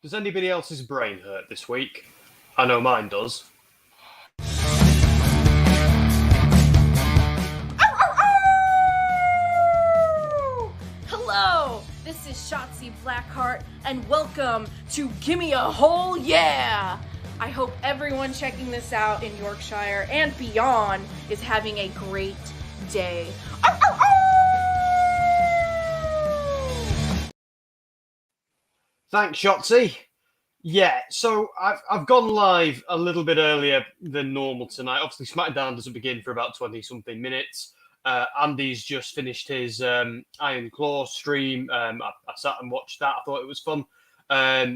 Does anybody else's brain hurt this week? I know mine does. Hello, this is Shotzi Blackheart, and welcome to Gimme a Whole Yeah! I hope everyone checking this out in Yorkshire and beyond is having a great day. Thanks, Shotzi. Yeah, so I've gone live a little bit earlier than normal tonight. Obviously, SmackDown doesn't begin for about 20-something minutes. Andy's just finished his Iron Claw stream. I sat and watched that. I thought it was fun.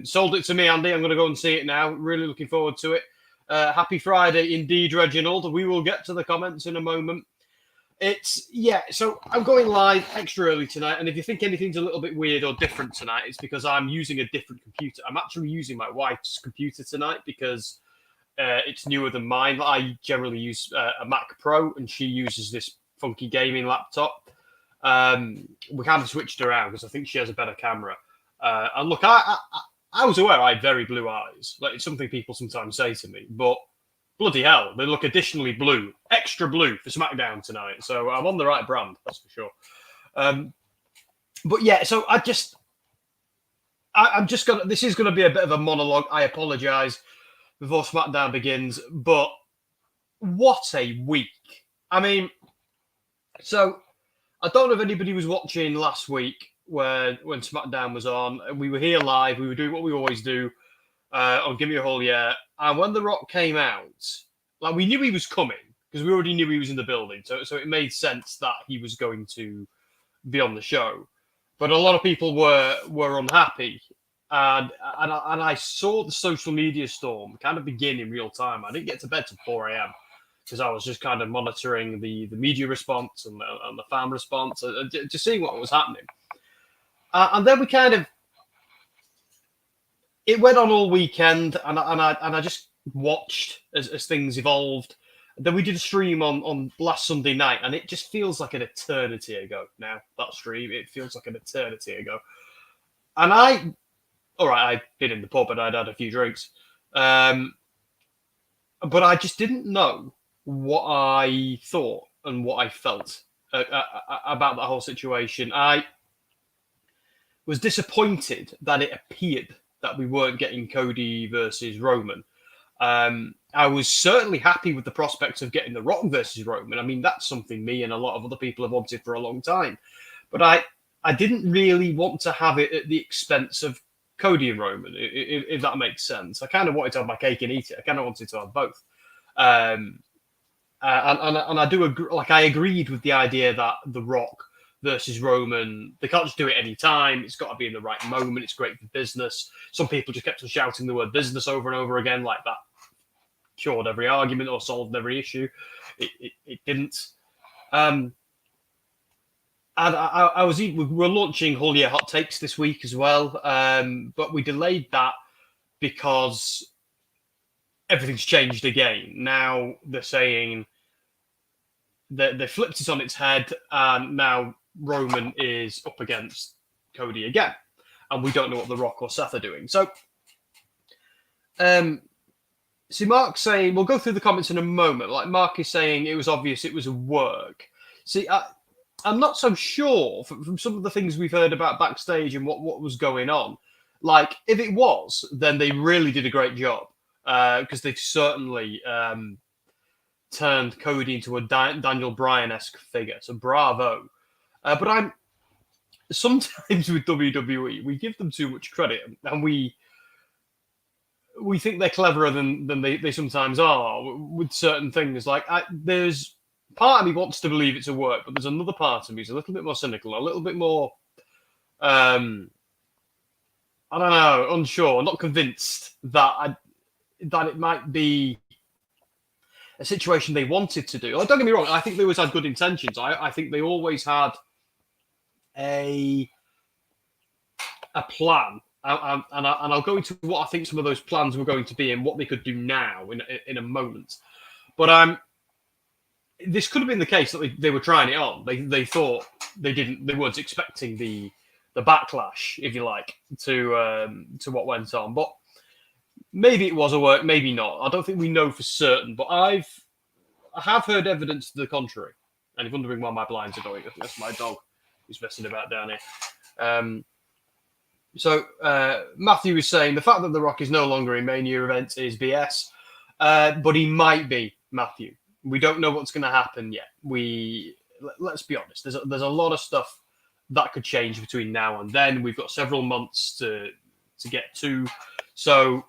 Sold it to me, Andy. I'm going to go and see it now. Really looking forward to it. Happy Friday indeed, Reginald. We will get to the comments in a moment. So I'm going live extra early tonight, and if you think anything's a little bit weird or different tonight, it's because I'm using a different computer. I'm actually using my wife's computer tonight because it's newer than mine. I generally use a Mac Pro, and she uses this funky gaming laptop. We kind of switched around because I think she has a better camera. And look, I was aware I had very blue eyes. Like, it's something people sometimes say to me, but bloody hell, they look additionally blue, extra blue for SmackDown tonight. So I'm on the right brand, that's for sure. But yeah, so I'm just gonna. This is gonna be a bit of a monologue. I apologise before SmackDown begins, but what a week! I mean, so I don't know if anybody was watching last week when SmackDown was on. We were here live. We were doing what we always do on Give Me a Whole Yeah. And when The Rock came out, like, we knew he was coming because we already knew he was in the building. So it made sense that he was going to be on the show. But a lot of people were unhappy. And I saw the social media storm kind of begin in real time. I didn't get to bed till 4 a.m. because I was just kind of monitoring the media response and the fan response, just seeing what was happening. And then we kind of, it went on all weekend, and I just watched as things evolved. Then we did a stream on last Sunday night, and it just feels like an eternity ago now, that stream. It feels like an eternity ago. And I'd been in the pub and I'd had a few drinks. But I just didn't know what I thought and what I felt about that whole situation. I was disappointed that it appeared that we weren't getting Cody versus Roman. I was certainly happy with the prospects of getting The Rock versus Roman. I mean, that's something me and a lot of other people have wanted for a long time. But I didn't really want to have it at the expense of Cody and Roman, if that makes sense. I kind of wanted to have my cake and eat it. I kind of wanted to have both. And I do agree, like, I agreed with the idea that The Rock versus Roman, they can't just do it any time. It's got to be in the right moment. It's great for business. Some people just kept on shouting the word business over and over again, like that cured every argument or solved every issue. It didn't. And we were launching Whole Yeah Hot Takes this week as well, but we delayed that because everything's changed again. Now they're saying that they flipped it on its head, and now Roman is up against Cody again, and we don't know what The Rock or Seth are doing. So, see, Mark's saying, we'll go through the comments in a moment. Like, Mark is saying it was obvious it was a work. See, I'm not so sure from some of the things we've heard about backstage and what was going on. Like, if it was, then they really did a great job, because they've certainly turned Cody into a Daniel Bryan-esque figure. So bravo. But I'm sometimes with WWE, we give them too much credit, and we think they're cleverer than they sometimes are with certain things. Like, there's part of me wants to believe it's a work, but there's another part of me who's a little bit more cynical, a little bit more, I don't know, unsure, not convinced that it might be a situation they wanted to do. Like, don't get me wrong, I think they always had good intentions. I think they always had a plan, and I'll go into what I think some of those plans were going to be and what they could do now in a moment. But this could have been the case that they were trying it on. They thought they weren't expecting the backlash, if you like, to what went on. But maybe it was a work, maybe not. I don't think we know for certain. But I have heard evidence to the contrary. And if you're wondering why my blinds are going, I think that's my dog who's messing about down here. So Matthew was saying the fact that The Rock is no longer in Mania events is BS, but he might be, Matthew. We don't know what's going to happen yet. Let's be honest. There's a lot of stuff that could change between now and then. We've got several months to get to. So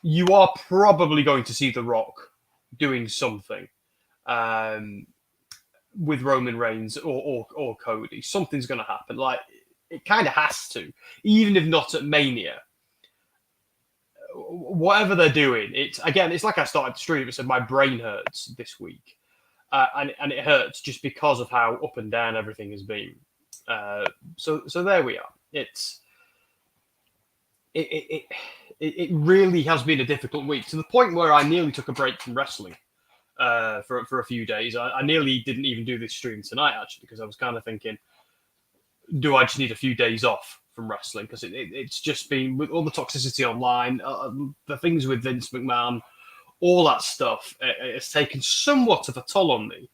you are probably going to see The Rock doing something with Roman Reigns or Cody. Something's going to happen. Like, it kind of has to, even if not at Mania. Whatever they're doing, it's like I started the stream. It said my brain hurts this week, and it hurts just because of how up and down everything has been. So there we are. It really has been a difficult week, to the point where I nearly took a break from wrestling for a few days. I nearly didn't even do this stream tonight, actually, because I was kind of thinking, do I just need a few days off from wrestling? Because it's just been, with all the toxicity online, the things with Vince McMahon, all that stuff, it's taken somewhat of a toll on me.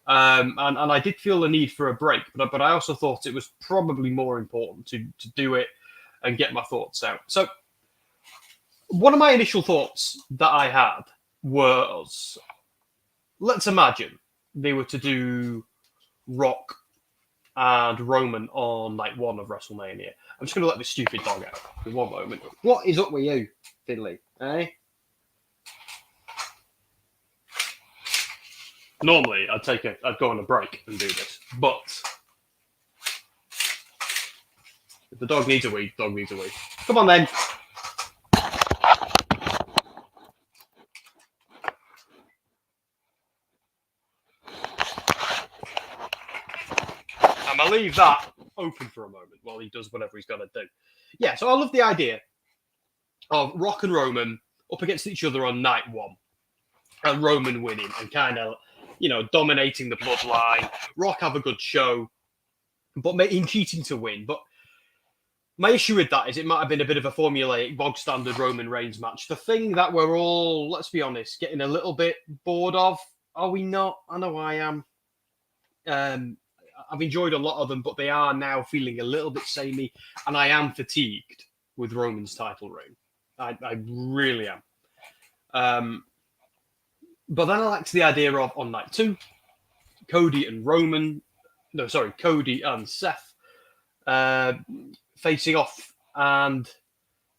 And I did feel the need for a break, but I also thought it was probably more important to do it and get my thoughts out. So one of my initial thoughts that I had was, let's imagine they were to do Rock and Roman on night 1 of WrestleMania. I'm just going to let this stupid dog out for one moment. What is up with you, Finley? Eh? Normally, I'd go on a break and do this, but if the dog needs a wee, the dog needs a wee. Come on, then. I'm going to leave that open for a moment while he does whatever he's got to do. Yeah, so I love the idea of Rock and Roman up against each other on night 1, and Roman winning and kind of, dominating the bloodline. Rock have a good show, but him cheating to win. But my issue with that is it might have been a bit of a formulaic, bog standard Roman Reigns match. The thing that we're all, let's be honest, getting a little bit bored of. Are we not? I know I am. I've enjoyed a lot of them, but they are now feeling a little bit samey, and I am fatigued with Roman's title reign. I really am. But then I liked the idea of, on night 2, Cody and Seth facing off, and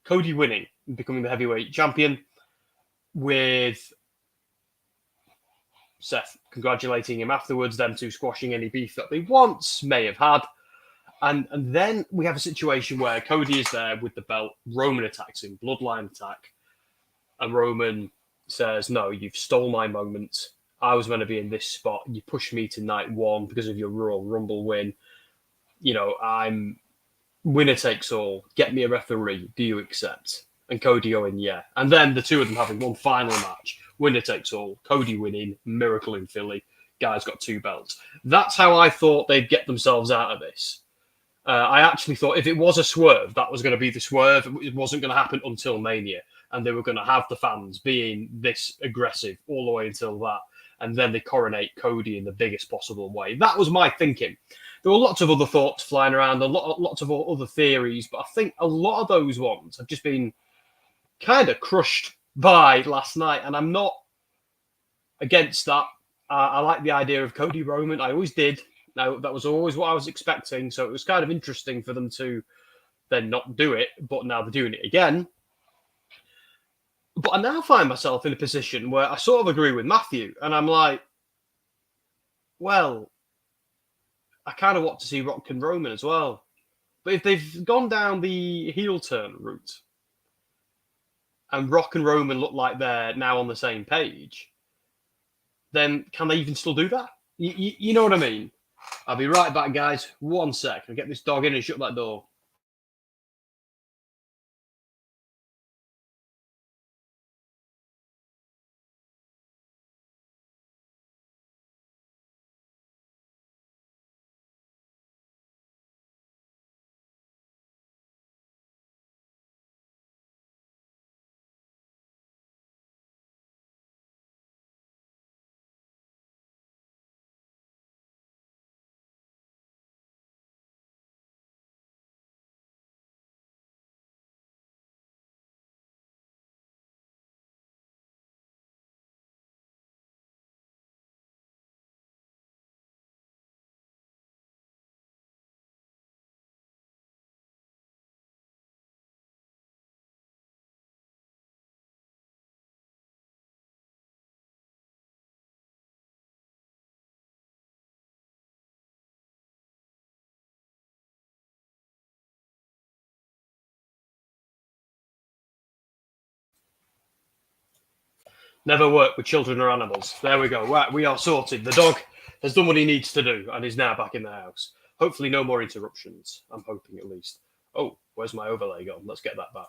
Cody winning and becoming the heavyweight champion, with Seth congratulating him afterwards, them two squashing any beef that they once may have had. And then we have a situation where Cody is there with the belt, Roman attacks him, bloodline attack, and Roman says, no, you've stole my moment. I was meant to be in this spot. You pushed me to night 1 because of your Royal Rumble win. I'm winner takes all. Get me a referee. Do you accept? And Cody going, yeah. And then the two of them having one final match. Winner takes all. Cody winning. Miracle in Philly. Guy's got 2 belts. That's how I thought they'd get themselves out of this. I actually thought if it was a swerve, that was going to be the swerve. It wasn't going to happen until Mania. And they were going to have the fans being this aggressive all the way until that. And then they coronate Cody in the biggest possible way. That was my thinking. There were lots of other thoughts flying around, lots of other theories, but I think a lot of those ones have just been kind of crushed by last night. And I'm not against that. I like the idea of Cody Roman. I always did. Now, that was always what I was expecting. So it was kind of interesting for them to then not do it, but now they're doing it again. But I now find myself in a position where I sort of agree with Matthew, and I'm like, well, I kind of want to see Rock and Roman as well. But if they've gone down the heel turn route, and Rock and Roman look like they're now on the same page, then can they even still do that? You know what I mean? I'll be right back, guys. 1 sec. I'll get this dog in and shut that door. Never work with children or animals. There we go. Right, we are sorted. The dog has done what he needs to do and is now back in the house. Hopefully no more interruptions. I'm hoping at least. Oh, where's my overlay gone? Let's get that back.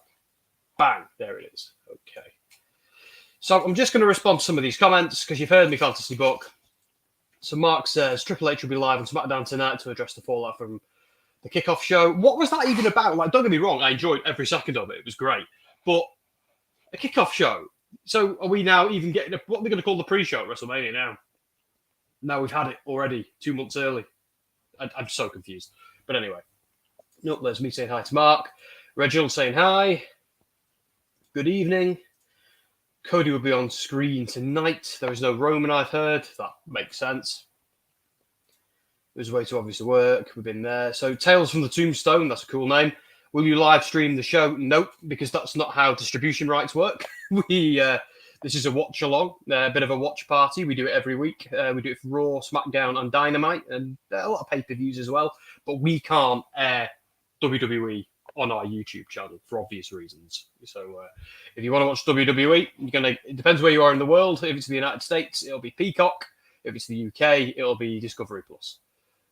Bang, there it is. Okay. So I'm just going to respond to some of these comments because you've heard me fantasy book. So Mark says, Triple H will be live on SmackDown tonight to address the fallout from the kickoff show. What was that even about? Like, don't get me wrong, I enjoyed every second of it. It was great. But a kickoff show. So are we now even getting what are they going to call the pre-show at WrestleMania now? Now we've had it already 2 months early. I'm so confused. But anyway. Nope, there's me saying hi to Mark. Reginald saying hi. Good evening. Cody will be on screen tonight. There is no Roman, I've heard. That makes sense. There's a way to obviously work. We've been there. So Tales from the Tombstone, that's a cool name. Will you live stream the show? Nope, because that's not how distribution rights work. This is a watch along, a bit of a watch party. We do it every week. We do it for Raw, SmackDown, and Dynamite, and a lot of pay-per-views as well. But we can't air WWE on our YouTube channel for obvious reasons. So if you want to watch WWE, it depends where you are in the world. If it's the United States, it'll be Peacock. If it's the UK, it'll be Discovery Plus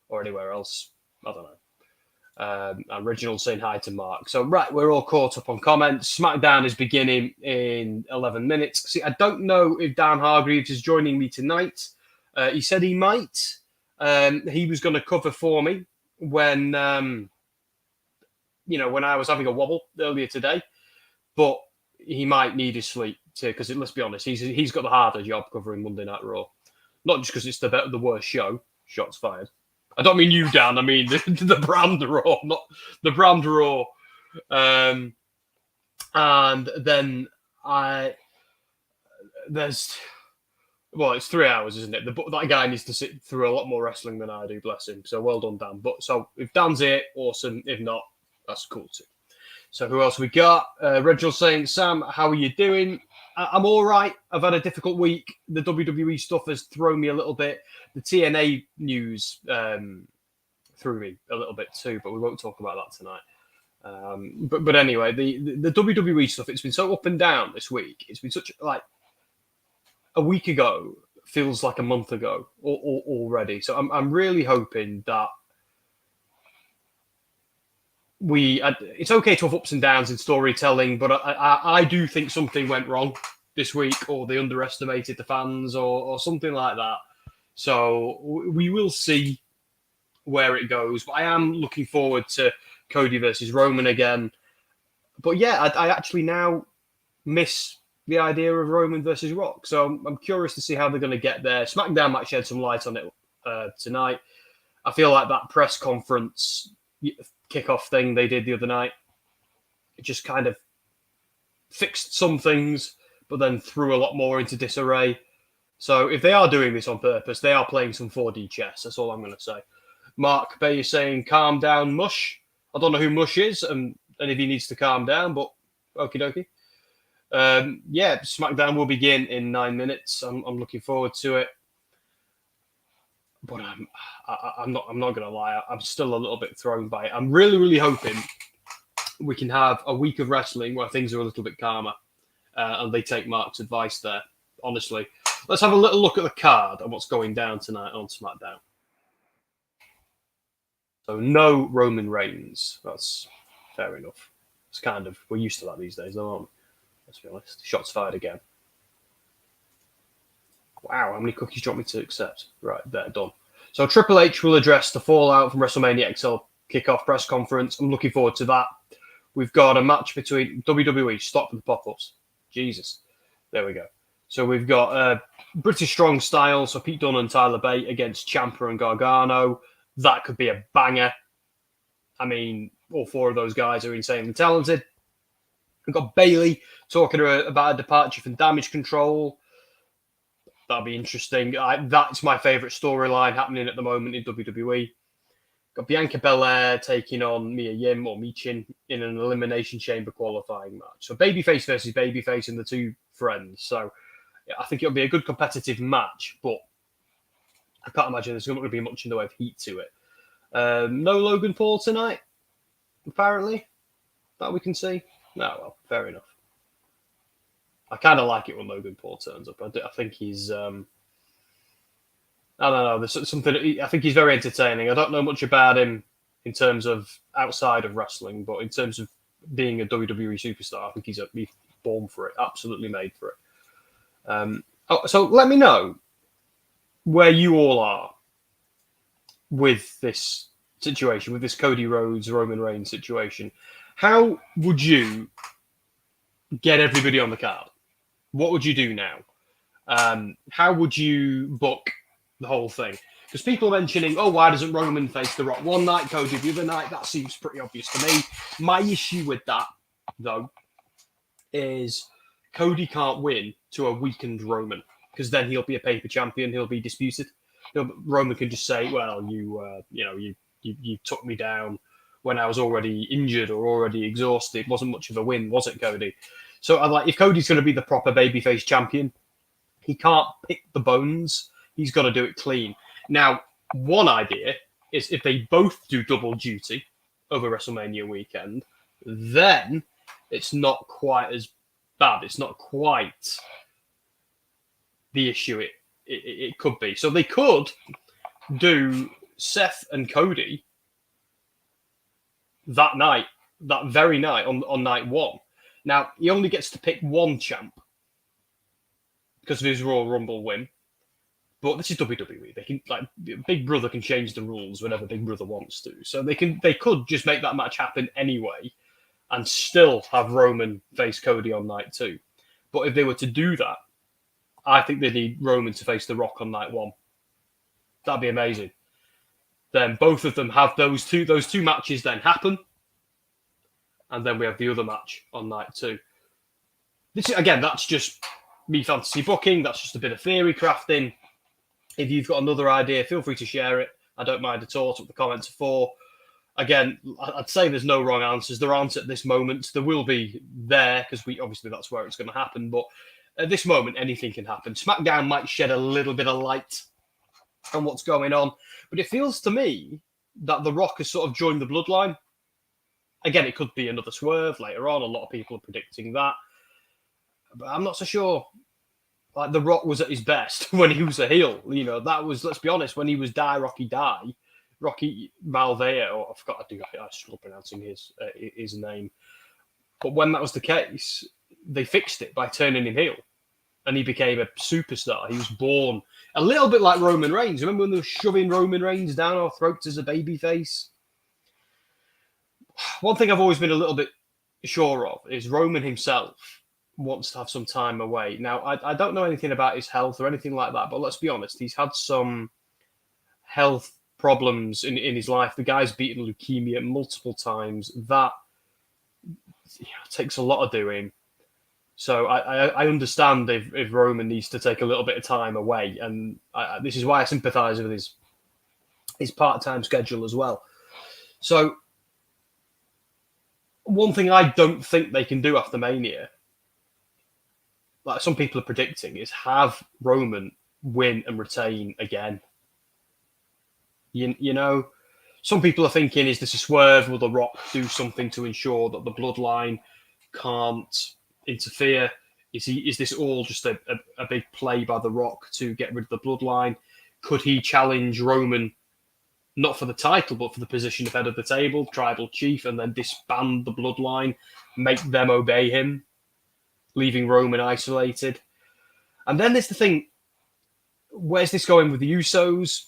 or anywhere else. I don't know. And Reginald saying hi to Mark. So, right, we're all caught up on comments. SmackDown is beginning in 11 minutes. See, I don't know if Dan Hargreaves is joining me tonight. He said he might. He was going to cover for me when when I was having a wobble earlier today, but he might need his sleep too, because let's be honest, he's got the harder job covering Monday Night Raw. Not just because it's the worst show, shots fired. I don't mean you, Dan, I mean the brand Raw, not the brand Raw. And then it's 3 hours, isn't it? That guy needs to sit through a lot more wrestling than I do, bless him. So well done, Dan. But so if Dan's here, awesome. If not, that's cool too. So who else we got? Reginald saying, Sam, how are you doing? I'm all right. I've had a difficult week. The WWE stuff has thrown me a little bit. The TNA news threw me a little bit too, but we won't talk about that tonight. But anyway, the WWE stuff, it's been so up and down this week. It's been such like a week ago feels like a month ago already. So I'm really hoping that it's okay to have ups and downs in storytelling, but I do think something went wrong this week, or they underestimated the fans, or something like that. So we will see where it goes. But I am looking forward to Cody versus Roman again. But yeah, I actually now miss the idea of Roman versus Rock. So I'm curious to see how they're going to get there. SmackDown might shed some light on it tonight. I feel like that press conference kickoff thing they did the other night, it just kind of fixed some things, but then threw a lot more into disarray. So if they are doing this on purpose, they are playing some 4D chess. That's all I'm going to say. Mark Bay is saying, calm down, Mush. I don't know who Mush is and if he needs to calm down, but okie dokie. Yeah, SmackDown will begin in 9 minutes. I'm looking forward to it. But I'm not going to lie. I'm still a little bit thrown by it. I'm really, really hoping we can have a week of wrestling where things are a little bit calmer, and they take Mark's advice there. Honestly, let's have a little look at the card and what's going down tonight on SmackDown. So no Roman Reigns. That's fair enough. It's kind of we're used to that these days, aren't we? Let's be honest. Shots fired again. Wow, how many cookies do you want me to accept? Right, there, done. So Triple H will address the fallout from WrestleMania XL kickoff press conference. I'm looking forward to that. We've got a match between WWE. Stop the pop-ups. Jesus. There we go. So we've got British Strong Style, so Pete Dunne and Tyler Bate against Ciampa and Gargano. That could be a banger. I mean, all four of those guys are insanely talented. We've got Bayley talking about a departure from Damage Control. That'll be interesting. That's my favourite storyline happening at the moment in WWE. Got Bianca Belair taking on Mia Yim or Michin in an Elimination Chamber qualifying match. So babyface versus babyface and the two friends. So yeah, I think it'll be a good competitive match, but I can't imagine there's not going to be much in the way of heat to it. No Logan Pauls tonight, apparently, that we can see. No, well, fair enough. I kind of like it when Logan Paul turns up. I think he's, I don't know, there's something, I think he's very entertaining. I don't know much about him in terms of outside of wrestling, but in terms of being a WWE superstar, I think he's born for it, absolutely made for it. So let me know where you all are with this situation, with this Cody Rhodes, Roman Reigns situation. How would you get everybody on the card? What would you do now? How would you book the whole thing? Because people are mentioning, oh, why doesn't Roman face The Rock one night, Cody the other night? That seems pretty obvious to me. My issue with that, though, is Cody can't win to a weakened Roman, because then he'll be a paper champion. He'll be disputed. Roman can just say, well, you took me down when I was already injured or already exhausted. It wasn't much of a win, was it, Cody? So I'm like, if Cody's going to be the proper babyface champion, he can't pick the bones. He's got to do it clean. Now, one idea is if they both do double duty over WrestleMania weekend, then it's not quite as bad. It's not quite the issue it could be. So they could do Seth and Cody that night, that very night on night one. Now, he only gets to pick one champ because of his Royal Rumble win. But this is WWE. They can, like, Big Brother can change the rules whenever Big Brother wants to. So they could just make that match happen anyway and still have Roman face Cody on night 2. But if they were to do that, I think they need Roman to face The Rock on night 1. That'd be amazing. Then both of them have those two matches then happen. And then we have the other match on night 2. That's just me fantasy booking. That's just a bit of theory crafting. If you've got another idea, feel free to share it. I don't mind at all. That's what the comments are for. Again, I'd say there's no wrong answers. There aren't at this moment. There will be there because obviously that's where it's going to happen. But at this moment, anything can happen. SmackDown might shed a little bit of light on what's going on. But it feels to me that The Rock has sort of joined the bloodline. Again, it could be another swerve later on. A lot of people are predicting that. But I'm not so sure. Like, The Rock was at his best when he was a heel. You know, that was, let's be honest, when he was Rocky Malveia, or I forgot I struggle pronouncing his name. But when that was the case, they fixed it by turning him heel. And he became a superstar. He was born a little bit like Roman Reigns. Remember when they were shoving Roman Reigns down our throats as a babyface? One thing I've always been a little bit sure of is Roman himself wants to have some time away. Now, I don't know anything about his health or anything like that, but let's be honest, he's had some health problems in his life. The guy's beaten leukemia multiple times. That takes a lot of doing. So I understand if Roman needs to take a little bit of time away, and this is why I sympathise with his part-time schedule as well. So one thing I don't think they can do after Mania, like some people are predicting, is have Roman win and retain again. You know, some people are thinking, is this a swerve? Will The Rock do something to ensure that the bloodline can't interfere? Is this all just a big play by The Rock to get rid of the bloodline? Could he challenge Roman, not for the title, but for the position of head of the table, tribal chief, and then disband the bloodline, make them obey him, leaving Roman isolated? And then there's the thing, where's this going with the Usos?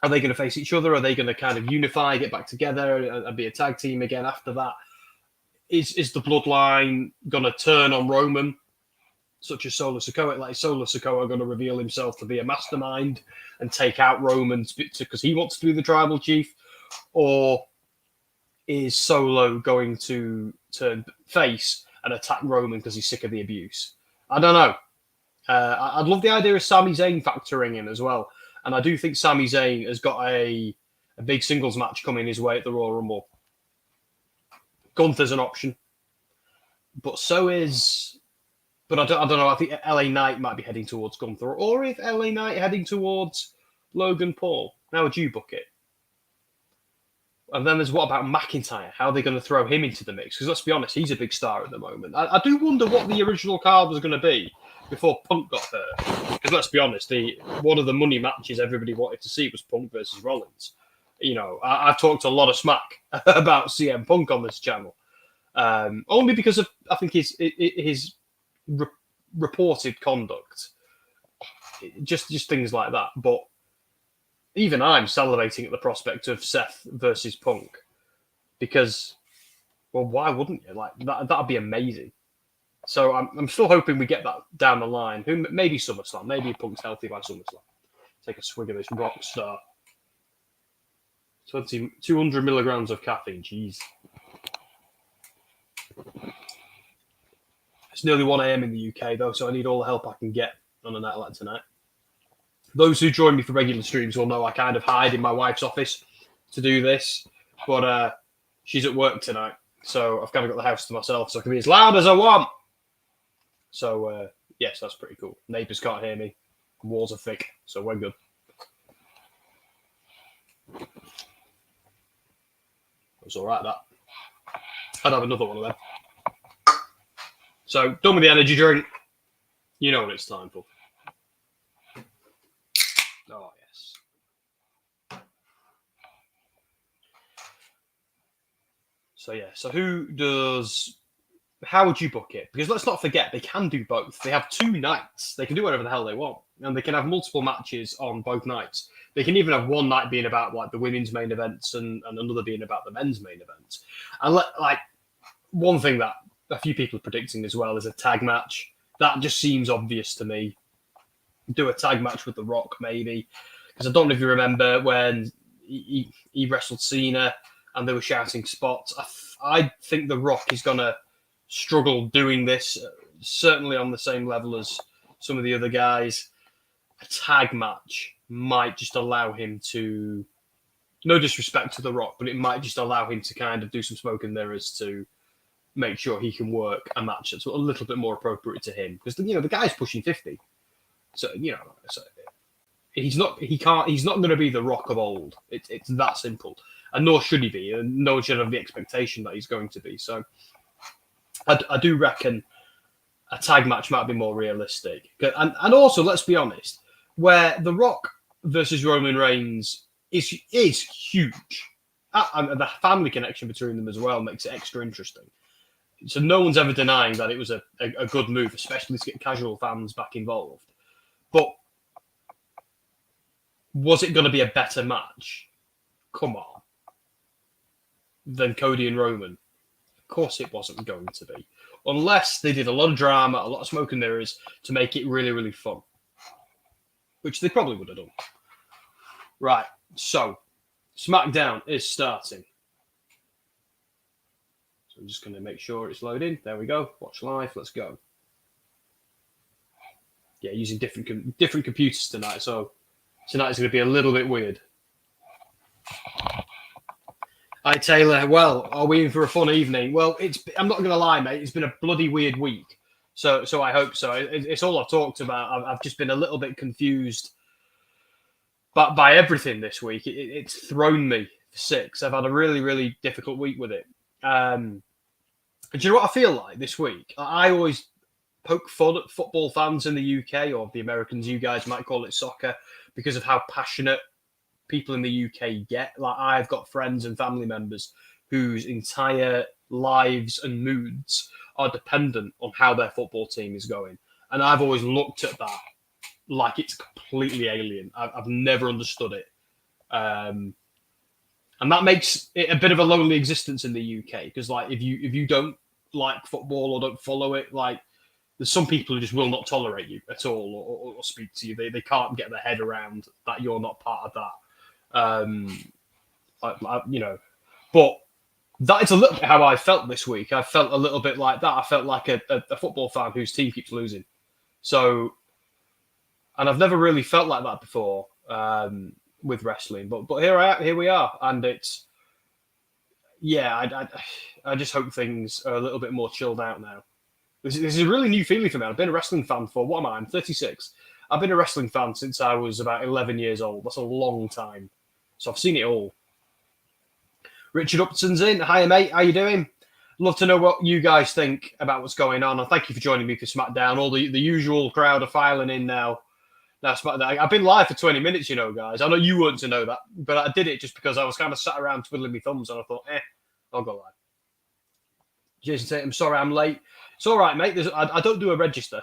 Are they going to face each other? Are they going to kind of unify, get back together, and be a tag team again after that? Is the bloodline going to turn on Roman, such as Solo Sikoa? Like, Solo Sikoa going to reveal himself to be a mastermind and take out Roman because he wants to be the tribal chief? Or is Solo going to turn face and attack Roman because he's sick of the abuse? I don't know. I'd love the idea of Sami Zayn factoring in as well. And I do think Sami Zayn has got a big singles match coming his way at the Royal Rumble. Gunther's an option, but so is. But I don't know. I think LA Knight might be heading towards Gunther, or if LA Knight heading towards Logan Paul. How would you book it? And then there's what about McIntyre? How are they going to throw him into the mix? Because let's be honest, he's a big star at the moment. I do wonder what the original card was going to be before Punk got hurt. Because let's be honest, one of the money matches everybody wanted to see was Punk versus Rollins. You know, I've talked a lot of smack about CM Punk on this channel, only because of I think his reported conduct, just things like that. But even I'm salivating at the prospect of Seth versus Punk because, well, why wouldn't you? Like that'd be amazing. So I'm still hoping we get that down the line. Maybe SummerSlam. Maybe Punk's healthy by SummerSlam. Take a swig of this rock star. 200 milligrams of caffeine. Jeez. It's nearly 1 a.m. in the UK though, so I need all the help I can get on a night like tonight. Those who join me for regular streams will know I kind of hide in my wife's office to do this, but she's at work tonight, so I've kind of got the house to myself, so I can be as loud as I want. So, yes, that's pretty cool. Neighbours can't hear me. Walls are thick, so we're good. That's all right, that. I'd have another one of them. So, done with the energy drink. You know what it's time for. Oh, yes. So, yeah. So, how would you book it? Because let's not forget, they can do both. They have 2 nights. They can do whatever the hell they want. And they can have multiple matches on both nights. They can even have one night being about like the women's main events and another being about the men's main events. And like one thing that a few people are predicting as well is a tag match. That just seems obvious to me. Do a tag match with The Rock, maybe. Because I don't know if you remember when he wrestled Cena and they were shouting spots. I think The Rock is going to struggle doing this, certainly on the same level as some of the other guys. A tag match might just allow him to, no disrespect to The Rock, but it might just allow him to kind of do some smoke and mirrors to make sure he can work a match that's a little bit more appropriate to him. Because, you know, the guy's pushing 50. So, you know, he's not going to be The Rock of old. It's that simple. And nor should he be. And no one should have the expectation that he's going to be. So I do reckon a tag match might be more realistic. And also, let's be honest, where The Rock versus Roman Reigns is huge. And the family connection between them as well makes it extra interesting. So no one's ever denying that it was a good move, especially to get casual fans back involved. But was it going to be a better match? Come on. Than Cody and Roman? Of course it wasn't going to be. Unless they did a lot of drama, a lot of smoke and mirrors to make it really, really fun. Which they probably would have done. Right, so SmackDown is starting. So I'm just going to make sure it's loading. There we go. Watch live. Let's go. Yeah, using different computers tonight. So tonight is going to be a little bit weird. Hi, Taylor. Well, are we in for a fun evening? Well, I'm not going to lie, mate. It's been a bloody weird week. So I hope so. It's all I've talked about. I've just been a little bit confused by everything this week. It's thrown me for 6. I've had a really, really difficult week with it. Do you know what I feel like this week? I always poke fun at football fans in the UK, or the Americans, you guys might call it soccer, because of how passionate people in the UK get. Like, I've got friends and family members whose entire lives and moods are dependent on how their football team is going. And I've always looked at that like it's completely alien. I've never understood it. And that makes it a bit of a lonely existence in the UK, because like if you don't like football or don't follow it, like there's some people who just will not tolerate you at all or speak to you. They can't get their head around that you're not part of that. You know, but that is a little bit how I felt this week. I felt a little bit like that. I felt like a football fan whose team keeps losing. So, and I've never really felt like that before with wrestling. But here we are, and it's I just hope things are a little bit more chilled out now. This is a really new feeling for me. I've been a wrestling fan for, what am I? I'm 36. I've been a wrestling fan since I was about 11 years old. That's a long time. So I've seen it all. Richard Upton's in. Hi, mate. How you doing? Love to know what you guys think about what's going on. And thank you for joining me for SmackDown. All the usual crowd are filing in now. I've been live for 20 minutes, you know, guys. I know you weren't to know that, but I did it just because I was kind of sat around twiddling my thumbs and I thought, I'll go live. Jason said, I'm sorry I'm late. It's all right, mate. I don't do a register.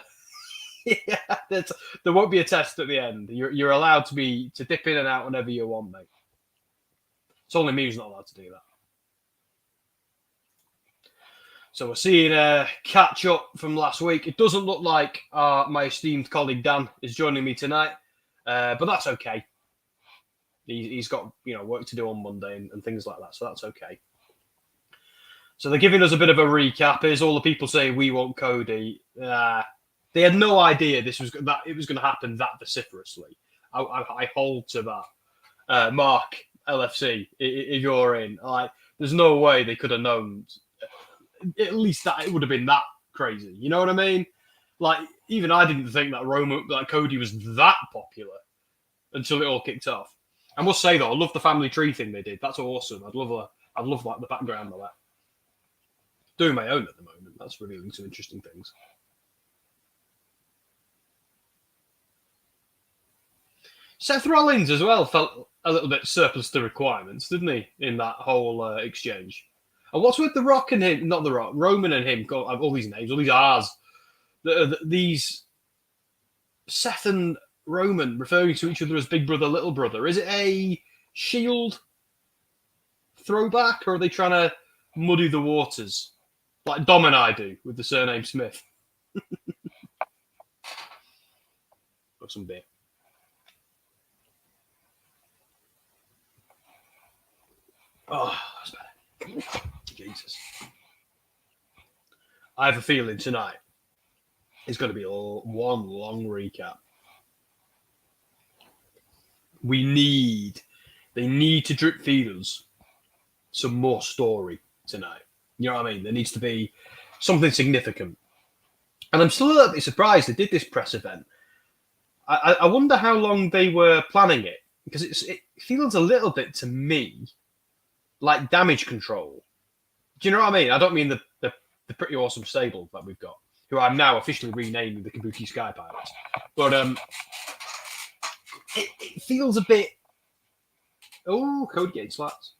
Yeah, there won't be a test at the end. You're allowed to dip in and out whenever you want, mate. It's only me who's not allowed to do that. So we're seeing a catch up from last week. It doesn't look like my esteemed colleague Dan is joining me tonight, but that's okay. He's got work to do on Monday and things like that, so that's okay. So they're giving us a bit of a recap. Is all the people say we want Cody? They had no idea it was going to happen that vociferously. I hold to that. Mark LFC, if you're in, there's no way they could have known. At least that it would have been that crazy. You know what I mean? Even I didn't think that Cody was that popular until it all kicked off. I must say though, I love the family tree thing they did. That's awesome. I'd love the background of that. Doing my own at the moment. That's revealing some interesting things. Seth Rollins as well felt a little bit surplus to requirements, didn't he, in that whole exchange? And what's with The Rock and him? Not The Rock, Roman and him. All these names, all these R's. These Seth and Roman referring to each other as big brother, little brother. Is it a Shield throwback, or are they trying to muddy the waters like Dom and I do with the surname Smith? Got some beer. Oh, that's better. Jesus. I have a feeling tonight is going to be one long recap. They need to drip feed us some more story tonight. You know what I mean? There needs to be something significant. And I'm still a little bit surprised they did this press event. I wonder how long they were planning it, because it feels a little bit to me like Damage Control. Do you know what I mean? I don't mean the pretty awesome stable that we've got, who I'm now officially renaming the Kabuki Sky Pirates. But it feels a bit... Oh, Cody getting slapped.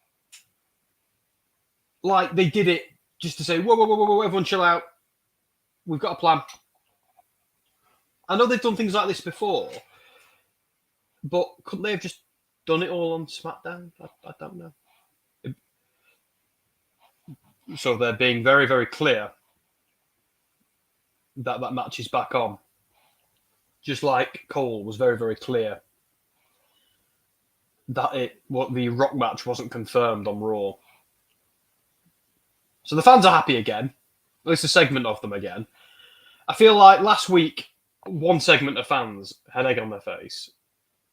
Like they did it just to say, whoa, everyone chill out. We've got a plan. I know they've done things like this before, but couldn't they have just done it all on SmackDown? I don't know. So they're being very, very clear that match is back on. Just like Cole was very, very clear that the Rock match wasn't confirmed on Raw. So the fans are happy again. At least a segment of them again. I feel like last week, one segment of fans had egg on their face.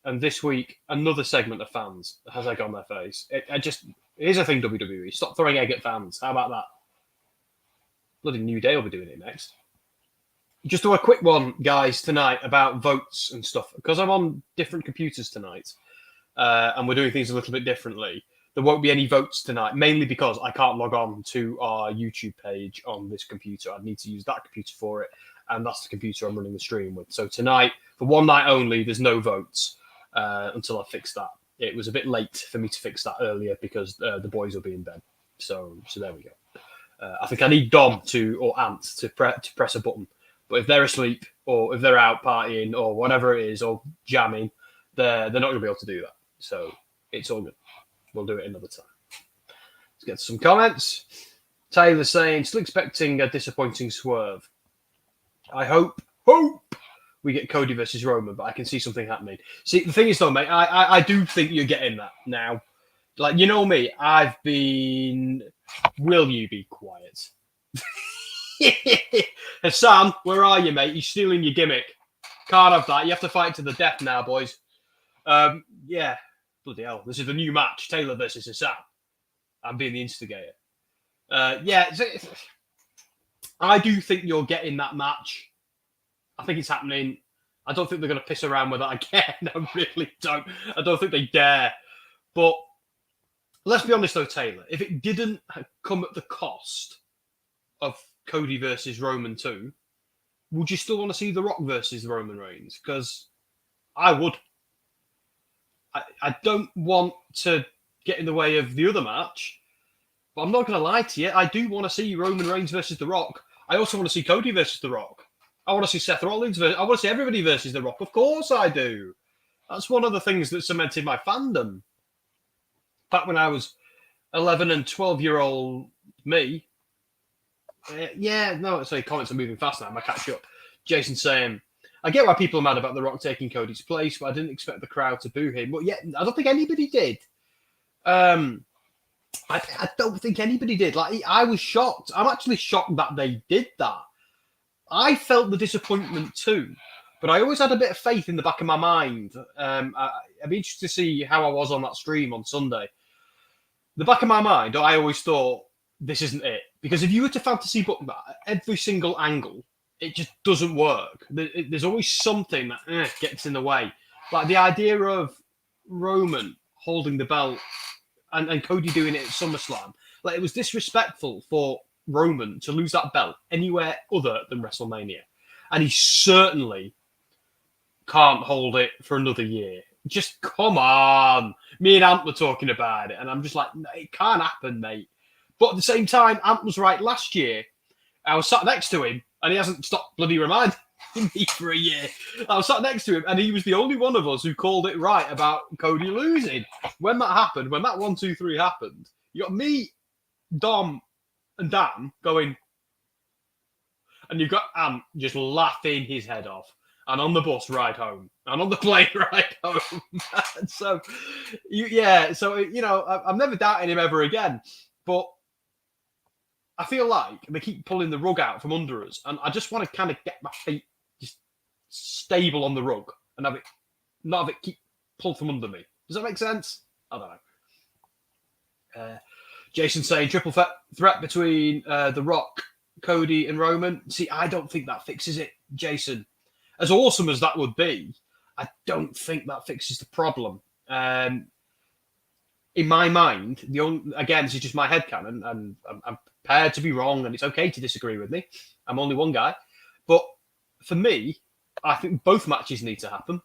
And this week, another segment of fans has egg on their face. Here's a thing, WWE. Stop throwing egg at fans. How about that? Bloody New Day will be doing it next. Just do a quick one, guys, tonight about votes and stuff. Because I'm on different computers tonight, and we're doing things a little bit differently, there won't be any votes tonight, mainly because I can't log on to our YouTube page on this computer. I'd need to use that computer for it, and that's the computer I'm running the stream with. So tonight, for one night only, there's no votes until I fix that. It was a bit late for me to fix that earlier because the boys will be in bed. So there we go. I think I need Dom or Ant to press a button. But if they're asleep or if they're out partying or whatever it is or jamming, they're not going to be able to do that. So it's all good. We'll do it another time. Let's get some comments. Taylor saying, still expecting a disappointing swerve. I hope we get Cody versus Roman, but I can see something happening. See, the thing is though, mate, I do think you're getting that now. Like, you know me, I've been... Will you be quiet? Hassan, where are you, mate? You're stealing your gimmick. Can't have that. You have to fight to the death now, boys. Yeah. Bloody hell. This is the new match. Taylor versus Hassan. I'm being the instigator. Yeah. I do think you're getting that match. I think it's happening. I don't think they're going to piss around with that again. I really don't. I don't think they dare. But Let's be honest though, Taylor. If it didn't come at the cost of Cody versus Roman 2, would you still want to see The Rock versus Roman Reigns? Because I would. I don't want to get in the way of the other match, but I'm not going to lie to you. I do want to see Roman Reigns versus The Rock. I also want to see Cody versus The Rock. I want to see Seth Rollins. I want to see everybody versus The Rock. Of course I do. That's one of the things that cemented my fandom. Back when I was 11 and 12-year-old me. Sorry, comments are moving fast now. I'm going to catch up. Jason saying, I get why people are mad about The Rock taking Cody's place, but I didn't expect the crowd to boo him. But yeah, I don't think anybody did. I don't think anybody did. Like, I was shocked. I'm actually shocked that they did that. I felt the disappointment too, but I always had a bit of faith in the back of my mind. I'd be interested to see how I was on that stream on Sunday. The back of my mind, I always thought, this isn't it. Because if you were to fantasy book that, every single angle, it just doesn't work. There's always something that gets in the way. Like the idea of Roman holding the belt and Cody doing it at SummerSlam. Like, it was disrespectful for Roman to lose that belt anywhere other than WrestleMania. And he certainly can't hold it for another year. Just come on. Me and Ant were talking about it, and I'm just like, no, it can't happen, mate. But at the same time, Ant was right. Last year, I was sat next to him, and he hasn't stopped bloody reminding me for a year. I was sat next to him, and he was the only one of us who called it right about Cody losing. When that happened, when that 1, 2, 3 happened, you got me, Dom, and Dan going, and you've got Ant just laughing his head off. And on the bus ride home, and on the plane ride home. So, I'm never doubting him ever again. But I feel like they keep pulling the rug out from under us, and I just want to kind of get my feet just stable on the rug and not have it keep pulled from under me. Does that make sense? I don't know. Jason saying triple threat between The Rock, Cody, and Roman. See, I don't think that fixes it, Jason. As awesome as that would be, I don't think that fixes the problem. In my mind, this is just my headcanon, and I'm prepared to be wrong, and it's okay to disagree with me. I'm only one guy. But for me, I think both matches need to happen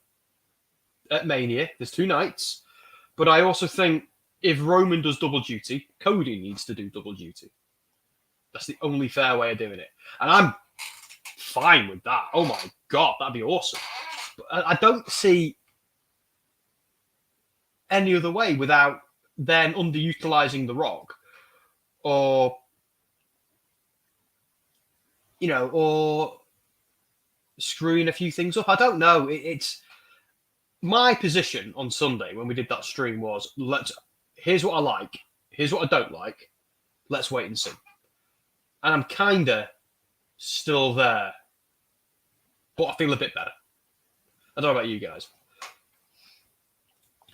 at Mania. There's 2 nights. But I also think if Roman does double duty, Cody needs to do double duty. That's the only fair way of doing it. And I'm fine with that. Oh my God, that'd be awesome. But I don't see any other way without then underutilizing The Rock or screwing a few things up. I don't know. It's my position on Sunday when we did that stream was, here's what I like, here's what I don't like, let's wait and see. And I'm kind of still there, but I feel a bit better. I don't know about you guys.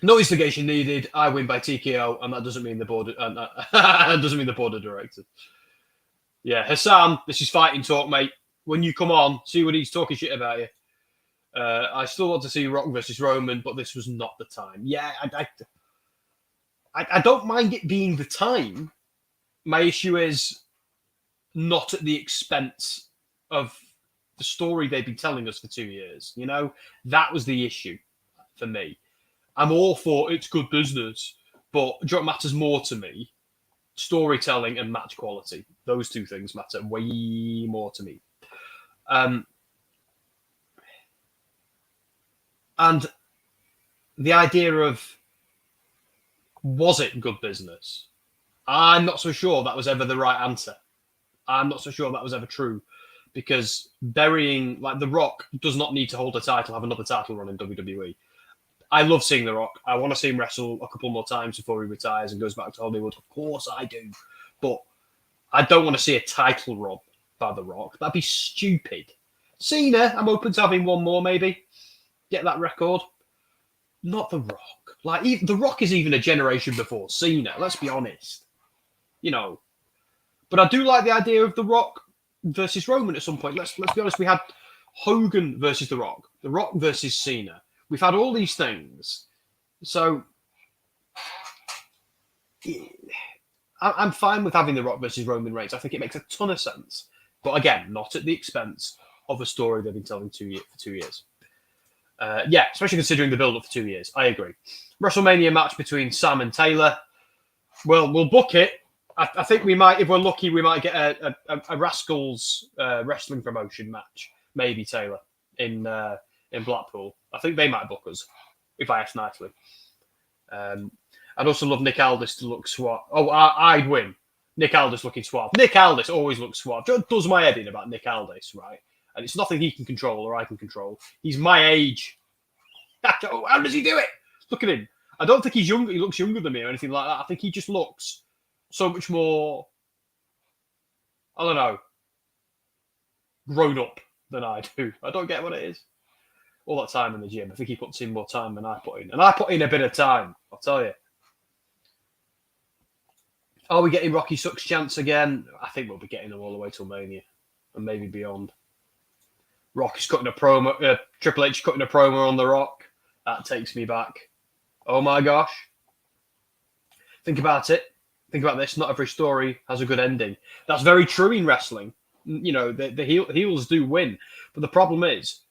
No instigation needed. I win by TKO, and that doesn't mean the board. Doesn't mean the board of directors. Yeah, Hassan, this is fighting talk, mate. When you come on, see what he's talking shit about you. I still want to see Rock versus Roman, but this was not the time. Yeah, I don't mind it being the time. My issue is not at the expense of the story they've been telling us for 2 years. You know, that was the issue for me. I'm all for it's good business, but do you know what matters more to me? Storytelling and match quality. Those 2 things matter way more to me. And the idea of, was it good business? I'm not so sure that was ever the right answer. I'm not so sure that was ever true, because burying, like, The Rock does not need to hold a title, have another title run in WWE. I love seeing The Rock. I want to see him wrestle a couple more times before he retires and goes back to Hollywood. Of course I do. But I don't want to see a title run by The Rock. That'd be stupid. Cena, I'm open to having one more, maybe. Get that record. Not The Rock. Like, The Rock is even a generation before Cena. Let's be honest. You know. But I do like the idea of The Rock versus Roman at some point. Let's be honest. We had Hogan versus The Rock versus Cena. We've had all these things. So I'm fine with having The Rock versus Roman Reigns. I think it makes a ton of sense. But again, not at the expense of a story they've been telling for 2 years. Yeah, especially considering the build-up for 2 years. I agree. WrestleMania match between Sam and Taylor. Well, we'll book it. I think we might, if we're lucky, we might get a Rascals wrestling promotion match. Maybe Taylor in Blackpool. I think they might book us, if I ask nicely. I'd also love Nick Aldis to look suave. Oh, I'd win. Nick Aldis looking suave. Nick Aldis always looks suave. It does my head in about Nick Aldis, right? And it's nothing he can control or I can control. He's my age. How does he do it? Look at him. I don't think he's younger. He looks younger than me or anything like that. I think he just looks so much more, I don't know, grown up than I do. I don't get what it is. All that time in the gym. I think he puts in more time than I put in. And I put in a bit of time, I'll tell you. Are we getting Rocky Sucks chance again? I think we'll be getting them all the way till Mania and maybe beyond. Rocky's cutting a promo. Triple H cutting a promo on The Rock. That takes me back. Oh my gosh. Think about it. Think about this. Not every story has a good ending. That's very true in wrestling. You know, the heels do win. But the problem is,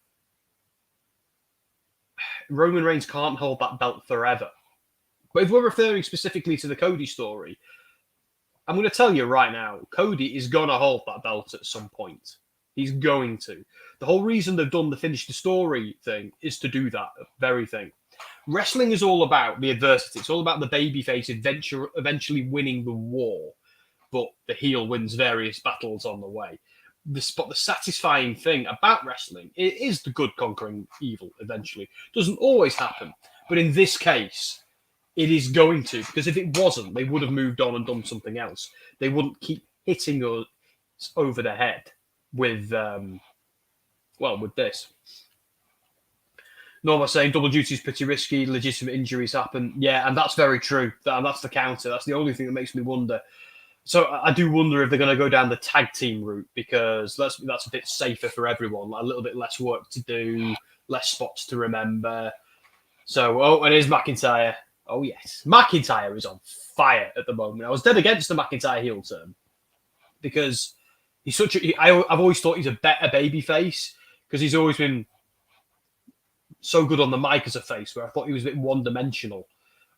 Roman Reigns can't hold that belt forever. But if we're referring specifically to the Cody story, I'm going to tell you right now, Cody is going to hold that belt at some point. He's going to. The whole reason they've done the finish the story thing is to do that very thing. Wrestling is all about the adversity. It's all about the babyface eventually winning the war, but the heel wins various battles on the way. But the satisfying thing about wrestling is the good conquering evil eventually. Doesn't always happen, but in this case, it is going to, because if it wasn't, they would have moved on and done something else. They wouldn't keep hitting us over the head with, with this. Norma saying double duty is pretty risky, legitimate injuries happen. Yeah, and that's very true. And that's the counter. That's the only thing that makes me wonder. So I do wonder if they're going to go down the tag team route, because that's a bit safer for everyone. Like a little bit less work to do, less spots to remember. So, and here's McIntyre. Oh, yes. McIntyre is on fire at the moment. I was dead against the McIntyre heel turn because he's I've always thought he's a better babyface because he's always been so good on the mic as a face, where I thought he was a bit one-dimensional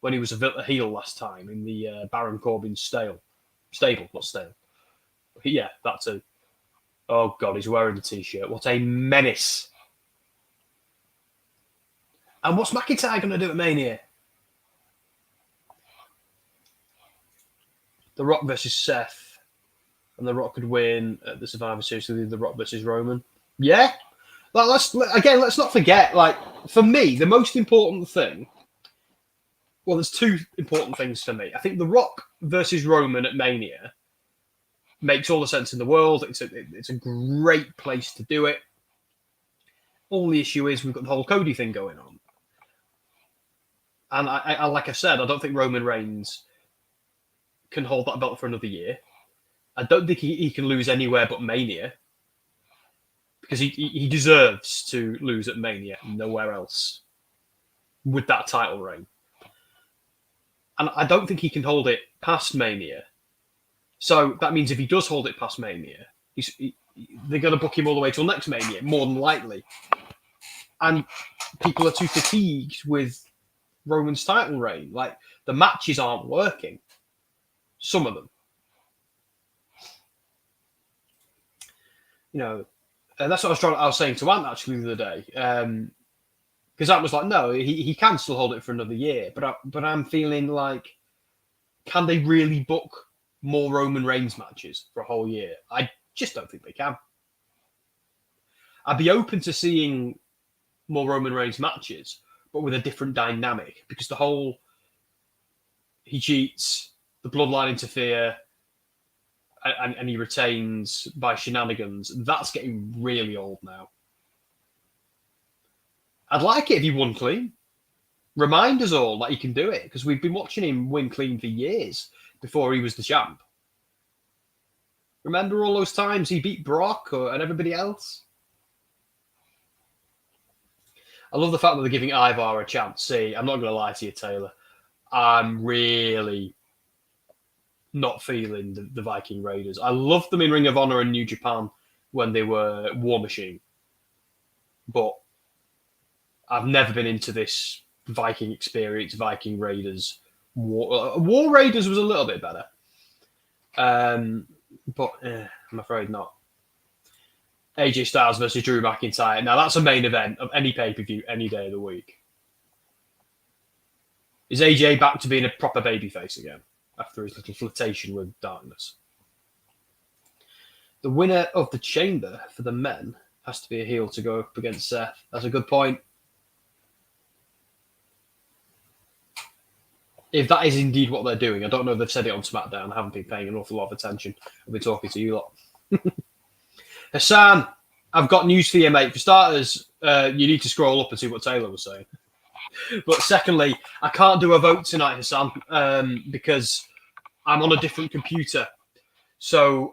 when he was a heel last time in the Baron Corbin stable, not stale. Yeah, that too. Oh, God, he's wearing the T-shirt. What a menace. And what's McIntyre going to do at Mania? The Rock versus Seth. And The Rock could win at the Survivor Series with The Rock versus Roman. Yeah. Let's not forget, for me, the most important thing, well, there's two important things for me. I think The Rock versus Roman at Mania makes all the sense in the world. It's a great place to do it. Only issue is we've got the whole Cody thing going on. And I like I said, I don't think Roman Reigns can hold that belt for another year. I don't think he can lose anywhere but Mania, because he deserves to lose at Mania, nowhere else, with that title reign. And I don't think he can hold it past Mania. So that means if he does hold it past Mania, they're going to book him all the way till next Mania, more than likely. And people are too fatigued with Roman's title reign. Like, the matches aren't working. Some of them. You know, and that's what I was saying to Ant actually the other day. Because Ant was like, no, he can still hold it for another year. But I'm feeling like, can they really book more Roman Reigns matches for a whole year? I just don't think they can. I'd be open to seeing more Roman Reigns matches, but with a different dynamic, because the whole he cheats, the bloodline interfere, and he retains by shenanigans, that's getting really old now. I'd like it if he won clean. Remind us all that he can do it, because we've been watching him win clean for years before he was the champ. Remember all those times he beat Brock and everybody else? I love the fact that they're giving Ivar a chance. See, I'm not going to lie to you, Taylor. I'm really not feeling the Viking Raiders. I loved them in Ring of Honor and New Japan when they were War Machine. But I've never been into this Viking experience, Viking Raiders. War Raiders was a little bit better. But I'm afraid not. AJ Styles versus Drew McIntyre. Now, that's a main event of any pay-per-view, any day of the week. Is AJ back to being a proper babyface again after his little flirtation with darkness? The winner of the Chamber for the men has to be a heel to go up against Seth. That's a good point. If that is indeed what they're doing, I don't know if they've said it on SmackDown. I haven't been paying an awful lot of attention. I've been talking to you lot. Hassan, I've got news for you, mate. For starters, you need to scroll up and see what Taylor was saying. But secondly, I can't do a vote tonight, Hassan, because I'm on a different computer. So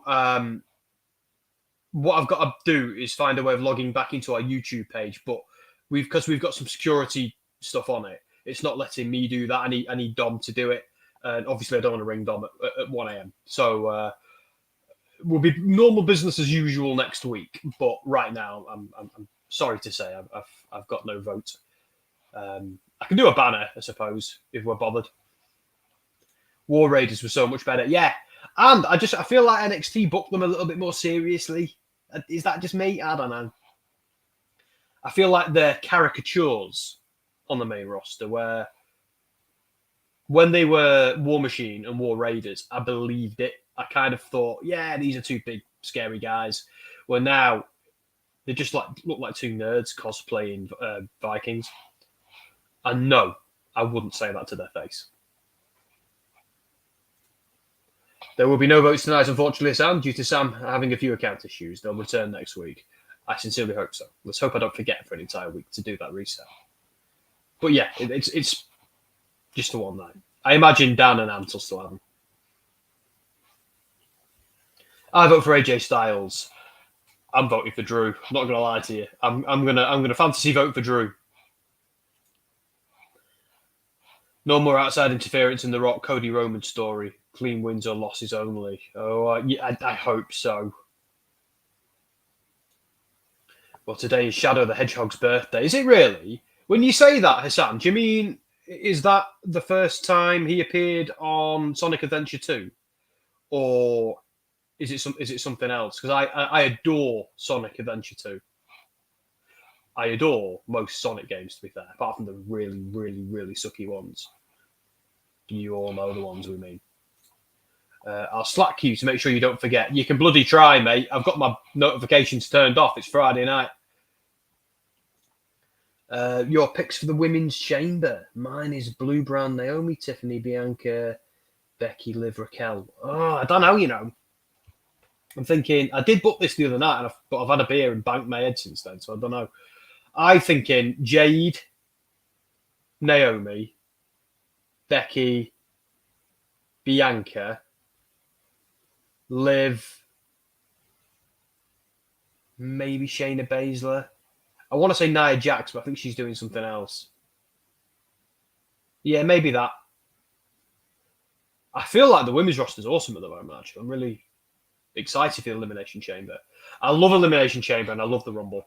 what I've got to do is find a way of logging back into our YouTube page. But because we've got some security stuff on it, it's not letting me do that. I need Dom to do it. And obviously, I don't want to ring Dom at 1 a.m. So we'll be normal business as usual next week. But right now, I'm sorry to say I've got no vote. I can do a banner, I suppose, if we're bothered. War Raiders were so much better. Yeah. And I feel like NXT booked them a little bit more seriously. Is that just me? I don't know. I feel like they're caricatures on the main roster, where when they were War Machine and War Raiders, I believed it. I kind of thought, yeah, these are two big, scary guys. Well, now they just look like two nerds cosplaying Vikings. And no, I wouldn't say that to their face. There will be no votes tonight, unfortunately, Sam, due to Sam having a few account issues. They'll return next week. I sincerely hope so. Let's hope I don't forget for an entire week to do that reset. But yeah, it's just the one night. I imagine Dan and Ant will still have them. I vote for AJ Styles. I'm voting for Drew. I'm not gonna lie to you. I'm gonna fantasy vote for Drew. No more outside interference in the Rock Cody Roman story. Clean wins or losses only. Oh, yeah, I hope so. Well, today is Shadow the Hedgehog's birthday. Is it really? When you say that, Hassan, do you mean, is that the first time he appeared on Sonic Adventure 2? Or is it something else? Because I adore Sonic Adventure 2. I adore most Sonic games, to be fair, apart from the really, really, really sucky ones. You all know the ones we mean. I'll Slack you to make sure you don't forget. You can bloody try, mate. I've got my notifications turned off. It's Friday night. Your picks for the Women's Chamber. Mine is Blue Brand, Naomi, Tiffany, Bianca, Becky, Liv, Raquel. Oh, I don't know, you know. I'm thinking, I did book this the other night, but I've had a beer and banked my head since then, so I don't know. I'm thinking Jade, Naomi, Becky, Bianca, Liv, maybe Shayna Baszler. I want to say Nia Jax, but I think she's doing something else. Yeah, maybe that. I feel like the women's roster is awesome at the moment, actually. I'm really excited for the Elimination Chamber. I love Elimination Chamber and I love the Rumble.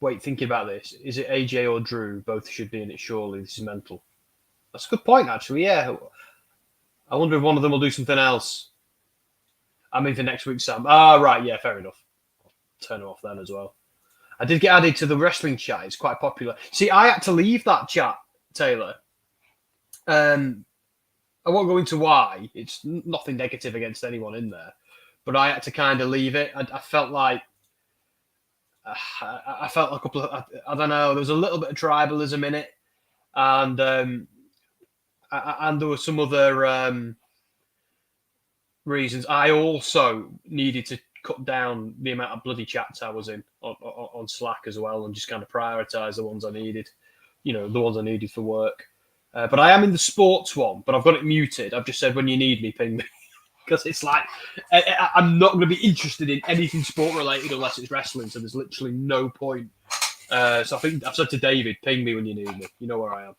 Wait, thinking about this, is it AJ or Drew? Both should be in it, surely. This is mental. That's a good point, actually, yeah. I wonder if one of them will do something else. I mean, for next week, Sam. Right, yeah, fair enough. I'll turn them off then as well. I did get added to the wrestling chat. It's quite popular. See, I had to leave that chat, Taylor. I won't go into why. It's nothing negative against anyone in there. But I had to kind of leave it. I felt like a couple of, I don't know, there was a little bit of tribalism in it. And there were some other reasons. I also needed to cut down the amount of bloody chats I was in on Slack as well and just kind of prioritize the ones I needed, you know, the ones I needed for work. But I am in the sports one, but I've got it muted. I've just said, when you need me, ping me. Because it's like, I'm not going to be interested in anything sport related unless it's wrestling. So there's literally no point So I think I've said to David, ping me when you need me. You know where I am.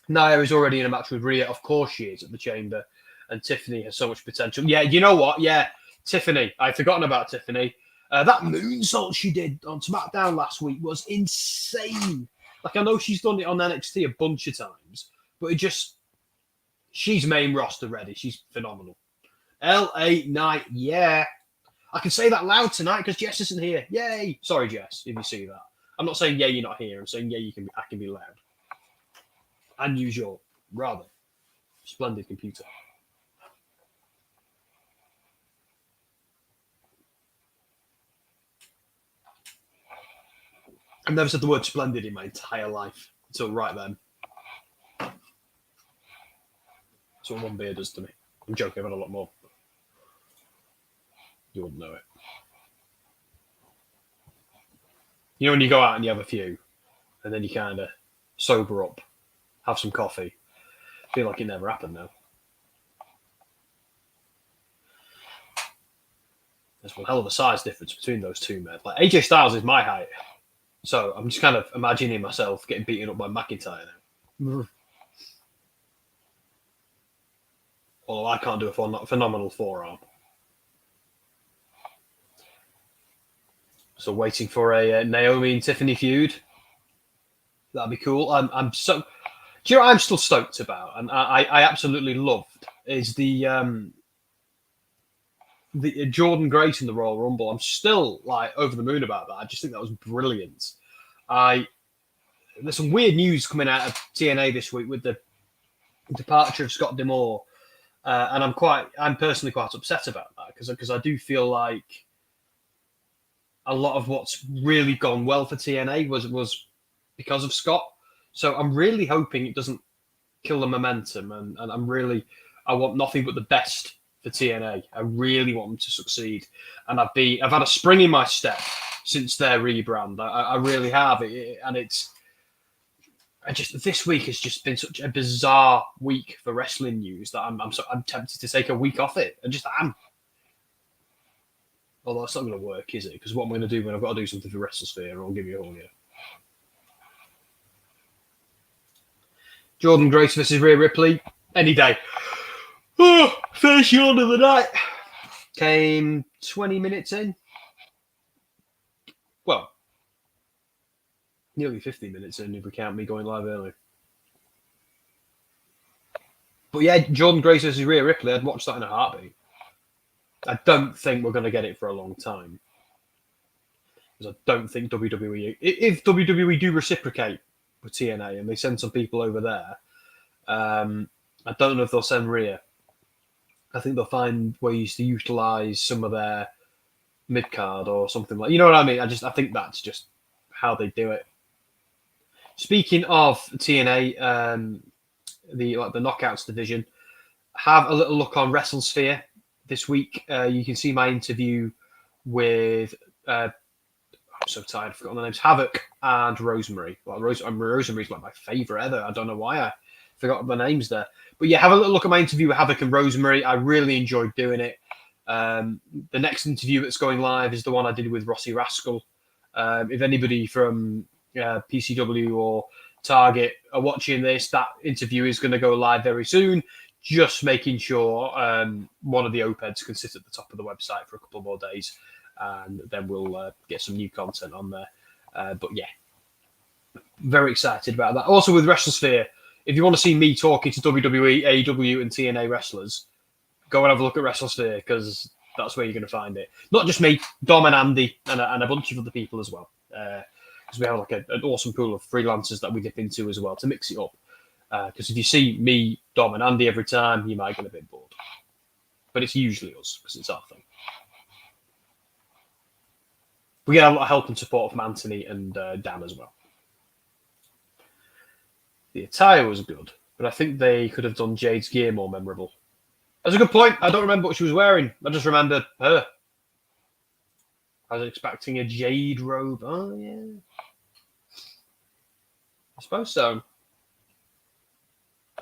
Nia is already in a match with Rhea. Of course she is at the Chamber. And Tiffany has so much potential. Yeah, you know what? Yeah, Tiffany. I'd forgotten about Tiffany. That moonsault she did on SmackDown last week was insane. Like, I know she's done it on NXT a bunch of times, but she's main roster ready. She's phenomenal. LA Knight, yeah. I can say that loud tonight because Jess isn't here. Yay. Sorry, Jess, if you see that. I'm not saying, yeah, you're not here. I'm saying, yeah, I can be loud. And use your rather splendid computer. I've never said the word splendid in my entire life until right then. That's what one beer does to me. I'm joking, I've had a lot more. You wouldn't know it. You know when you go out and you have a few, and then you kind of sober up, have some coffee, feel like it never happened now. There's one hell of a size difference between those two men. Like AJ Styles is my height. So I'm just kind of imagining myself getting beaten up by McIntyre now. Although I can't do a phenomenal forearm. So waiting for a Naomi and Tiffany feud. That'd be cool. I'm so. Do you know what I'm still stoked about, and I absolutely loved is the Jordan Grace in the Royal Rumble. I'm still like over the moon about that. I just think that was brilliant. There's some weird news coming out of TNA this week with the departure of Scott D'Amore, and I'm personally quite upset about that because I do feel like a lot of what's really gone well for TNA was because of Scott. So I'm really hoping it doesn't kill the momentum, and I want nothing but the best for TNA. I really want them to succeed, and I've had a spring in my step since their rebrand. I really have, this week has just been such a bizarre week for wrestling news that I'm tempted to take a week off it. I just am. Although it's not going to work, is it? Because what I'm going to do when I've got to do something for WrestleSphere, I'll give you a whole year. Jordan Grace versus Rhea Ripley, any day. Oh, first yawn of the night. Came 20 minutes in. Well, nearly 15 minutes in if we count me going live early. But yeah, Jordan Grace versus Rhea Ripley, I'd watch that in a heartbeat. I don't think we're going to get it for a long time. Because I don't think WWE... If WWE do reciprocate with TNA and they send some people over there, I don't know if they'll send Rhea. I think they'll find ways to utilise some of their mid-card or something like... You know what I mean? I think that's just how they do it. Speaking of TNA, the Knockouts division, have a little look on WrestleSphere this week. You can see my interview with I'm so tired, I've forgotten the names, Havoc and Rosemary. Well, Rosemary's like my favourite ever. I don't know why I forgot the names there. But yeah, have a little look at my interview with Havoc and Rosemary. I really enjoyed doing it. The next interview that's going live is the one I did with Rossi Rascal. If anybody from PCW or Target are watching this, that interview is going to go live very soon. Just making sure one of the OPEDs can sit at the top of the website for a couple more days, and then we'll get some new content on there. But yeah, very excited about that. Also with WrestleSphere, if you want to see me talking to WWE, AEW, and TNA wrestlers, go and have a look at WrestleSphere because that's where you're going to find it. Not just me, Dom and Andy, and a bunch of other people as well. Because we have like an awesome pool of freelancers that we dip into as well to mix it up. Because if you see me, Dom, and Andy every time, you might get a bit bored. But it's usually us because it's our thing. We get a lot of help and support from Anthony and Dan as well. The attire was good, but I think they could have done Jade's gear more memorable. That's a good point. I don't remember what she was wearing. I just remember her. I was expecting a Jade robe. Oh, yeah. I suppose so.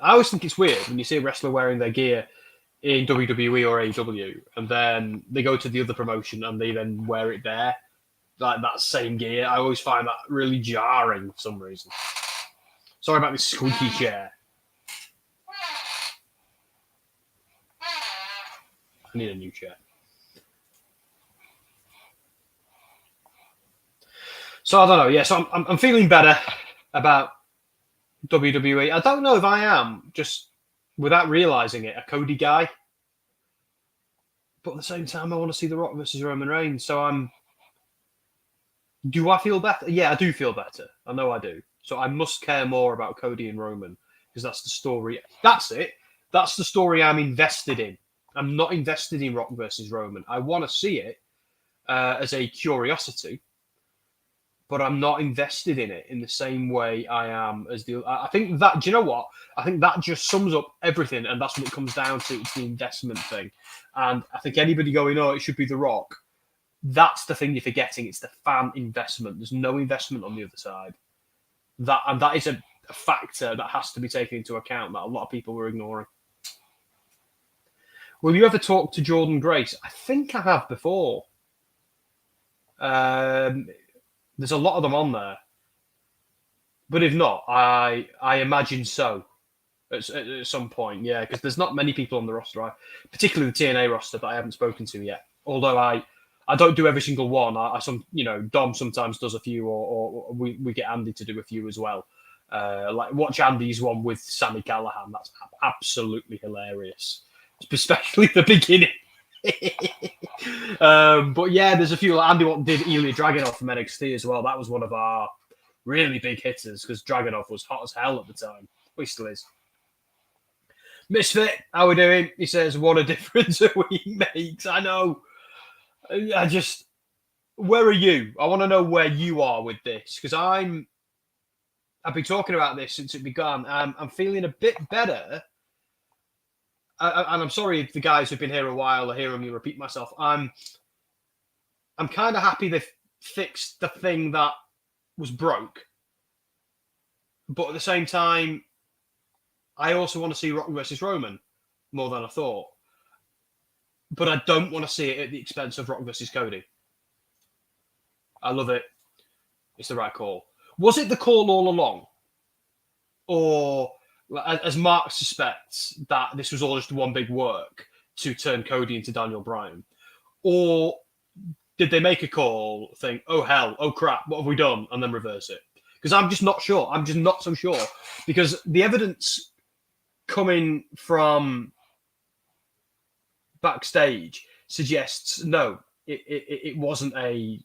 I always think it's weird when you see a wrestler wearing their gear in WWE or AEW, and then they go to the other promotion and they then wear it there. like that same gear. I always find that really jarring for some reason. Sorry about this squeaky chair. I need a new chair. So I don't know. Yeah, so I'm feeling better about WWE. I don't know if I am, just without realizing it, a Cody guy. But at the same time, I want to see The Rock versus Roman Reigns. So do I feel better? Yeah, I do feel better. I know I do. So I must care more about Cody and Roman because that's the story. That's it. That's the story I'm invested in. I'm not invested in Rock versus Roman. I want to see it as a curiosity, but I'm not invested in it in the same way I am as the. I think that. Do you know what? I think that just sums up everything, and that's what it comes down to. It's the investment thing, and I think anybody going, "Oh, it should be The Rock." That's the thing you're forgetting. It's the fan investment. There's no investment on the other side. That is a factor that has to be taken into account that a lot of people were ignoring. Will you ever talk to Jordan Grace? I think I have before. There's a lot of them on there. But if not, I imagine so at some point, yeah, because there's not many people on the roster, particularly the TNA roster, that I haven't spoken to yet. Although I don't do every single one. Dom sometimes does a few, or we get Andy to do a few as well. Like watch Andy's one with Sami Callihan. That's absolutely hilarious, especially the beginning. But yeah, there's a few. Like Andy did Ilya Dragunov from NXT as well. That was one of our really big hitters because Dragunov was hot as hell at the time. Well, he still is. Misfit, how we doing? He says, "What a difference a week makes." I know. Where are you? I want to know where you are with this because I've been talking about this since it began. I'm feeling a bit better. And I'm sorry if the guys who've been here a while are hearing me repeat myself. I'm kind of happy they've fixed the thing that was broke. But at the same time, I also want to see Rock versus Roman more than I thought. But I don't want to see it at the expense of Rock versus Cody. I love it. It's the right call. Was it the call all along? Or, as Mark suspects, that this was all just one big work to turn Cody into Daniel Bryan? Or did they make a call, think, oh hell, oh crap, what have we done? And then reverse it? Because I'm just not sure. I'm just not so sure. Because the evidence coming from backstage suggests no, it wasn't a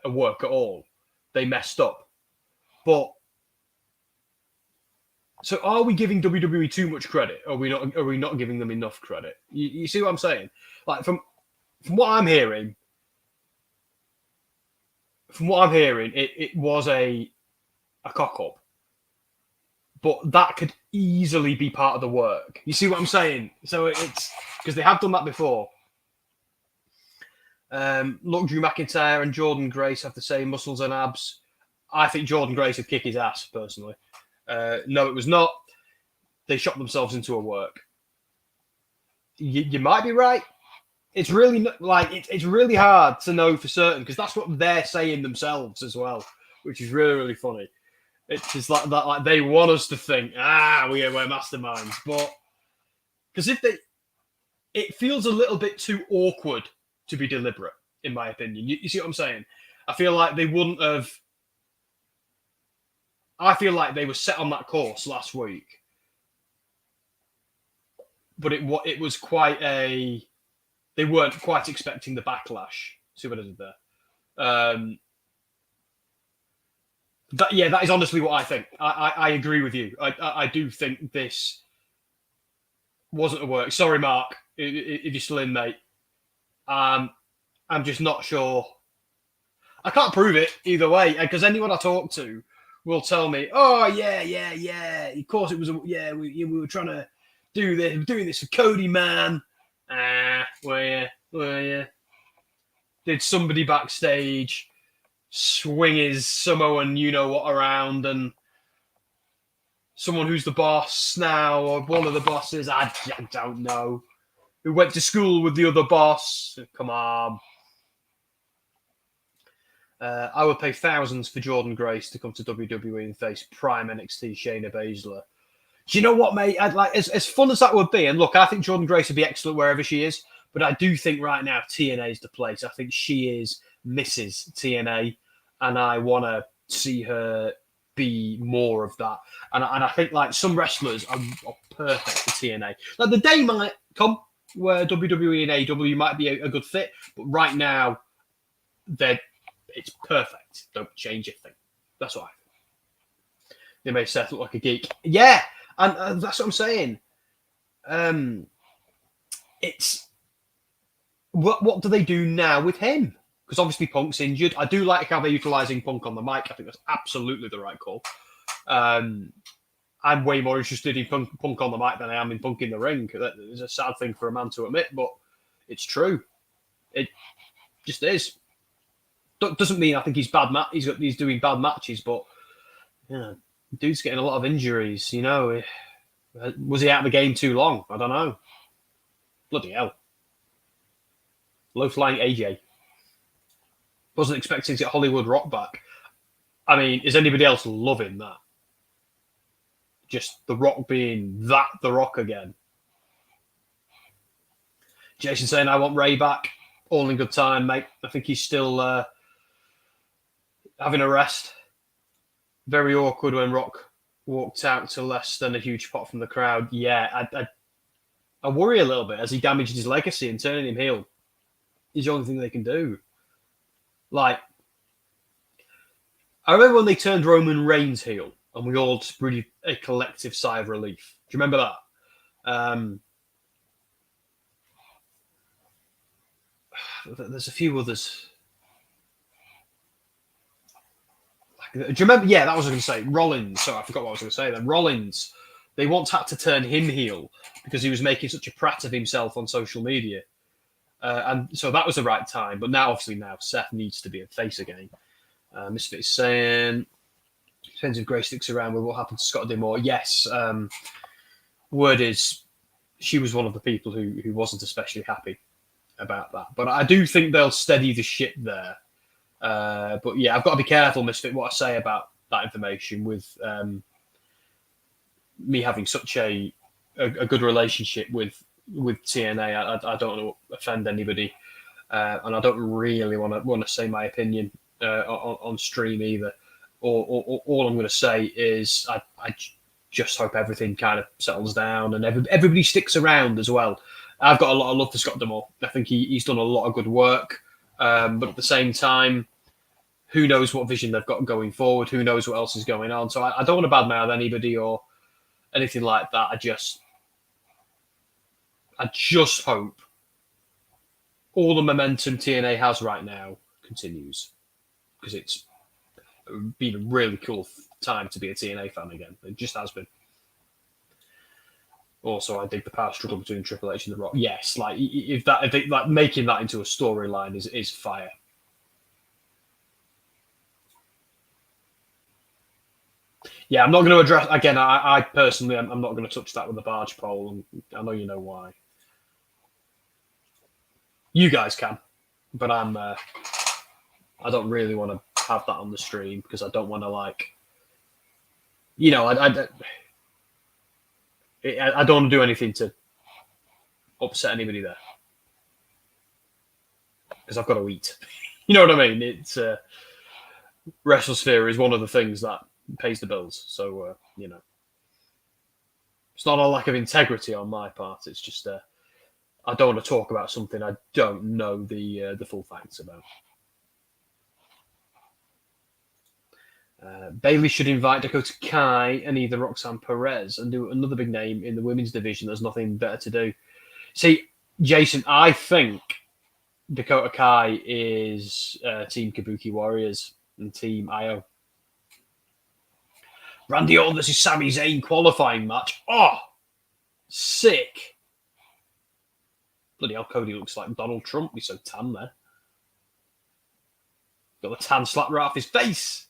work at all. They messed up. But so are we giving WWE too much credit? Are we not giving them enough credit? You see what I'm saying? Like from what I'm hearing, it was a cock up. But that could easily be part of the work. You see what I'm saying? So it's because they have done that before. Look, Drew McIntyre and Jordan Grace have the same muscles and abs. I think Jordan Grace would kick his ass, personally. No, it was not. They shot themselves into a work. You might be right. It's really it's really hard to know for certain because that's what they're saying themselves as well, which is really, really funny. It's just like that. Like they want us to think, we're masterminds, but because it feels a little bit too awkward to be deliberate, in my opinion. You see what I'm saying? I feel like they wouldn't have. I feel like they were set on that course last week, but it was quite a. They weren't quite expecting the backlash. See what I did there? That is honestly what I think. I agree with you. I do think this wasn't a work. Sorry, Mark, if you're still in, mate. I'm just not sure. I can't prove it either way because anyone I talk to will tell me, "Oh yeah. Of course it was. We were trying to do this. We're doing this for Cody, man." Were you? Did somebody backstage swing his Samoan you-know-what around and someone who's the boss now or one of the bosses, I don't know, who went to school with the other boss? Come on. I would pay thousands for Jordan Grace to come to WWE and face prime NXT Shayna Baszler. Do you know what, mate? I'd like as fun as that would be. And look, I think Jordan Grace would be excellent wherever she is. But I do think right now TNA is the place. I think she is Mrs. TNA, and I want to see her be more of that. And I think like some wrestlers are perfect for TNA. Like the day might come where WWE and AEW might be a good fit, but right now it's perfect. Don't change a thing. That's what I think. They made Seth look like a geek. Yeah, and that's what I'm saying. It's what do they do now with him? Because obviously Punk's injured. I do like how they're utilising Punk on the mic. I think that's absolutely the right call. I'm way more interested in Punk on the mic than I am in Punk in the ring. That is a sad thing for a man to admit, but it's true. It just is. Doesn't mean I think he's bad. He's doing bad matches, but dude's getting a lot of injuries. You know, was he out of the game too long? I don't know. Bloody hell. Low flying AJ. Wasn't expecting to get Hollywood Rock back. I mean, is anybody else loving that? Just The Rock being The Rock again. Jason saying, I want Ray back. All in good time, mate. I think he's still having a rest. Very awkward when Rock walked out to less than a huge pop from the crowd. Yeah, I worry a little bit as he damaged his legacy and turning him heel is the only thing they can do. Like, I remember when they turned Roman Reigns heel and we all just breathed a collective sigh of relief. Do you remember that? There's a few others. Do you remember? Yeah, that was what I was going to say. Rollins. So I forgot what I was going to say then. Rollins. They once had to turn him heel because he was making such a prat of himself on social media. And so that was the right time. But now, obviously, Seth needs to be a face again. Misfit is saying, depends if Grace sticks around with what happened to Scott D'Amore. Yes. Word is she was one of the people who wasn't especially happy about that. But I do think they'll steady the ship there. But yeah, I've got to be careful, Misfit, what I say about that information with me having such a good relationship with TNA. I don't want to offend anybody, and I don't really want to say my opinion on stream either. All I'm going to say is I just hope everything kind of settles down and everybody sticks around as well. I've got a lot of love for Scott D'Amore. I think he's done a lot of good work, but at the same time, who knows what vision they've got going forward? Who knows what else is going on? So I don't want to badmouth anybody or anything like that. I just hope all the momentum TNA has right now continues, because it's been a really cool time to be a TNA fan again. It just has been. Also, I dig the power struggle between Triple H and The Rock. Yes, like if like making that into a storyline is fire. Yeah, I'm not going to address again. I personally, I'm not going to touch that with the barge pole, and I know you know why. You guys can, but I don't really want to have that on the stream because I don't want to I don't want to do anything to upset anybody there because I've got to eat. You know what I mean? It's WrestleSphere is one of the things that pays the bills. So it's not a lack of integrity on my part. It's just I don't want to talk about something I don't know the full facts about. Bailey should invite Dakota Kai and either Roxanne Perez and do another big name in the women's division. There's nothing better to do. See, Jason, I think Dakota Kai is Team Kabuki Warriors and Team IO. Randy Orton versus Sami Zayn qualifying match. Oh, sick. Bloody hell, Cody looks like Donald Trump. He's so tan there. Got the tan slap right off his face.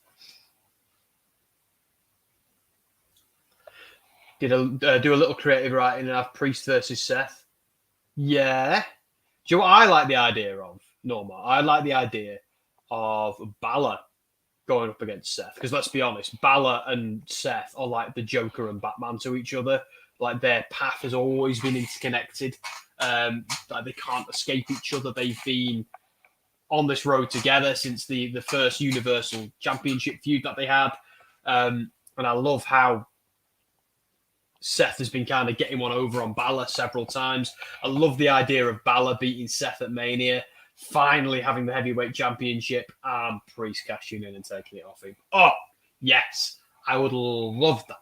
Did do a little creative writing and have Priest versus Seth. Yeah. Do you know what I like the idea of, Norma? I like the idea of Balor going up against Seth. Because let's be honest, Balor and Seth are like the Joker and Batman to each other. Like their path has always been interconnected. Like they can't escape each other. They've been on this road together since the first Universal Championship feud that they had. And I love how Seth has been kind of getting one over on Balor several times. I love the idea of Balor beating Seth at Mania, finally having the heavyweight championship, and Priest cashing in and taking it off him. Oh, yes. I would love that.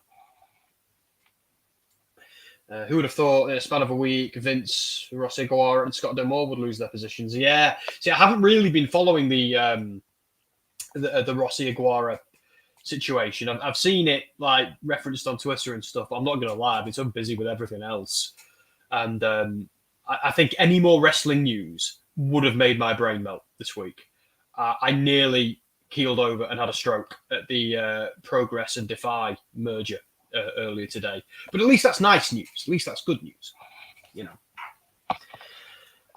Who would have thought in a span of a week, Vince, Rossi Guara, and Scott D'Amore would lose their positions? Yeah. See, I haven't really been following the Rossi Guara situation. I've seen it like referenced on Twitter and stuff. But I'm not going to lie, I've been so busy with everything else. And I think any more wrestling news would have made my brain melt this week. I nearly keeled over and had a stroke at the Progress and Defy merger earlier today. But at least that's nice news. At least that's good news. You know.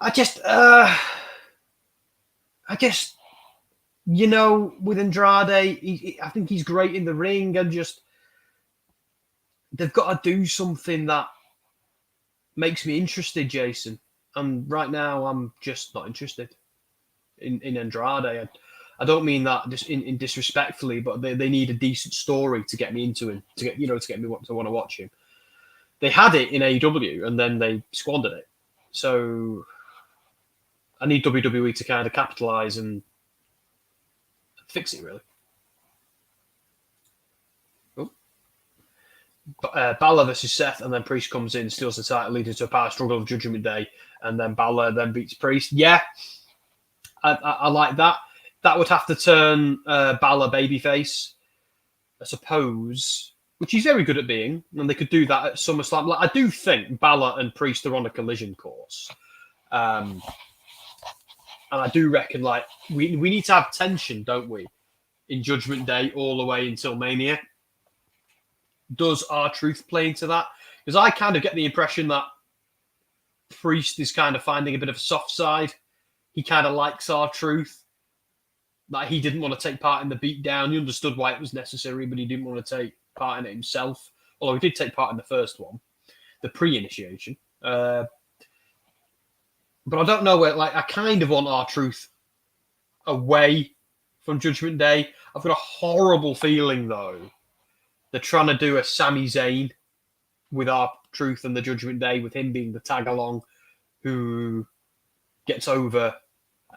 I guess, you know, with Andrade, I think he's great in the ring, and just they've got to do something that makes me interested, Jason. And right now, I'm just not interested in Andrade. I don't mean that just in disrespectfully, but they need a decent story to get me into him, to get me to want to watch him. They had it in AEW, and then they squandered it. So I need WWE to kind of capitalize and fix it, really. Balor versus Seth, and then Priest comes in, steals the title, leading to a power struggle of Judgment Day, and then Balor then beats Priest. Yeah, I like that. That would have to turn Balor babyface, I suppose, which he's very good at being, and they could do that at SummerSlam. Like, I do think Balor and Priest are on a collision course. And I do reckon, like, we need to have tension, don't we, in Judgment Day all the way until Mania. Does R-Truth play into that? Because I kind of get the impression that Priest is kind of finding a bit of a soft side. He kind of likes R-Truth. Like, he didn't want to take part in the beatdown. He understood why it was necessary, but he didn't want to take part in it himself. Although he did take part in the first one, the pre-initiation. But I don't know where, like, I kind of want R-Truth away from Judgment Day. I've got a horrible feeling, though, they're trying to do a Sami Zayn with R-Truth and the Judgment Day, with him being the tag-along who gets over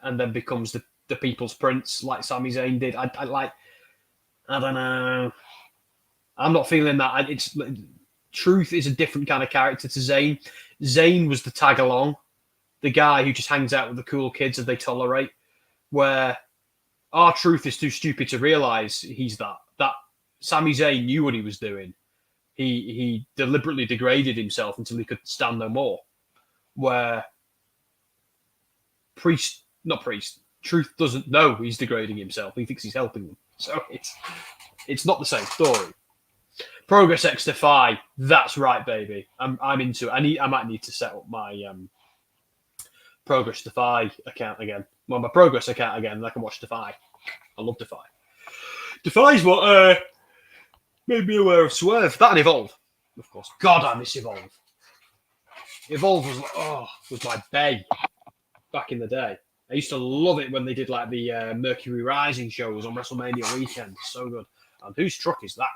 and then becomes the People's Prince, like Sami Zayn did. I don't know. I'm not feeling that. Truth is a different kind of character to Zayn. Zayn was the tag-along, the guy who just hangs out with the cool kids that they tolerate, where R-Truth is too stupid to realise he's that. That Sami Zayn knew what he was doing. He deliberately degraded himself until he could stand no more. Where Truth doesn't know he's degrading himself. He thinks he's helping them. So it's not the same story. Progress X Defy, that's right, baby. I'm into it. I might need to set up my Progress Defy account again. Well, my Progress account again, and I can watch Defy. I love Defy. Defy's what made me aware of Swerve. That and Evolve, of course. God, I miss Evolve. Evolve was my bae back in the day. I used to love it when they did like the Mercury Rising shows on WrestleMania weekend. So good. And whose truck is that?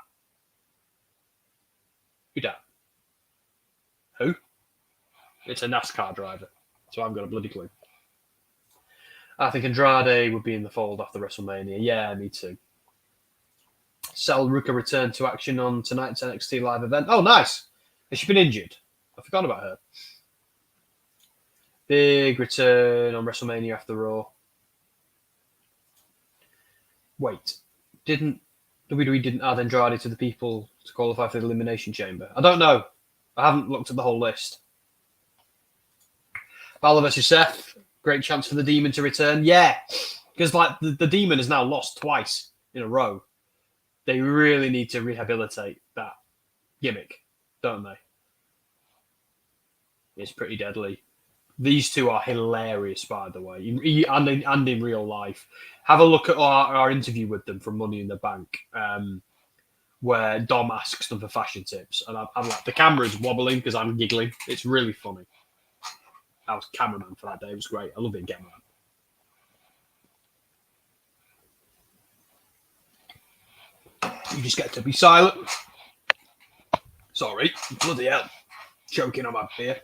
Who dat? Who? It's a NASCAR driver. So I've got a bloody clue. I think Andrade would be in the fold after WrestleMania. Yeah, me too. Sal Ruka returned to action on tonight's NXT live event. Oh, nice. Has she been injured? I forgot about her. Big return on WrestleMania after Raw. Wait, WWE didn't add Andrade to the people to qualify for the Elimination Chamber? I don't know. I haven't looked at the whole list. Balor versus Seth. Great chance for the Demon to return. Yeah, because like the Demon has now lost twice in a row. They really need to rehabilitate that gimmick, don't they? It's pretty deadly. These two are hilarious, by the way, and in real life. Have a look at our interview with them from Money in the Bank, where Dom asks them for fashion tips, and I'm like, the camera's wobbling because I'm giggling. It's really funny. I was cameraman for that day. It was great. I love being cameraman. You just get to be silent. Sorry, bloody hell, choking on my beer.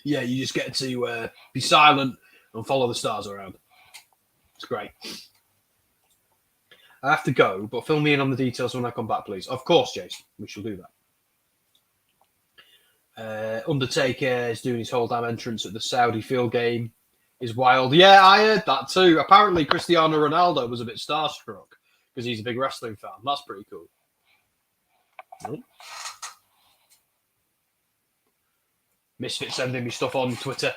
Yeah, you just get to be silent and follow the stars around. It's great. I have to go, but fill me in on the details when I come back, please. Of course, Jason, we shall do that. Undertaker is doing his whole damn entrance at the Saudi field game. Is wild. Yeah, I heard that too. Apparently, Cristiano Ronaldo was a bit starstruck because he's a big wrestling fan. That's pretty cool. Oh. Misfit sending me stuff on Twitter.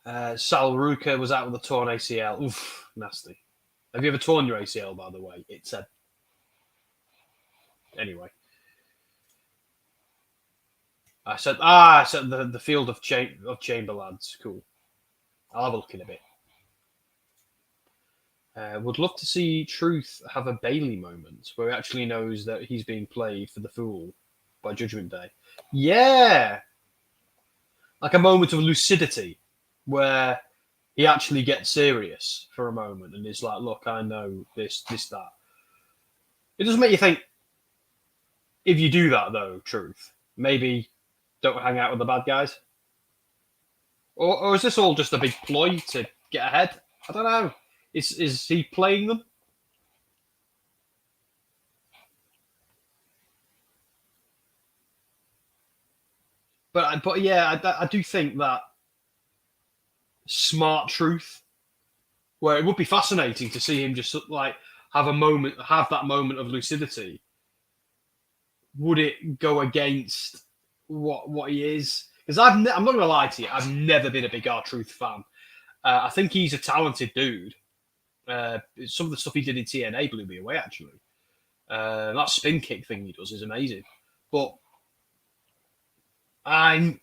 Sal Ruka was out with a torn ACL. Oof, nasty. Have you ever torn your ACL, by the way? It's a... Anyway. I said the field of chamber lads. Cool. I'll have a look in a bit. Would love to see Truth have a Bailey moment where he actually knows that he's being played for the fool by Judgment Day. Yeah! Like a moment of lucidity where he actually gets serious for a moment and is like, look, I know this, that. It doesn't make you think, if you do that, though, Truth, maybe don't hang out with the bad guys? Or is this all just a big ploy to get ahead? I don't know. Is he playing them? But yeah, I do think that smart Truth, where it would be fascinating to see him just like have that moment of lucidity. Would it go against what he is? Because I'm not going to lie to you, I've never been a big R-Truth fan. I think he's a talented dude. Some of the stuff he did in TNA blew me away, actually. That spin kick thing he does is amazing. But I've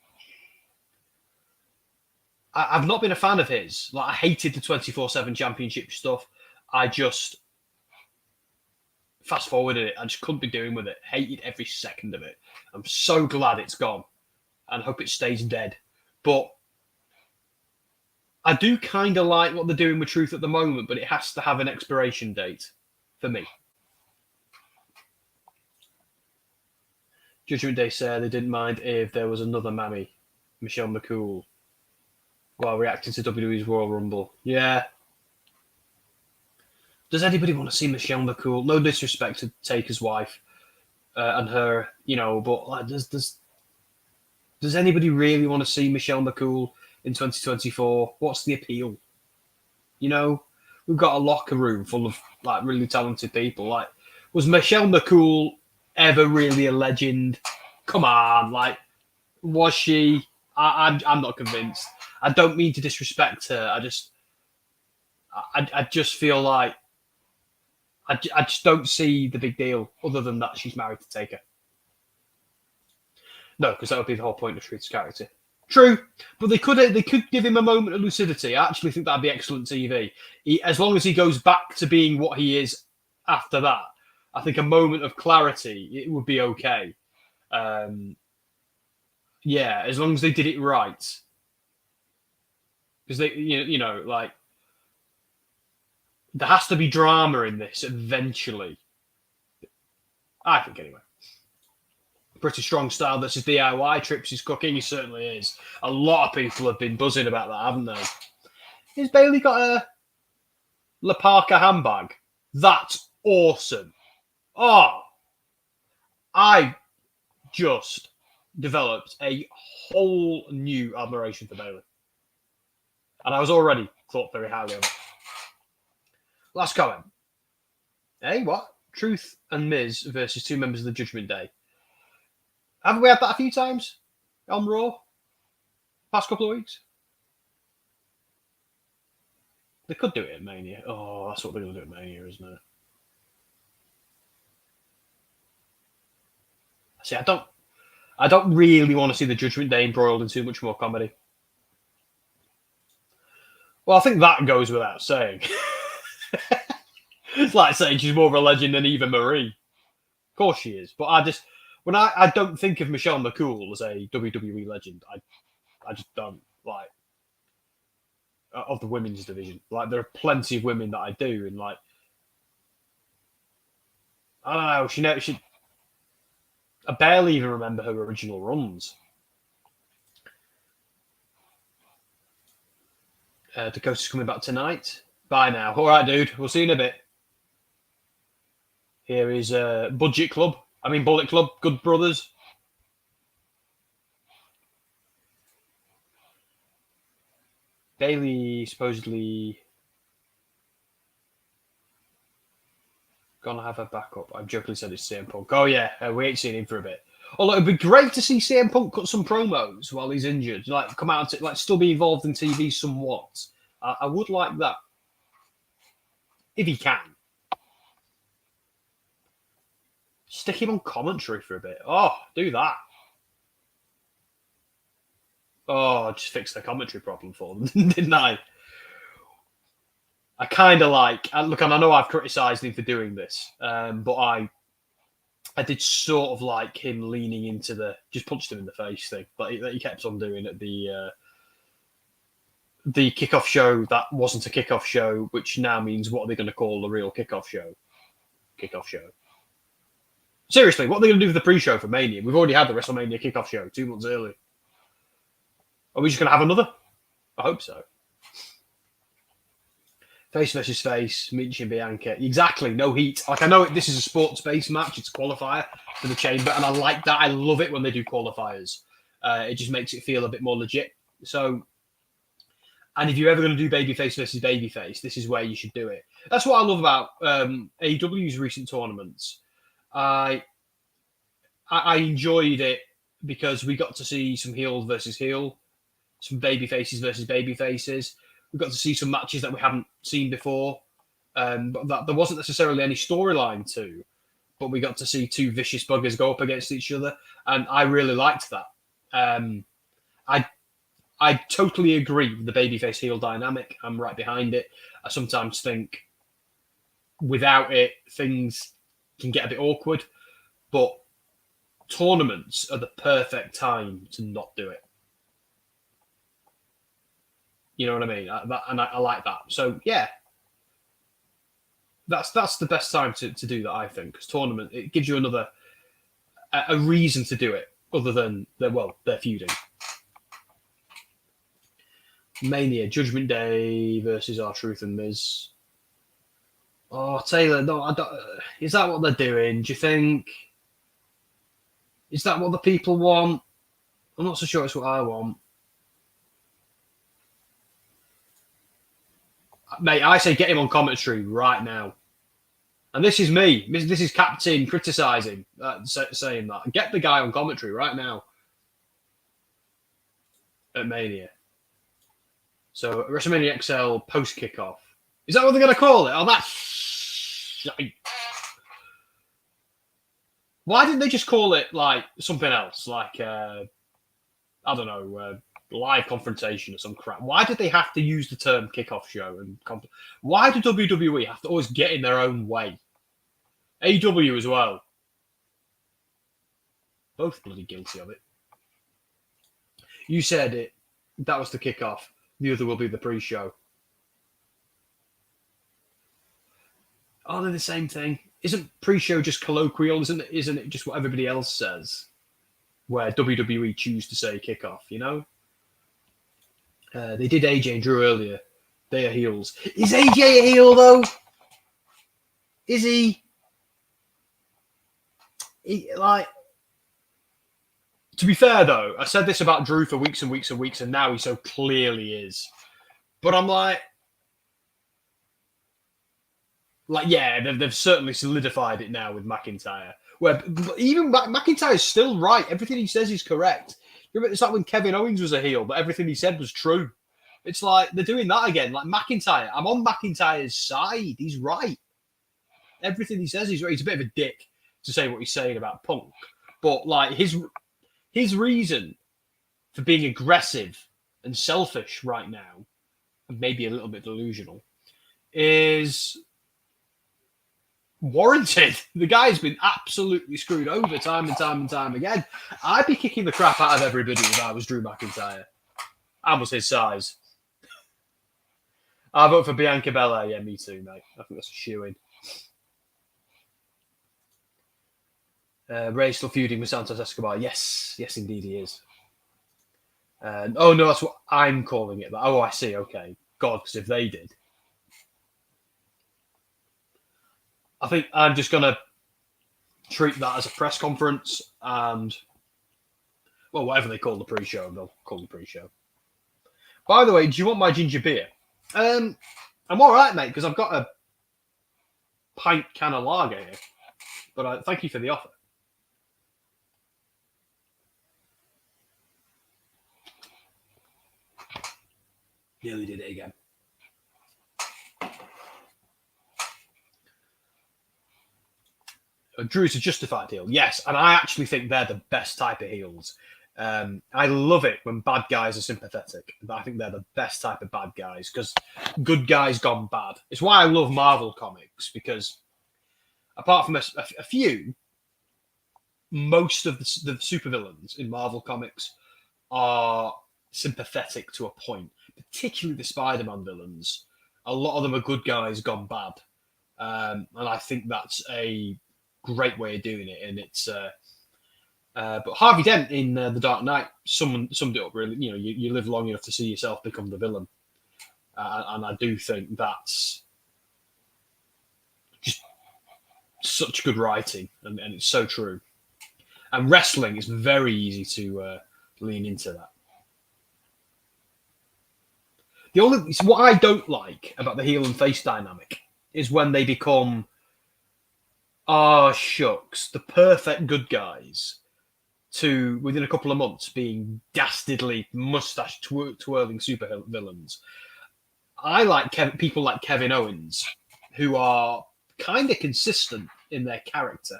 not been a fan of his. Like, I hated the 24/7 championship stuff. I just fast forwarded it. I just couldn't be doing with it. Hated every second of it. I'm so glad it's gone and hope it stays dead. But I do kind of like what they're doing with Truth at the moment, but it has to have an expiration date for me. Judgment Day said they didn't mind if there was another Mammy, Michelle McCool, while reacting to WWE's Royal Rumble. Yeah. Does anybody want to see Michelle McCool? No disrespect to Taker's wife and her, but like, does anybody really want to see Michelle McCool in 2024? What's the appeal? We've got a locker room full of like really talented people. Like, was Michelle McCool ever really a legend? Come on, like, was she? I'm not convinced. I don't mean to disrespect her. I just feel like I just don't see the big deal other than that she's married to Taker. No, because that would be the whole point of Truth's character. True, but they could give him a moment of lucidity. I actually think that'd be excellent TV. As long as he goes back to being what he is after that, I think a moment of clarity, it would be okay. Yeah, as long as they did it right. Because they, like, there has to be drama in this eventually. I think, anyway. Pretty strong style versus DIY. Trips is cooking. He certainly is. A lot of people have been buzzing about that, haven't they? Has Bailey got a La Parka handbag? That's awesome. Oh, I just developed a whole new admiration for Bailey. And I was already thought very highly of it. Last comment. Hey, what? Truth and Miz versus two members of the Judgment Day. Haven't we had that a few times on Raw? Past couple of weeks? They could do it at Mania. Oh, that's what they're going to do at Mania, isn't it? See, I I don't really want to see the Judgment Day embroiled in too much more comedy. Well, I think that goes without saying. It's like saying she's more of a legend than Eva Marie. Of course she is, but I don't think of Michelle McCool as a WWE legend. I just don't like of the women's division. Like there are plenty of women that I do, and like I don't know. I barely even remember her original runs. Dakota's coming back tonight. Bye now. All right, dude. We'll see you in a bit. Here is Bullet Club. Good brothers. Bailey supposedly gonna have a backup. I've jokingly said it's CM Punk. Oh yeah, we ain't seen him for a bit. Although it'd be great to see CM Punk cut some promos while he's injured, like come out and like still be involved in TV somewhat. I would like that if he can. Stick him on commentary for a bit. Oh, do that. Oh, just fix the commentary problem for them, didn't I? I kind of like... Look, and I know I've criticised him for doing this, but I did sort of like him leaning into the... Just punched him in the face thing that he kept on doing at the kickoff show that wasn't a kickoff show, which now means what are they going to call the real kickoff show? Kickoff show. Seriously, what are they going to do for the pre-show for Mania? We've already had the WrestleMania kickoff show 2 months early. Are we just going to have another? I hope so. Face versus face, Michin Bianca. Exactly, no heat. Like, I know this is a sports-based match. It's a qualifier for the Chamber, and I like that. I love it when they do qualifiers. It just makes it feel a bit more legit. So, and if you're ever going to do babyface versus babyface, this is where you should do it. That's what I love about AEW's recent tournaments. I enjoyed it because we got to see some heel versus heel, some baby faces versus baby faces. We got to see some matches that we haven't seen before, but that there wasn't necessarily any storyline to. But we got to see two vicious buggers go up against each other, and I really liked that. I totally agree with the babyface heel dynamic. I'm right behind it. I sometimes think without it, things can get a bit awkward, but tournaments are the perfect time to not do it. You know what I mean? I like that. So yeah, that's the best time to do that, I think, because tournament, it gives you a reason to do it other than they're feuding. Mania, Judgment Day versus R-Truth and Miz. Oh, Taylor, no, I don't. Is that what they're doing? Do you think? Is that what the people want? I'm not so sure it's what I want. Mate, I say get him on commentary right now. And this is me. This is Captain criticising, saying that. Get the guy on commentary right now. At Mania. So, WrestleMania XL post-kickoff. Is that what they're going to call it? Oh, that's shite. Why didn't they just call it, like, something else? Like, I don't know, live confrontation or some crap. Why did they have to use the term kickoff show? Why do WWE have to always get in their own way? AEW as well. Both bloody guilty of it. You said it. That was the kickoff. The other will be the pre-show. Oh, they're the same thing. Isn't pre-show just colloquial? Isn't it just what everybody else says? Where WWE choose to say kickoff, you know? They did AJ and Drew earlier. They are heels. Is AJ a heel, though? Is he? Like, to be fair, though, I said this about Drew for weeks and weeks and weeks, and now he so clearly is. But I'm like, yeah, they've certainly solidified it now with McIntyre. Where even McIntyre's still right. Everything he says is correct. It's like when Kevin Owens was a heel, but everything he said was true. It's like they're doing that again. Like McIntyre, I'm on McIntyre's side. He's right. Everything he says is right. He's a bit of a dick to say what he's saying about Punk, but like his his reason for being aggressive and selfish right now, and maybe a little bit delusional, is warranted. The guy's been absolutely screwed over time and time and time again. I'd be kicking the crap out of everybody if I was Drew McIntyre. I was his size. I vote for Bianca Belair. Yeah, me too, mate. I think that's a shoo-in. Ray's still feuding with Santos Escobar. Yes, indeed he is. Oh, no, that's what I'm calling it. Oh, I see. Okay. God, because if they did. I think I'm just going to treat that as a press conference and, well, whatever they call the pre-show, they'll call the pre-show. By the way, do you want my ginger beer? I'm all right, mate, because I've got a pint can of lager here. But thank you for the offer. Nearly did it again. Drew's a justified heel. Yes, and I actually think they're the best type of heels. I love it when bad guys are sympathetic. I think they're the best type of bad guys because good guys gone bad. It's why I love Marvel comics because apart from a few, most of the supervillains in Marvel comics are sympathetic to a point, particularly the Spider-Man villains. A lot of them are good guys gone bad. And I think that's a great way of doing it. And it's but Harvey Dent in The Dark Knight summed it up really. You know, you live long enough to see yourself become the villain. And I do think that's just such good writing, and it's so true. And wrestling is very easy to lean into that. What I don't like about the heel and face dynamic is when they become, shucks, the perfect good guys to within a couple of months being dastardly mustache twirling super villains. I like people like Kevin Owens who are kind of consistent in their character.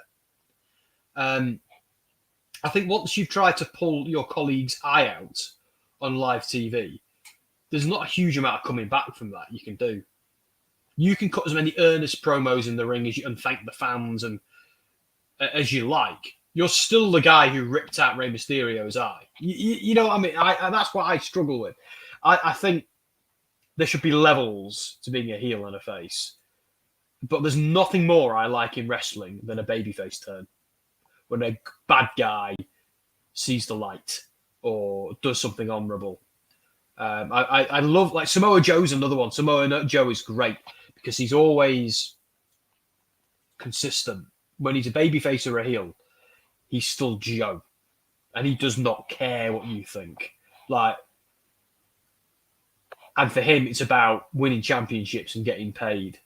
I think once you've tried to pull your colleague's eye out on live TV, there's not a huge amount of coming back from that you can do. You can cut as many earnest promos in the ring and thank the fans and as you like. You're still the guy who ripped out Rey Mysterio's eye. You know what I mean? That's what I struggle with. I think there should be levels to being a heel and a face. But there's nothing more I like in wrestling than a babyface turn. When a bad guy sees the light or does something honourable. I love, like, Samoa Joe's another one. Samoa Joe is great because he's always consistent. When he's a babyface or a heel, he's still Joe. And he does not care what you think. And for him, it's about winning championships and getting paid.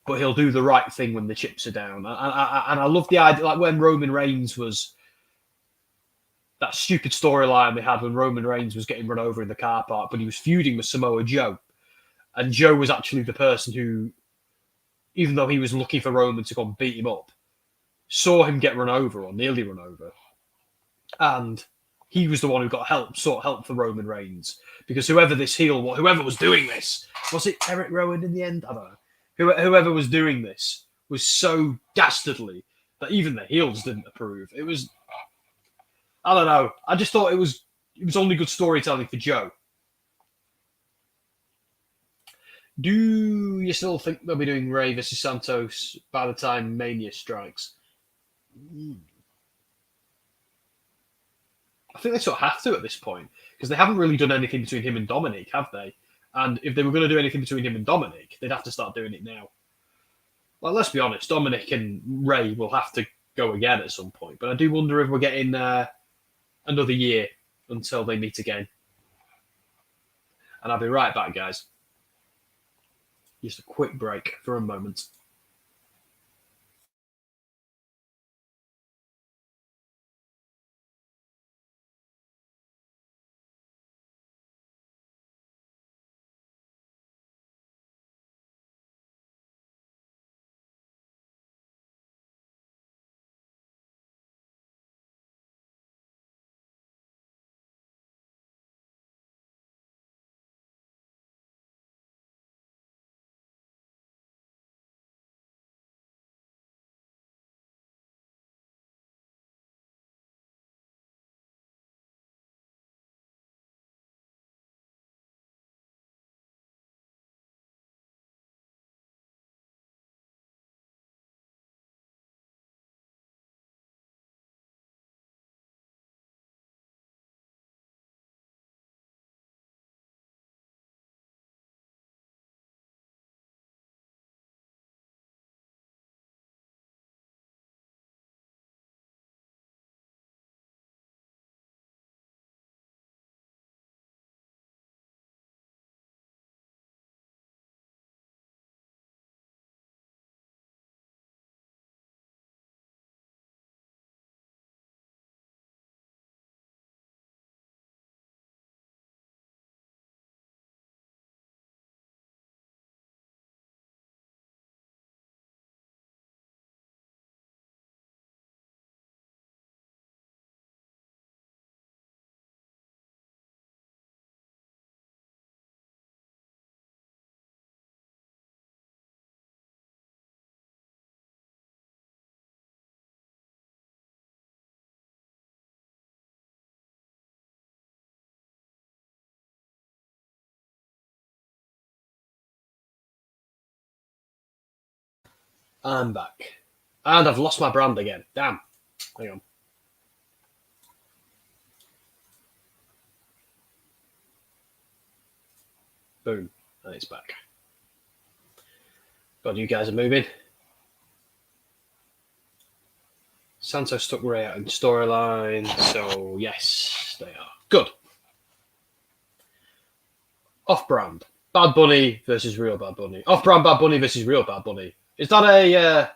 But he'll do the right thing when the chips are down. And I love the idea, like when Roman Reigns was, that stupid storyline they had when Roman Reigns was getting run over in the car park, but he was feuding with Samoa Joe. And Joe was actually the person who, even though he was looking for Roman to come beat him up, saw him get run over or nearly run over. And he was the one who sought help for Roman Reigns. Because whoever was doing this, was it Eric Rowan in the end? I don't know. Whoever was doing this was so dastardly that even the heels didn't approve. It was, I don't know. I just thought it was only good storytelling for Joe. Do you still think they'll be doing Rey versus Santos by the time Mania strikes? I think they sort of have to at this point because they haven't really done anything between him and Dominic, have they? And if they were going to do anything between him and Dominic, they'd have to start doing it now. Well, let's be honest, Dominic and Rey will have to go again at some point. But I do wonder if we're getting another year until they meet again. And I'll be right back, guys. Just a quick break for a moment. I'm back. And I've lost my brand again. Damn. Hang on. Boom. And it's back. God, you guys are moving. Santos took Ray out in storyline. So, yes, they are. Good. Off-brand. Bad Bunny versus real Bad Bunny. Off-brand Bad Bunny versus real Bad Bunny. Is that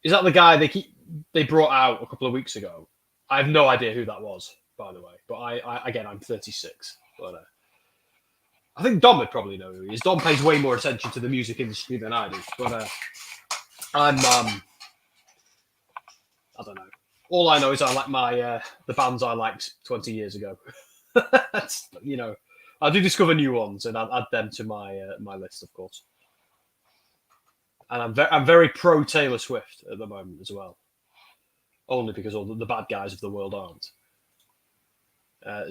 is that the guy they brought out a couple of weeks ago? I have no idea who that was, by the way. But I'm 36. But I think Dom would probably know who he is. Dom pays way more attention to the music industry than I do. But I'm I don't know. All I know is I like my the bands I liked 20 years ago. You know, I do discover new ones and I'll add them to my my list, of course. And I'm very pro Taylor Swift at the moment as well, only because all the bad guys of the world aren't.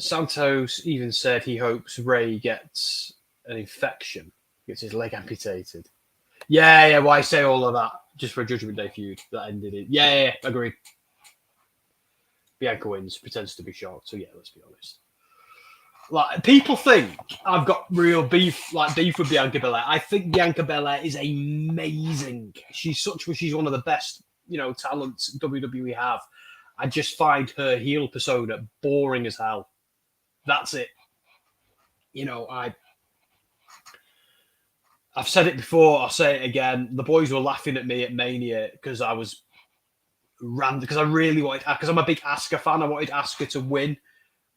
Santos even said he hopes Ray gets an infection, gets his leg amputated. Yeah, why say all of that just for a Judgment Day feud that ended it? Yeah, agreed. Bianca wins, pretends to be shocked. So yeah, let's be honest. Like, people think I've got real beef with Bianca Belair. I think Bianca Belair is amazing. She's one of the best, talents WWE have. I just find her heel persona boring as hell. That's it. I've said it before, I'll say it again. The boys were laughing at me at Mania because I was because I really wanted, because I'm a big Asuka fan, I wanted Asuka to win.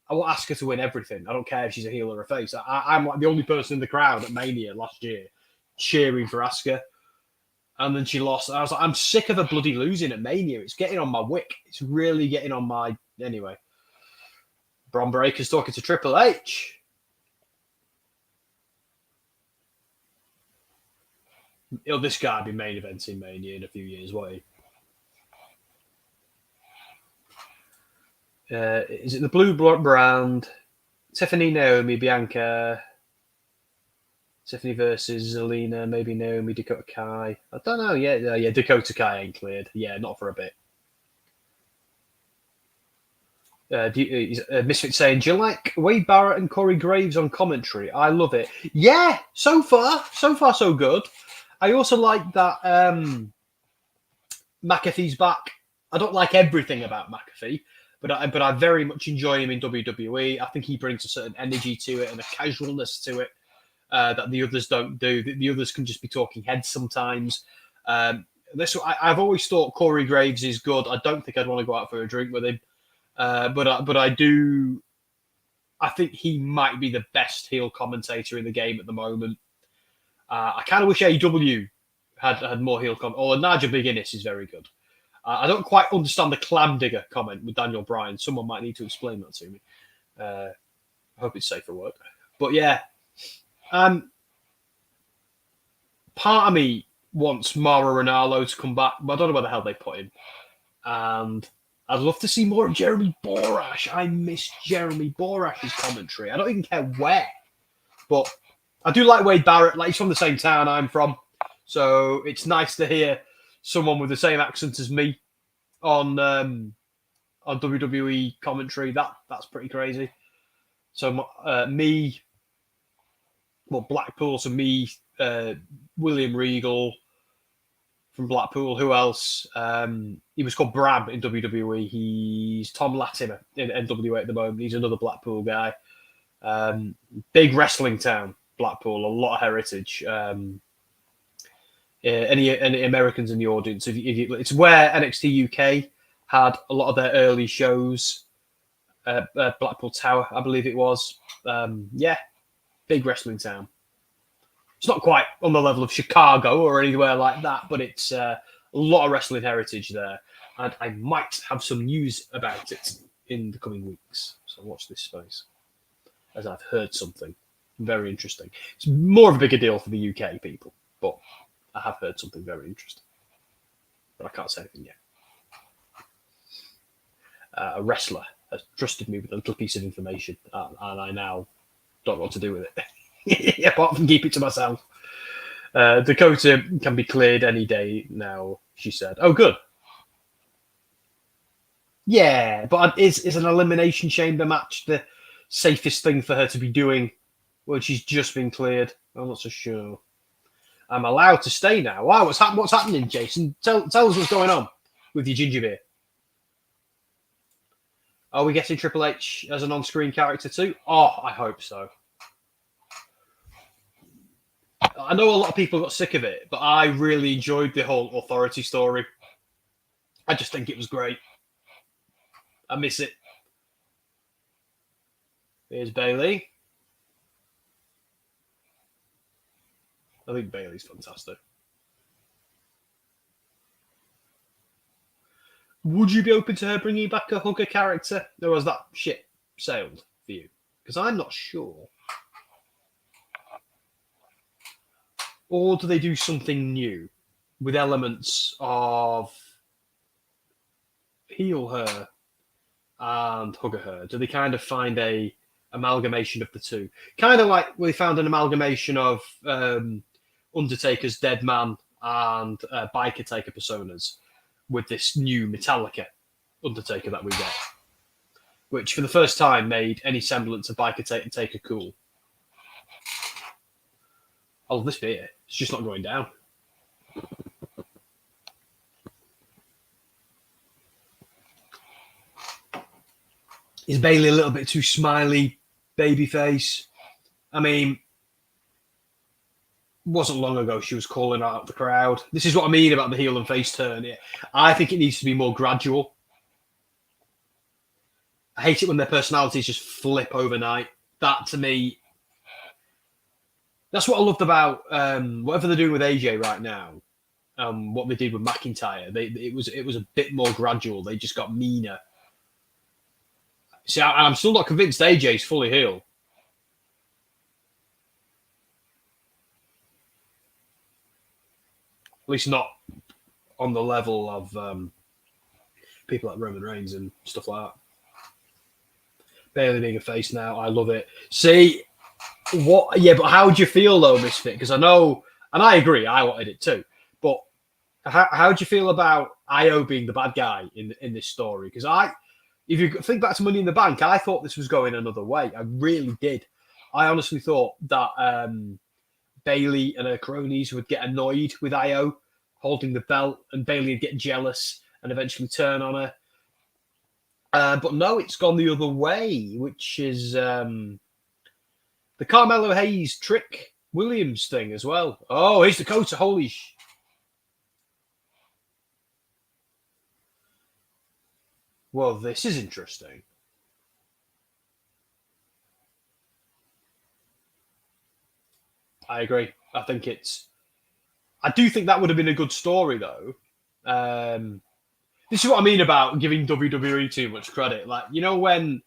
I want Asuka to win everything. I don't care if she's a heel or a face. I'm like the only person in the crowd at Mania last year cheering for Asuka. And then she lost. I was like, I'm sick of her bloody losing at Mania. It's getting on my wick. It's really getting on my... Anyway. Bron Breakker's talking to Triple H. This guy will be main eventing Mania in a few years, won't he? Is it the blue brand? Tiffany, Naomi, Bianca. Tiffany versus Zelina, maybe Naomi, Dakota Kai. I don't know. Yeah, Dakota Kai ain't cleared. Yeah, not for a bit. Misfit saying, do you like Wade Barrett and Corey Graves on commentary? I love it. Yeah, so far so good. I also like that McAfee's back. I don't like everything about McAfee, but I very much enjoy him in WWE. I think he brings a certain energy to it and a casualness to it that the others don't do. The others can just be talking heads sometimes. I've always thought Corey Graves is good. I don't think I'd want to go out for a drink with him, but I do. I think he might be the best heel commentator in the game at the moment. I kind of wish AEW had more heel comment. Or Nigel McGuinness is very good. I don't quite understand the clam digger comment with Daniel Bryan. Someone might need to explain that to me. I hope it's safe for work. But yeah, part of me wants Mauro Ranallo to come back, but I don't know where the hell they put him. And I'd love to see more of Jeremy Borash. I miss Jeremy Borash's commentary. I don't even care where. But I do like Wade Barrett. Like, he's from the same town I'm from. So it's nice to hear someone with the same accent as me on WWE commentary. That's pretty crazy. So Blackpool. So me, William Regal from Blackpool. Who else? He was called Bram in WWE. He's Tom Latimer in NWA at the moment. He's another Blackpool guy. Big wrestling town, Blackpool. A lot of heritage. Any Americans in the audience? It's where NXT UK had a lot of their early shows. Blackpool Tower, I believe it was. Big wrestling town. It's not quite on the level of Chicago or anywhere like that, but it's a lot of wrestling heritage there. And I might have some news about it in the coming weeks. So watch this space, as I've heard something very interesting. It's more of a bigger deal for the UK people, but I have heard something very interesting. But I can't say anything yet. A wrestler has trusted me with a little piece of information, and I now don't know what to do with it. Apart from keep it to myself. Dakota can be cleared any day now, she said. Oh, good. Yeah, but is an Elimination Chamber match the safest thing for her to be doing when she's just been cleared? I'm not so sure. I'm allowed to stay now. Wow, what's happening, Jason? Tell us what's going on with your ginger beer. Are we getting Triple H as an on-screen character too? Oh, I hope so. I know a lot of people got sick of it, but I really enjoyed the whole authority story. I just think it was great. I miss it. Here's Bayley. I think Bayley's fantastic. Would you be open to her bringing back a hugger character? Or has that ship sailed for you? Because I'm not sure. Or do they do something new with elements of heel her and hugger her? Do they kind of find a amalgamation of the two? Kind of like we found an amalgamation of Undertaker's Dead Man and Biker Taker personas with this new Metallica Undertaker that we got, which for the first time made any semblance of Biker Taker cool. Oh, this beer, it's just not going down. Is Bayley a little bit too smiley, babyface? I mean, wasn't long ago she was calling out the crowd. This is what I mean about the heel and face turn. I think it needs to be more gradual. I hate it when their personalities just flip overnight. That, to me, that's what I loved about whatever they're doing with AJ right now. What they did with McIntyre, it was a bit more gradual. They just got meaner. See, I'm still not convinced AJ's fully heel. At least not on the level of people like Roman Reigns and stuff like that. Bayley being a face now, I love it. See, what? Yeah, but how do you feel though, Misfit? Because I know, and I agree, I wanted it too. But how do you feel about Io being the bad guy in this story? Because if you think back to Money in the Bank, I thought this was going another way. I really did. I honestly thought that Bayley and her cronies would get annoyed with Io holding the belt, and Bayley would get jealous and eventually turn on her. But no, it's gone the other way, which is the Carmelo Hayes Trick Williams thing as well. Oh, here's Dakota. Holy Well, this is interesting. I agree. I do think that would have been a good story, though. This is what I mean about giving WWE too much credit. Like, you know, when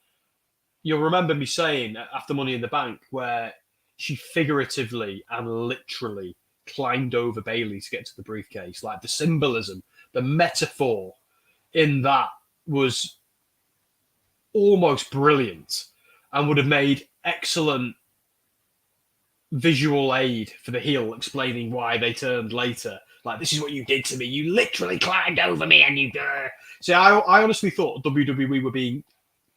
you'll remember me saying after Money in the Bank, where she figuratively and literally climbed over Bayley to get to the briefcase. Like, the symbolism, the metaphor in that was almost brilliant and would have made excellent visual aid for the heel explaining why they turned later. Like, this is what you did to me. You literally climbed over me and you... See, I honestly thought WWE were being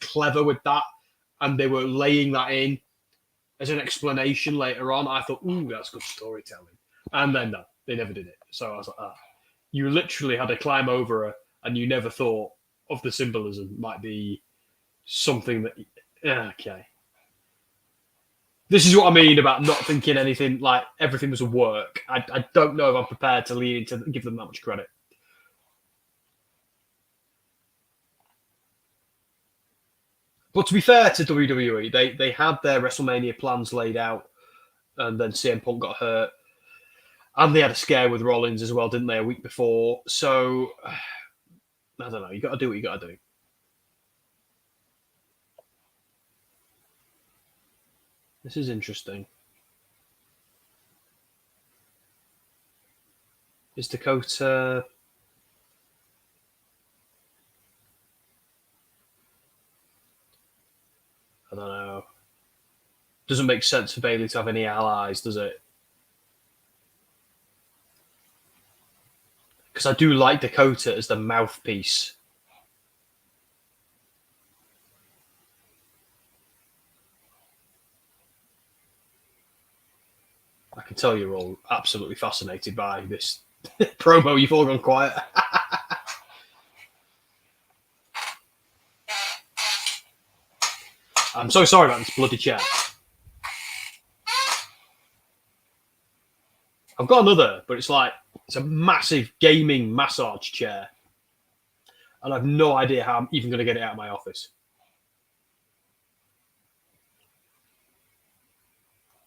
clever with that and they were laying that in as an explanation later on. I thought, ooh, that's good storytelling. And then, no, they never did it. So I was like, you literally had to climb over her and you never thought of the symbolism might be something that... Okay. This is what I mean about not thinking anything, like everything was a work. I don't know if I'm prepared to lean into give them that much credit. But to be fair to WWE, they had their WrestleMania plans laid out, and then CM Punk got hurt, and they had a scare with Rollins as well, didn't they, a week before? So, I don't know. You got to do what you got to do. This is interesting. Is Dakota... I don't know. Doesn't make sense for Bayley to have any allies, does it? because I do like Dakota as the mouthpiece. I can tell you're all absolutely fascinated by this promo. You've all gone quiet. I'm so sorry about this bloody chair. I've got another, but it's a massive gaming massage chair. And I've no idea how I'm even going to get it out of my office.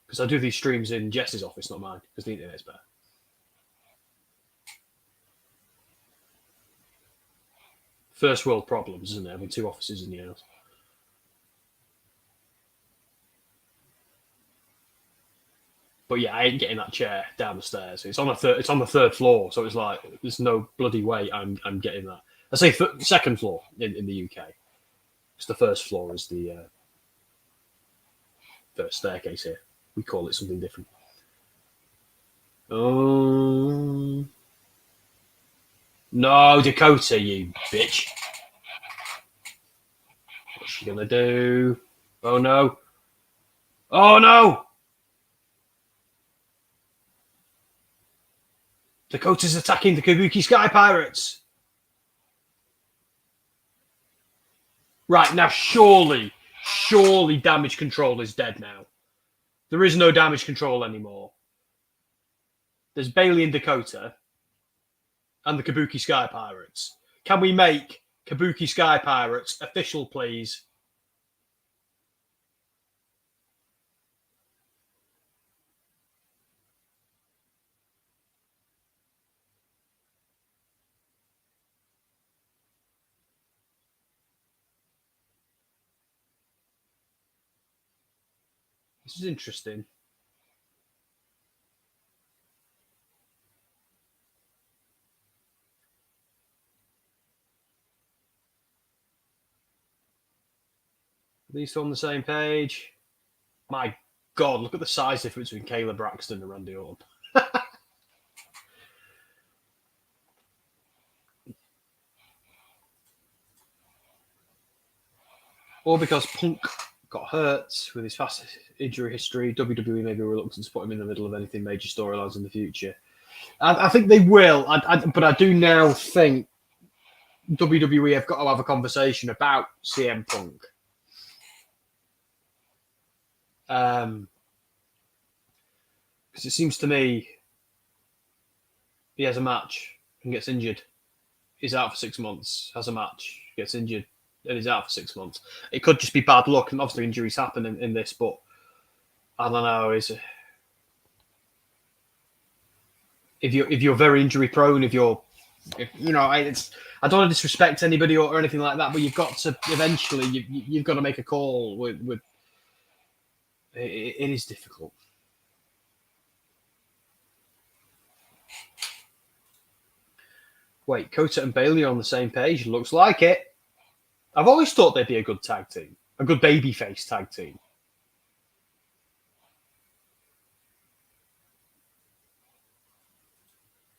Because I do these streams in Jess's office, not mine, because the internet's better. First world problems, isn't it? Having two offices in the house. But yeah, I ain't getting that chair down the stairs. It's on the third floor, so it's like there's no bloody way I'm getting that. I say second floor in the UK. Because the first floor is the first staircase here. We call it something different. Oh no, Dakota, you bitch! What's she gonna do? Oh no! Oh no! Dakota's attacking the Kabuki Sky Pirates. Right, now surely Damage Control is dead now. There is no Damage Control anymore. There's Bayley and Dakota and the Kabuki Sky Pirates. Can we make Kabuki Sky Pirates official, please? This is interesting. Are these two on the same page? My God, look at the size difference between Kayla Braxton and Randy Orton. Or because Punk got hurt with his fast injury history, WWE may be reluctant to put him in the middle of anything major storylines in the future. I think they will, but I do now think WWE have got to have a conversation about CM Punk. Because it seems to me he has a match and gets injured. He's out for 6 months, has a match, gets injured, and he's out for 6 months. It could just be bad luck, and obviously injuries happen in this, but I don't know. If you're very injury prone, if you know, I don't want to disrespect anybody or anything like that, but you've got to eventually you've got to make a call with it is difficult. Wait, Kota and Bayley are on the same page. Looks like it. I've always thought they'd be a good tag team, a good babyface tag team.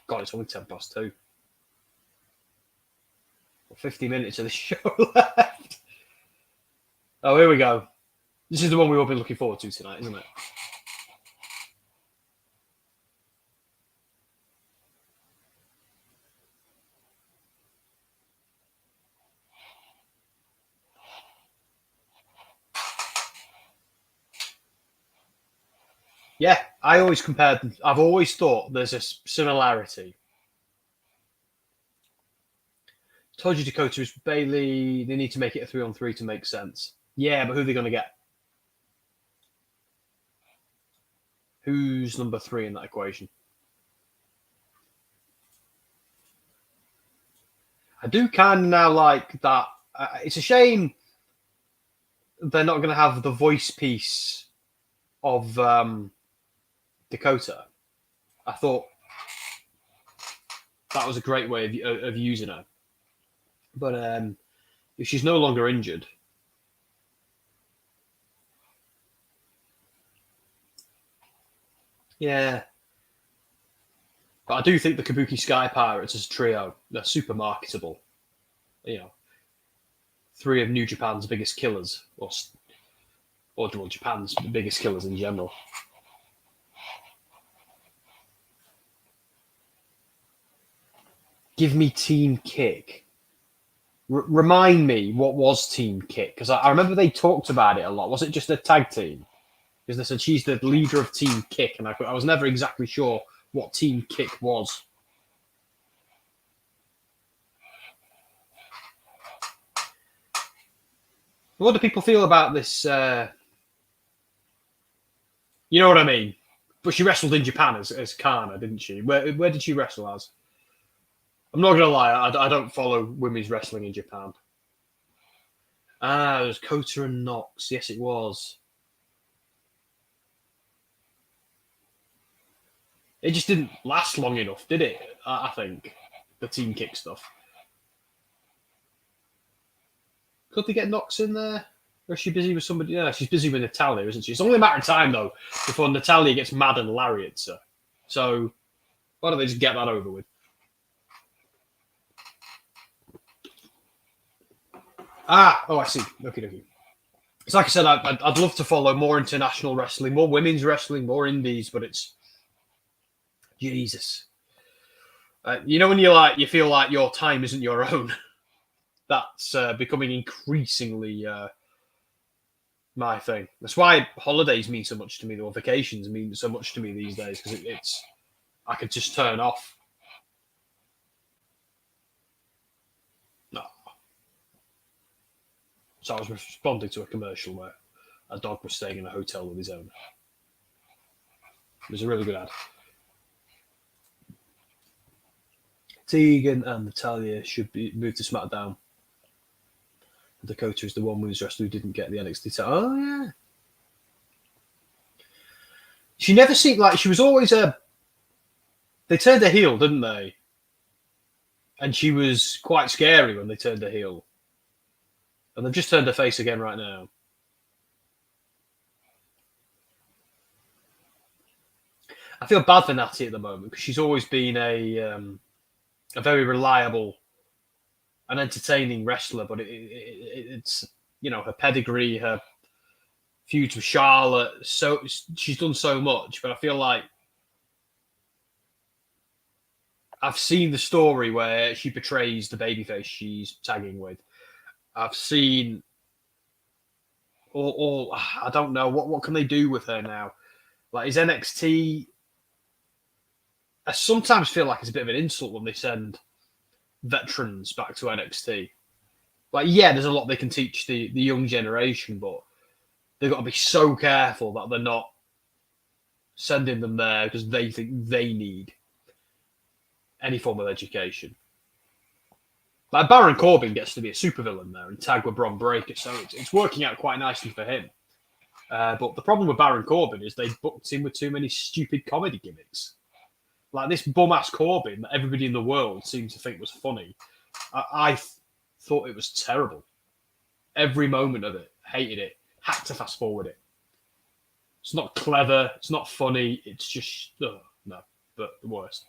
God, it's only 2:10. 50 minutes of the show left. Oh, here we go. This is the one we've all been looking forward to tonight, isn't it? Yeah, I've always thought there's a similarity. Told you Dakota is Bayley. They need to make it a 3-on-3 to make sense. Yeah, but who are they going to get? Who's number 3 in that equation? I do kind of now like that. It's a shame they're not going to have the voice piece of Dakota. I thought that was a great way of using her. But if she's no longer injured, yeah. But I do think the Kabuki Sky Pirates as a trio, they're super marketable. You know, 3 of New Japan's biggest killers, or well, Japan's biggest killers in general. Give me Team Kick. Remind me, what was Team Kick? Because I remember they talked about it a lot. Was it just a tag team? Because they said she's the leader of Team Kick, and I was never exactly sure what Team Kick was. What do people feel about this? You know what I mean? But she wrestled in Japan as Kana, didn't she? Where did she wrestle as? I'm not going to lie, I don't follow women's wrestling in Japan. It was Kota and Nox. Yes, it was. It just didn't last long enough, did it? I think. The Team Kick stuff. Could they get Nox in there? Or is she busy with somebody? Yeah, she's busy with Natalia, isn't she? It's only a matter of time, though, before Natalia gets mad and lariats her. So, why don't they just get that over with? I see. Okay. It's like I said, I'd love to follow more international wrestling, more women's wrestling, more indies, but it's Jesus. You know when you feel like your time isn't your own. That's becoming increasingly my thing. That's why holidays mean so much to me, or vacations mean so much to me these days, because I could just turn off. No. So I was responding to a commercial where a dog was staying in a hotel with his owner. It was a really good ad. Tegan and Natalia should be moved to SmackDown. Dakota is the one women's wrestler who didn't get the NXT title. Oh, yeah. She never seemed like she was always a... They turned her heel, didn't they? And she was quite scary when they turned her heel. And they've just turned her face again right now. I feel bad for Natty at the moment because she's always been a very reliable and entertaining wrestler, but it's, you know, her pedigree, her feuds with Charlotte, so she's done so much, but I feel like I've seen the story where she betrays the babyface she's tagging with. I've seen or I don't know, what can they do with her now? Like, is NXT... I sometimes feel like it's a bit of an insult when they send veterans back to NXT. Like, yeah, there's a lot they can teach the young generation, but they've got to be so careful that they're not sending them there because they think they need any form of education. Like, Baron Corbin gets to be a supervillain there and tag with Bron Breakker, so it's working out quite nicely for him. But the problem with Baron Corbin is they booked him with too many stupid comedy gimmicks. Like this bum-ass Corbin that everybody in the world seemed to think was funny. I thought it was terrible. Every moment of it. Hated it. Had to fast forward it. It's not clever. It's not funny. It's just... no. But the worst.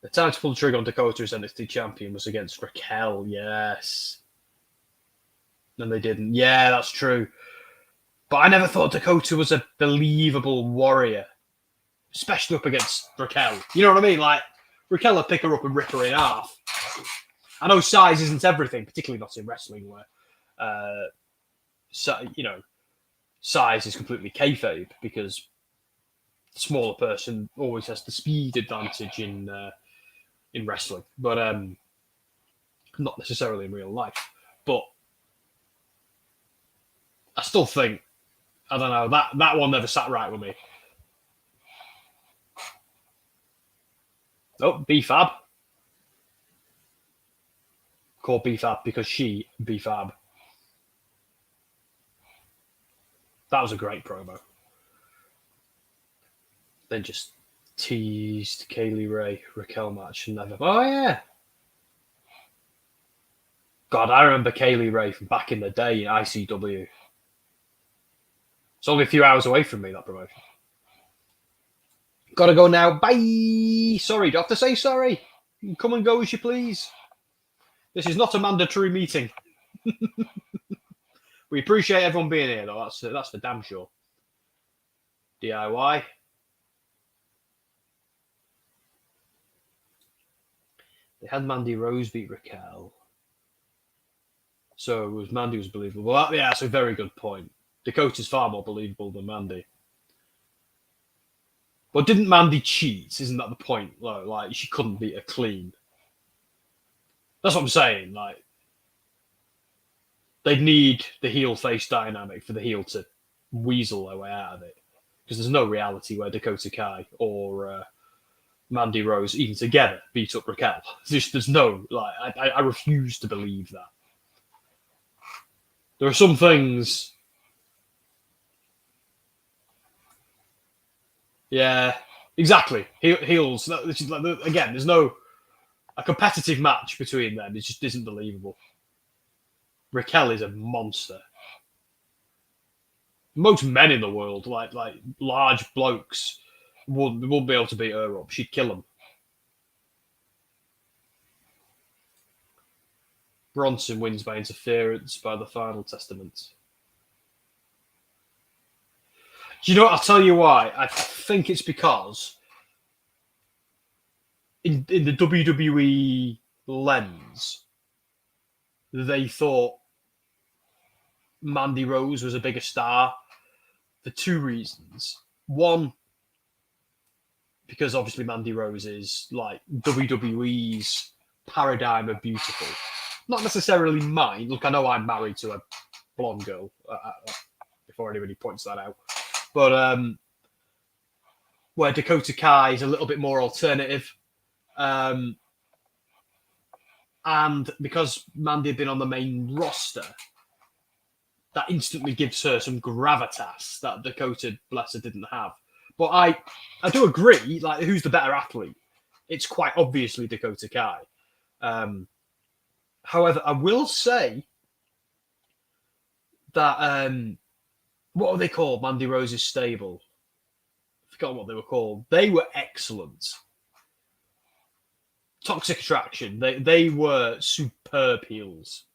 The time to pull the trigger on Dakota as NXT champion was against Raquel. Yes. And they didn't. Yeah, that's true. But I never thought Dakota was a believable warrior. Especially up against Raquel. You know what I mean? Like, Raquel would pick her up and rip her in half. I know size isn't everything, particularly not in wrestling, where, size is completely kayfabe because the smaller person always has the speed advantage in wrestling, but not necessarily in real life. But I still think, I don't know, that one never sat right with me. Oh, B-Fab. Called B-Fab because she B-Fab. That was a great promo. Then just teased Kaylee Ray Raquel match and never. Oh yeah. God, I remember Kaylee Ray from back in the day in ICW. It's only a few hours away from me, that promotion. Gotta go now. Bye. Sorry, do I have to say sorry? Come and go as you please. This is not a mandatory meeting. We appreciate everyone being here, though. That's for damn sure. DIY. They had Mandy Rose beat Raquel. So Mandy was believable. Well, yeah, that's a very good point. Dakota's far more believable than Mandy. But didn't Mandy cheat? Isn't that the point? Like she couldn't beat her clean. That's what I'm saying. Like they'd need the heel face dynamic for the heel to weasel their way out of it. Because there's no reality where Dakota Kai or Mandy Rose, even together, beat up Raquel. There's no, like, I refuse to believe that. There are some things. Yeah, exactly. Heels. Again, there's no a competitive match between them. It just isn't believable. Raquel is a monster. Most men in the world, like large blokes, wouldn't be able to beat her up. She'd kill them. Bronson wins by interference by the Final Testament. Do you know what? I'll tell you why. I think it's because in the WWE lens, they thought Mandy Rose was a bigger star for two reasons. One, because obviously Mandy Rose is like WWE's paradigm of beautiful. Not necessarily mine. Look, I know I'm married to a blonde girl, before anybody points that out. But where Dakota Kai is a little bit more alternative. And because Mandy had been on the main roster, that instantly gives her some gravitas that Dakota, bless her, didn't have. But I do agree, like, who's the better athlete? It's quite obviously Dakota Kai. However, I will say that, what were they called? Mandy Rose's stable. I forgot what they were called. They were excellent. Toxic Attraction. They were superb heels.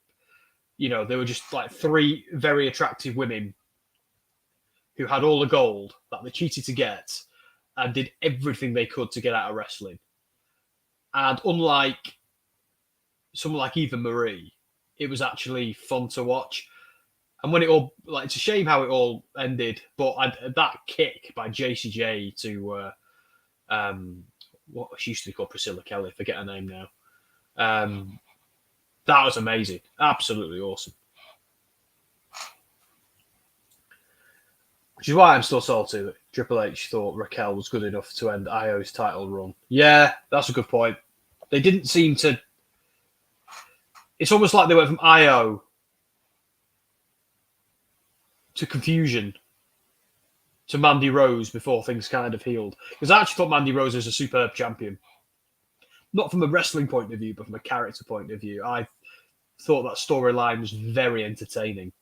You know, they were just like three very attractive women who had all the gold that they cheated to get and did everything they could to get out of wrestling. And unlike someone like Eva Marie, it was actually fun to watch. And when it all, like, it's a shame how it all ended, but that kick by JCJ to, what she used to be called Priscilla Kelly, forget her name now. That was amazing. Absolutely awesome. Which is why I'm still salty that Triple H thought Raquel was good enough to end IO's title run. Yeah, that's a good point. They didn't seem to... It's almost like they went from IO to confusion to Mandy Rose before things kind of healed. Because I actually thought Mandy Rose was a superb champion. Not from a wrestling point of view, but from a character point of view. I thought that storyline was very entertaining.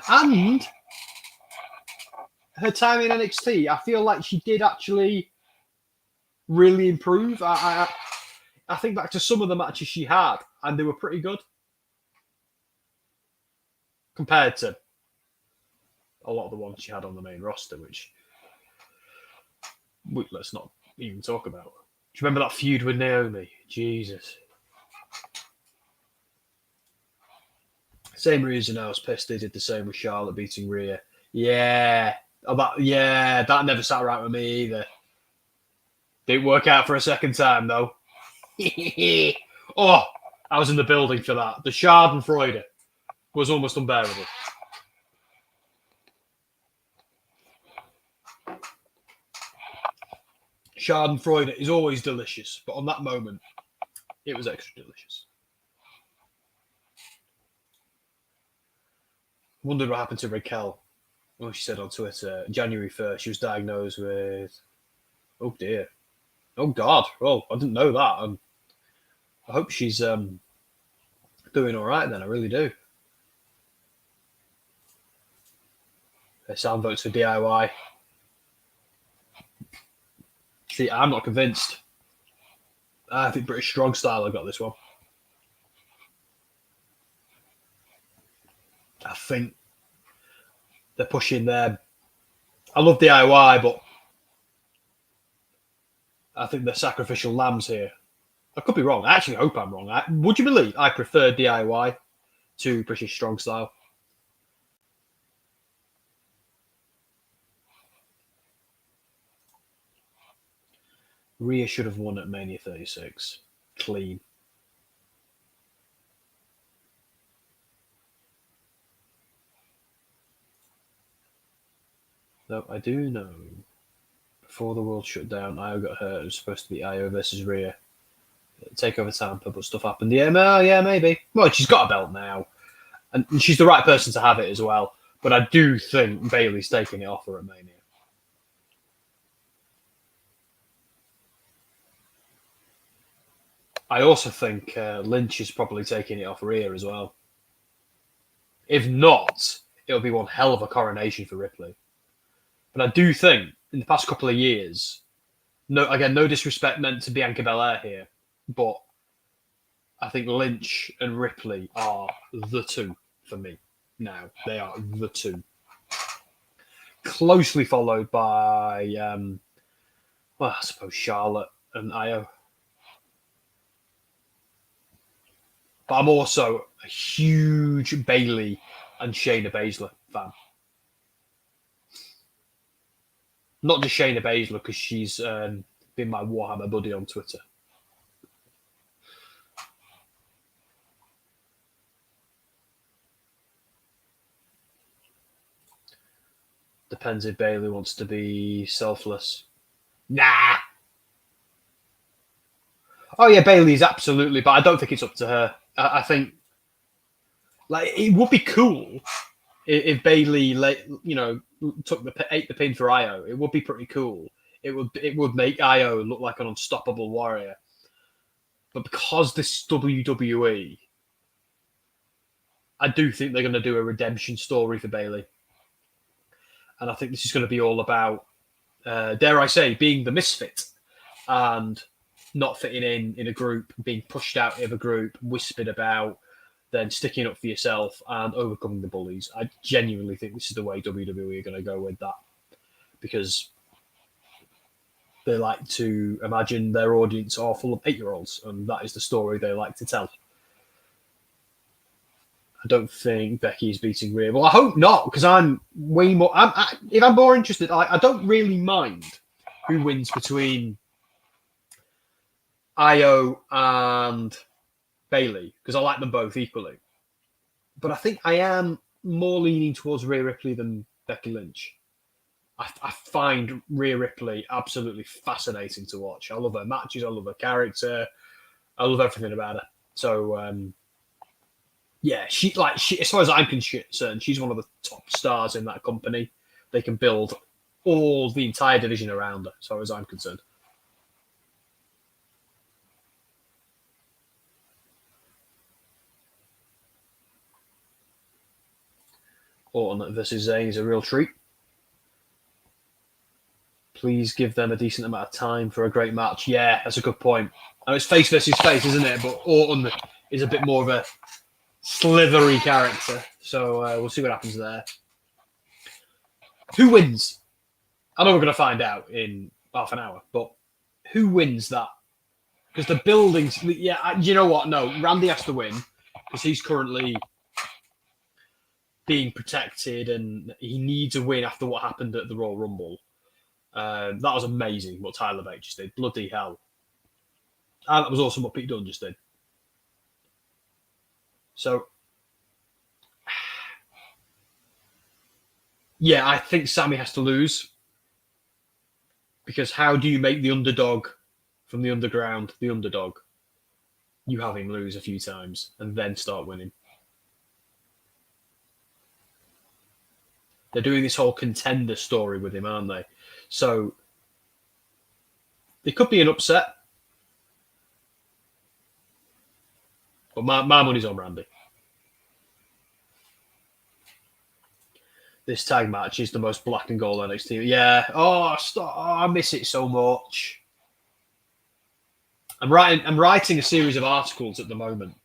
And her time in NXT, I feel like she did actually really improve. I think back to some of the matches she had, and they were pretty good. Compared to a lot of the ones she had on the main roster, which let's not even talk about. Do you remember that feud with Naomi? Jesus. Same reason I was pissed they did the same with Charlotte beating Rhea. Yeah. That never sat right with me either. Didn't work out for a second time, though. Oh, I was in the building for that. The Schadenfreude was almost unbearable. Schadenfreude is always delicious, but on that moment, it was extra delicious. Wondered what happened to Raquel. Oh, she said on Twitter, January 1st, she was diagnosed with... Oh, dear. Oh, God. Oh, I didn't know that. I hope she's doing all right then. I really do. Sound votes for DIY. See, I'm not convinced. I think British Strong Style have got this one. I think they're pushing their... I love DIY, but I think they're sacrificial lambs here. I could be wrong. I actually hope I'm wrong. Would you believe I prefer DIY to British Strong Style? Rhea should have won at Mania 36. Clean. Though I do know, before the world shut down, Io got hurt. It was supposed to be Io versus Rhea. Take over Tampa, but stuff happened. Yeah, maybe. Well, she's got a belt now. And she's the right person to have it as well. But I do think Bayley's taking it off her at Mania. I also think Lynch is probably taking it off Rhea as well. If not, it'll be one hell of a coronation for Ripley. But I do think in the past couple of years, no disrespect meant to Bianca Belair here, but I think Lynch and Ripley are the two for me now. They are the two. Closely followed by, I suppose Charlotte and Io. But I'm also a huge Bayley and Shayna Baszler fan. Not just Shayna Baszler, because she's been my Warhammer buddy on Twitter. Depends if Bayley wants to be selfless. Nah. Oh yeah, Bayley's absolutely, but I don't think it's up to her. I think, like, it would be cool if Bayley, ate the pin for Io. It would be pretty cool. It would make Io look like an unstoppable warrior. But because this is WWE, I do think they're going to do a redemption story for Bayley. And I think this is going to be all about, dare I say, being the misfit and not fitting in a group, being pushed out of a group, whispered about, then sticking up for yourself and overcoming the bullies. I genuinely think this is the way WWE are going to go with that, because they like to imagine their audience are full of 8-year-olds, and that is the story they like to tell. I don't think Becky's beating Rhea. Well, I hope not, because I'm way more... if I'm more interested, I don't really mind who wins between Io and Bayley, because I like them both equally. But I think I am more leaning towards Rhea Ripley than Becky Lynch. I find Rhea Ripley absolutely fascinating to watch. I love her matches. I love her character. I love everything about her. So, yeah, she, as far as I'm concerned, she's one of the top stars in that company. They can build the entire division around her, as far as I'm concerned. Orton versus Zayn is a real treat. Please give them a decent amount of time for a great match. Yeah, that's a good point. And it's face versus face, isn't it? But Orton is a bit more of a slithery character. So we'll see what happens there. Who wins? I know we're going to find out in half an hour, but who wins that? Because the buildings... Yeah, you know what? No, Randy has to win, because he's currently being protected and he needs a win after what happened at the Royal Rumble. That was amazing what Tyler Bate just did. Bloody hell. And that was awesome what Pete Dunne just did. So, yeah, I think Sammy has to lose. Because how do you make the underdog from the underground the underdog? You have him lose a few times and then start winning. They're doing this whole contender story with him, aren't they? So, it could be an upset. But my money's on Randy. This tag match is the most black and gold NXT. Yeah. Oh, I miss it so much. I'm writing a series of articles at the moment,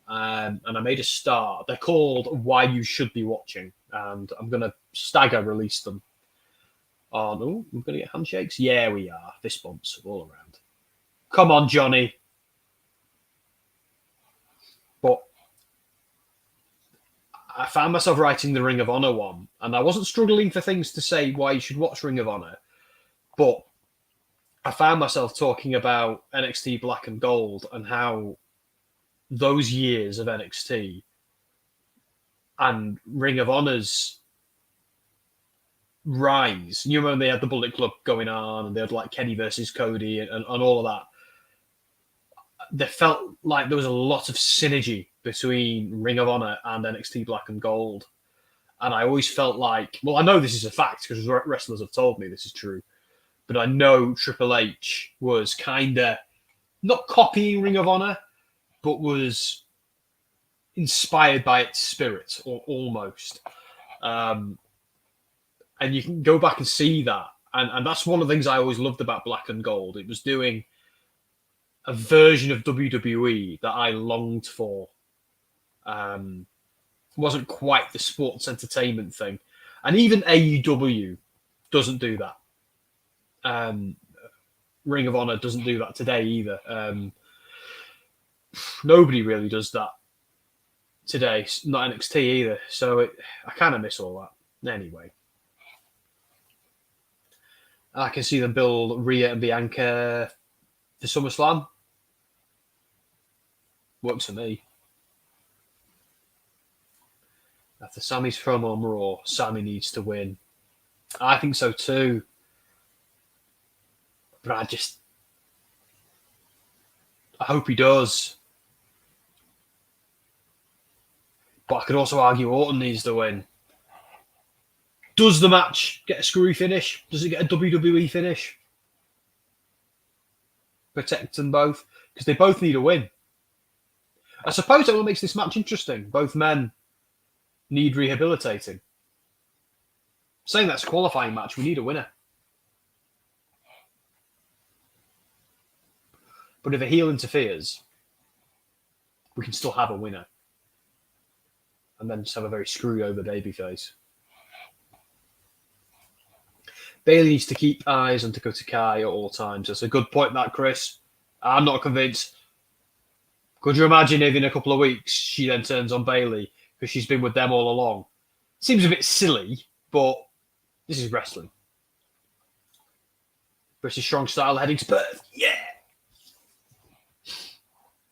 and I made a start. They're called "Why You Should Be Watching," and I'm going to stagger release them. On, oh, we're going to get handshakes. Yeah, we are. Fist bumps all around. Come on, Johnny. But I found myself writing the Ring of Honor one, and I wasn't struggling for things to say why you should watch Ring of Honor, but I found myself talking about NXT Black and Gold and how those years of NXT and Ring of Honor's rise. You remember they had the Bullet Club going on, and they had like Kenny versus Cody and all of that. There felt like there was a lot of synergy between Ring of Honor and NXT Black and Gold. And I always felt like, well, I know this is a fact because wrestlers have told me this is true, but I know Triple H was kind of not copying Ring of Honor, but was inspired by its spirit, or almost. And you can go back and see that. And that's one of the things I always loved about Black and Gold. It was doing a version of WWE that I longed for. Wasn't quite the sports entertainment thing. And even AEW doesn't do that. Ring of Honor doesn't do that today either. Nobody really does that today, not NXT either. So I kind of miss all that. Anyway. I can see them build Rhea and Bianca for SummerSlam. Works for me. After Sammy's promo on Raw, Sammy needs to win. I think so too. But I hope he does. But I could also argue Orton needs to win. Does the match get a screwy finish? Does it get a WWE finish? Protect them both. Because they both need a win. I suppose that what makes this match interesting. Both men need rehabilitating. Saying that's a qualifying match, we need a winner. But if a heel interferes, we can still have a winner. And then just have a very screwy over babyface. Bayley needs to keep eyes on Dakota Kai at all times. That's a good point, that, Chris. I'm not convinced. Could you imagine if in a couple of weeks she then turns on Bayley because she's been with them all along? Seems a bit silly, but this is wrestling. British Strong Style heading to Perth. Yeah!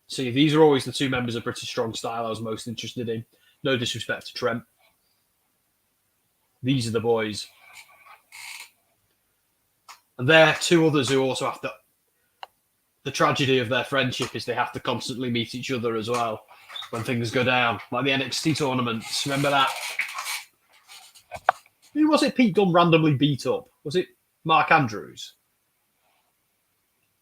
See, these are always the two members of British Strong Style I was most interested in. No disrespect to Trent. These are the boys. And there are two others who also have to... The tragedy of their friendship is they have to constantly meet each other as well when things go down. Like the NXT tournaments. Remember that? Who was it Pete Dunne randomly beat up? Was it Mark Andrews?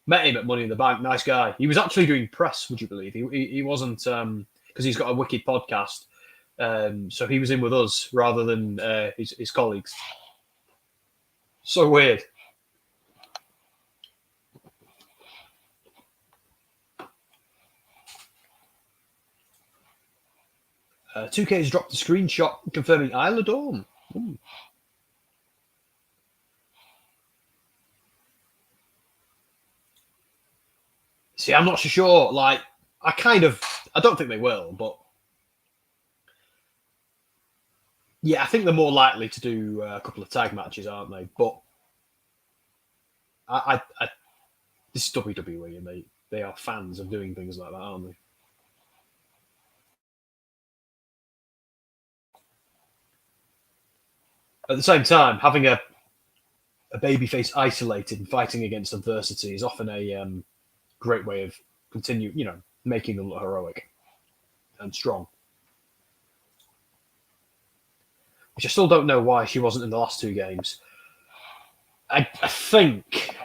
Met him at Money in the Bank. Nice guy. He was actually doing press, would you believe? He wasn't... Because he's got a wicked podcast. So he was in with us rather than his colleagues. So weird. 2K has dropped a screenshot confirming Isla Dawn. Ooh. See, I'm not so sure. Like, I don't think they will, but yeah, I think they're more likely to do a couple of tag matches, aren't they? But this is WWE, and they are fans of doing things like that, aren't they? At the same time, having a babyface isolated and fighting against adversity is often a great way of making them look heroic and strong. Which I still don't know why she wasn't in the last two games. I think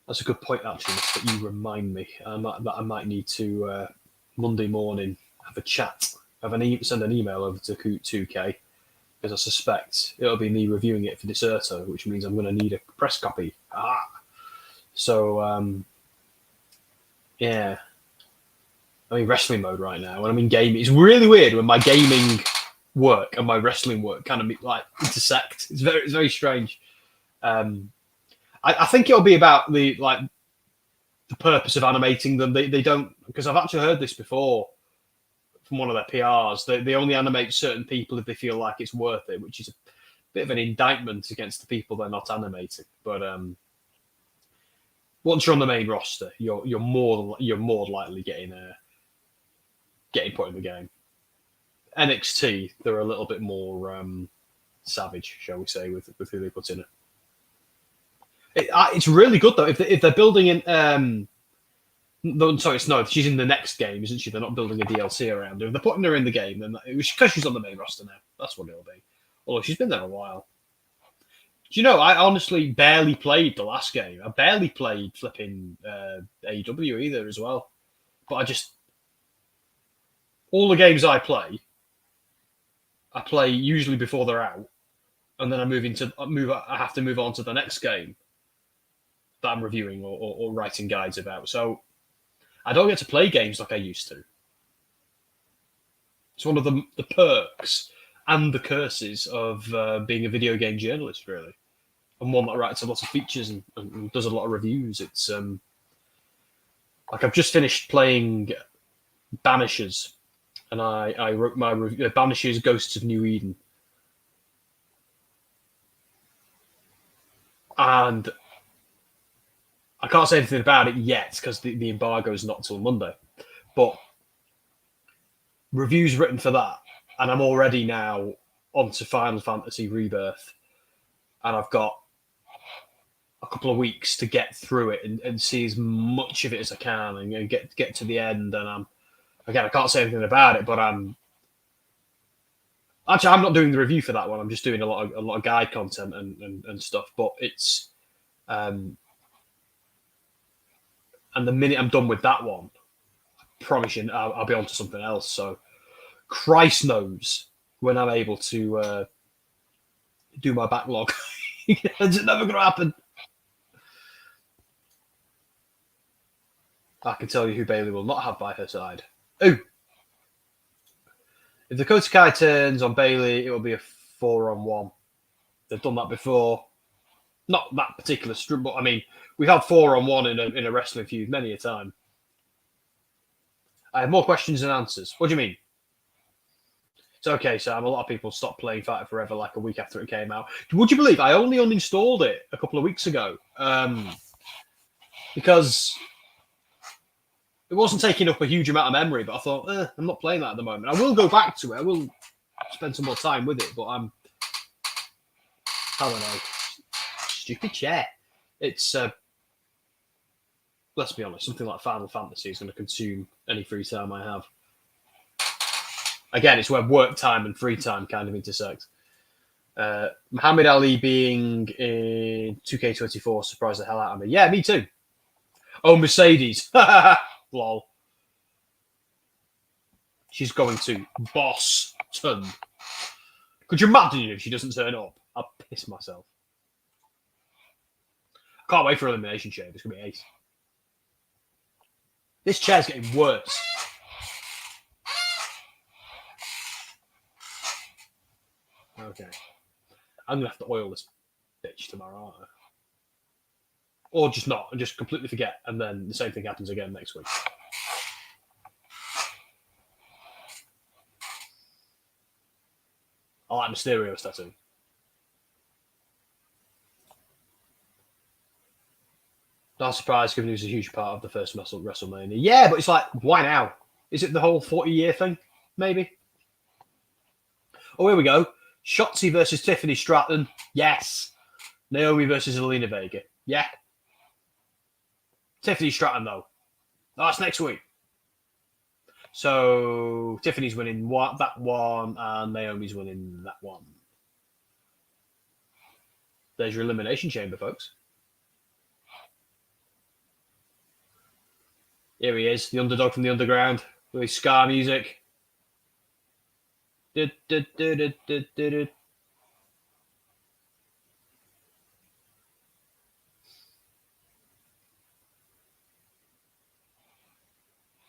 that's a good point, actually, that you remind me. That I might need to Monday morning have a chat. Send an email over to 2K, because I suspect it'll be me reviewing it for Deserto, which means I'm going to need a press copy. So, yeah. I'm in wrestling mode right now, and I'm in gaming. It's really weird when my gaming work and my wrestling work kind of like intersect. It's very strange. I think it'll be about the purpose of animating them. They don't, because I've actually heard this before from one of their PRs. They only animate certain people if they feel like it's worth it, which is a bit of an indictment against the people they're not animating. But once you're on the main roster, you're more likely getting put in the game. NXT, they're a little bit more savage, shall we say, with who they put in it. It's really good though. If they're building in, she's in the next game, isn't she? They're not building a DLC around her. If they're putting her in the game, then because she's on the main roster now. That's what it'll be. Although she's been there a while. Do you know? I honestly barely played the last game. I barely played flipping AEW either as well. But all the games I play usually before they're out, and then I have to move on to the next game that I'm reviewing or writing guides about. So I don't get to play games like I used to. It's one of the perks and the curses of being a video game journalist, really, and one that writes a lot of features and does a lot of reviews. It's like I've just finished playing Banishers, and I wrote my review, Banishers: Ghosts of New Eden, and I can't say anything about it yet because the embargo is not till Monday. But reviews written for that, and I'm already now onto Final Fantasy Rebirth, and I've got a couple of weeks to get through it and see as much of it as I can and get to the end. And I can't say anything about it, but I'm not doing the review for that one. I'm just doing a lot of guide content and stuff. But it's and the minute I'm done with that one, I promise you, I'll be on to something else. So Christ knows when I'm able to do my backlog. It's never going to happen. I can tell you who Bayley will not have by her side. Ooh. If Dakota Kai turns on Bayley, it will be a 4-on-1. They've done that before. Not that particular strip, but I mean, we've had 4-on-1 in a wrestling feud many a time. I have more questions than answers. What do you mean? It's okay, Sam. A lot of people stopped playing Fighter Forever like a week after it came out. Would you believe I only uninstalled it a couple of weeks ago? Because it wasn't taking up a huge amount of memory, but I thought, I'm not playing that at the moment. I will go back to it. I will spend some more time with it, but I don't know. Stupid chair. It's, let's be honest, something like Final Fantasy is going to consume any free time I have. Again, it's where work time and free time kind of intersect. Muhammad Ali being in 2K24 surprised the hell out of me. Yeah, me too. Oh, Mercedes. Lol. She's going to Boston. Could you imagine if she doesn't turn up? I'll piss myself. Can't wait for Elimination Chamber. It's going to be ace. This chair's getting worse. Okay. I'm going to have to oil this bitch tomorrow, aren't I? Or just not, and just completely forget, and then the same thing happens again next week. I like Mysterio's tattoo. Not surprised, given he was a huge part of the first WrestleMania. Yeah, but it's like, why now? Is it the whole 40-year thing? Maybe. Oh, here we go. Shotzi versus Tiffany Stratton. Yes. Naomi versus Zelina Vega. Yeah. Tiffany Stratton, though. That's next week. So Tiffany's winning that one, and Naomi's winning that one. There's your Elimination Chamber, folks. Here he is, the underdog from the underground, with his ska music.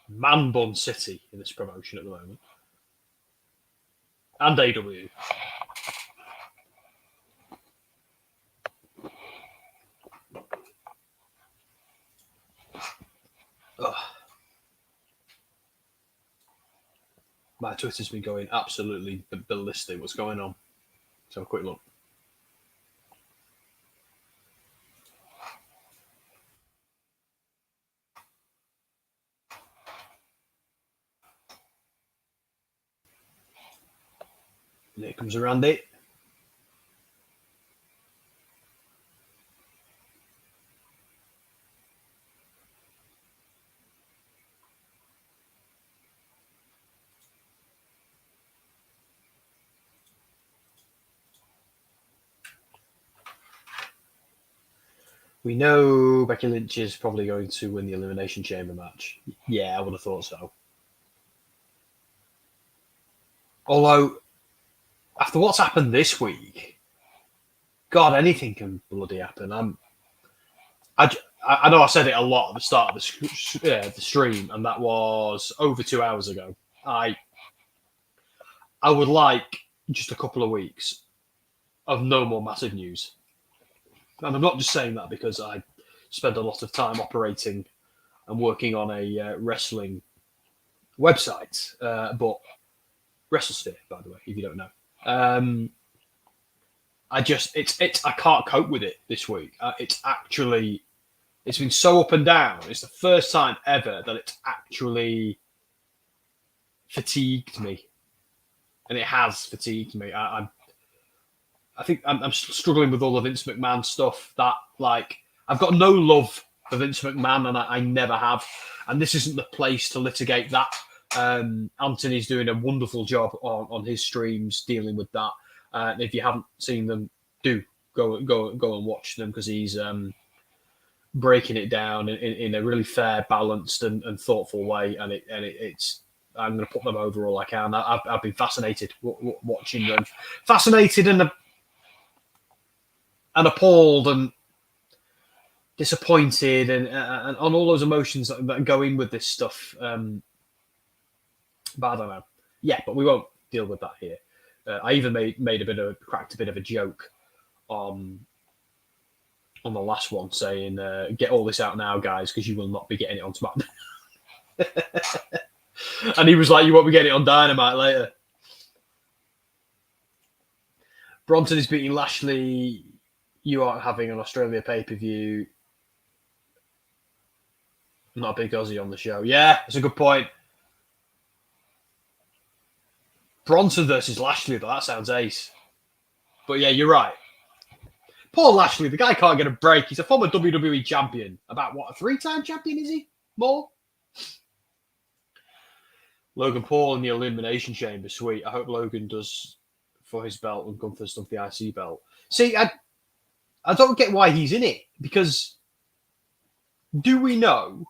man bun city in this promotion at the moment. And AW. Ugh. My Twitter's been going absolutely ballistic. What's going on? Let's have a quick look. And here comes Randy. We know Becky Lynch is probably going to win the Elimination Chamber match. Yeah, I would have thought so. Although, after what's happened this week, God, anything can bloody happen. I know I said it a lot at the start of the stream, and that was over 2 hours ago. I would like just a couple of weeks of no more massive news. And I'm not just saying that because I spend a lot of time operating and working on a wrestling website, but WrestleSphere, by the way, if you don't know. I can't cope with it this week. It's been so up and down. It's the first time ever that it's actually fatigued me, and it has fatigued me. I think I'm struggling with all the Vince McMahon stuff. That I've got no love for Vince McMahon, and I never have. And this isn't the place to litigate that. Anthony's doing a wonderful job on his streams dealing with that. If you haven't seen them, do go and watch them because he's breaking it down in a really fair, balanced, and thoughtful way. And it's I'm going to put them over all I can. I've been fascinated watching them, fascinated and appalled and disappointed and on all those emotions that go in with this stuff. But I don't know. Yeah, but we won't deal with that here. I even cracked a bit of a joke on the last one, saying, "Get all this out now, guys, because you will not be getting it on SmackDown." And he was like, "You won't be getting it on Dynamite later." Bronson is beating Lashley. You aren't having an Australia pay-per-view. Not a big Aussie on the show. Yeah, that's a good point. Bronson versus Lashley, though, that sounds ace. But yeah, you're right. Poor Lashley, the guy can't get a break. He's a former WWE champion. About what, a 3-time champion, is he? More? Logan Paul in the Elimination Chamber, sweet. I hope Logan does for his belt and Gunther stuff the IC belt. See, I don't get why he's in it, because do we know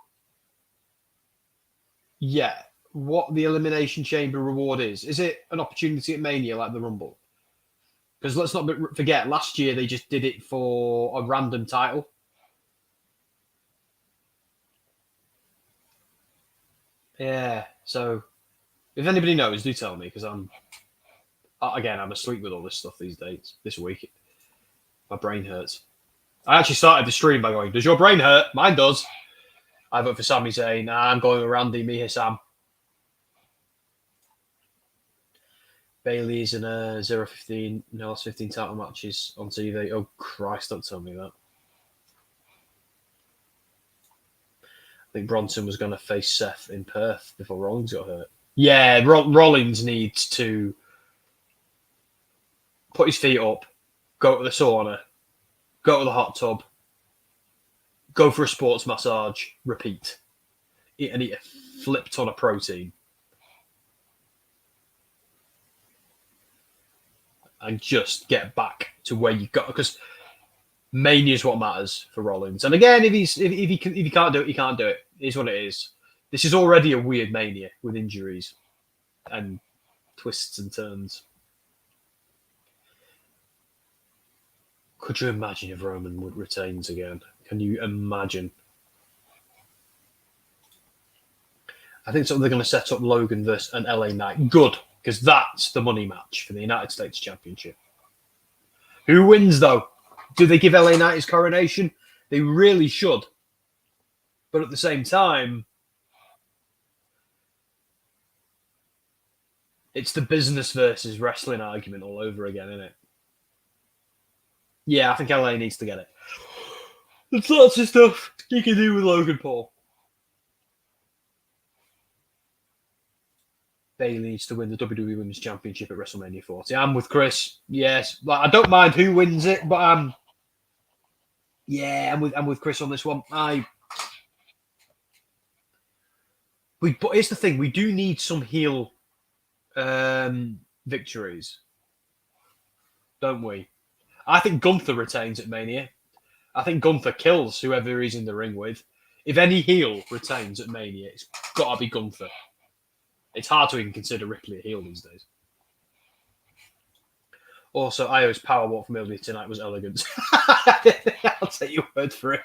yet what the Elimination Chamber reward is? Is it an opportunity at Mania like the Rumble? Because let's not forget, last year they just did it for a random title. Yeah, so if anybody knows, do tell me, because I'm asleep with all this stuff these days, this week. My brain hurts. I actually started the stream by going, "Does your brain hurt?" Mine does. I vote for Sami Zayn. Nah, I'm going with Randy, me here, Sam. Bailey's in a 0-15, no, last 15 title matches on TV. Oh, Christ, don't tell me that. I think Bronson was going to face Seth in Perth before Rollins got hurt. Yeah, Rollins needs to put his feet up, go to the sauna, go to the hot tub, go for a sports massage, repeat. Eat a flip ton of protein. And just get back to where you got, because Mania is what matters for Rollins. And again, if he can't do it, he can't do it. It is what it is. This is already a weird Mania with injuries and twists and turns. Could you imagine if Roman retains again? Can you imagine? I think they're going to set up Logan versus an LA Knight. Good, because that's the money match for the United States Championship. Who wins, though? Do they give LA Knight his coronation? They really should. But at the same time, it's the business versus wrestling argument all over again, isn't it? Yeah, I think LA needs to get it. There's lots of stuff you can do with Logan Paul. Bayley needs to win the WWE Women's Championship at WrestleMania 40. I'm with Chris. Yes, like, I don't mind who wins it, but I'm with Chris on this one. But here's the thing: we do need some heel victories, don't we? I think Gunther retains at Mania. I think Gunther kills whoever he's in the ring with. If any heel retains at Mania, it's got to be Gunther. It's hard to even consider Ripley a heel these days. Also, Io's power walk from earlier tonight was elegant. I'll take your word for it.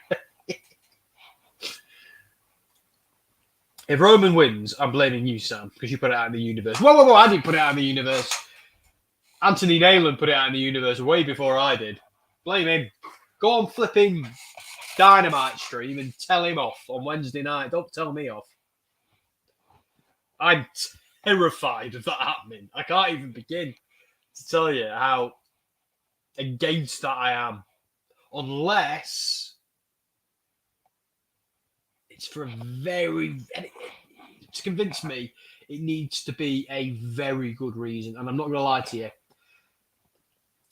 If Roman wins, I'm blaming you, Sam, because you put it out in the universe. Whoa, I didn't put it out in the universe. Anthony Nayland put it out in the universe way before I did. Blame him. Go on flipping Dynamite stream and tell him off on Wednesday night. Don't tell me off. I'm terrified of that happening. I can't even begin to tell you how against that I am. Unless it's for a to convince me, it needs to be a very good reason. And I'm not going to lie to you.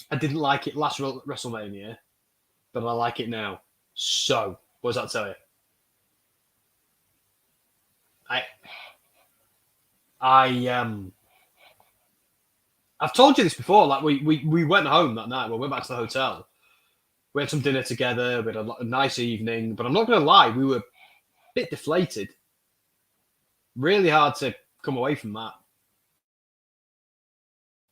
I didn't like it last WrestleMania, but I like it now. So, what does that tell you? I've told you this before. Like we went home that night. We went back to the hotel. We had some dinner together. We had a nice evening. But I'm not going to lie, we were a bit deflated. Really hard to come away from that.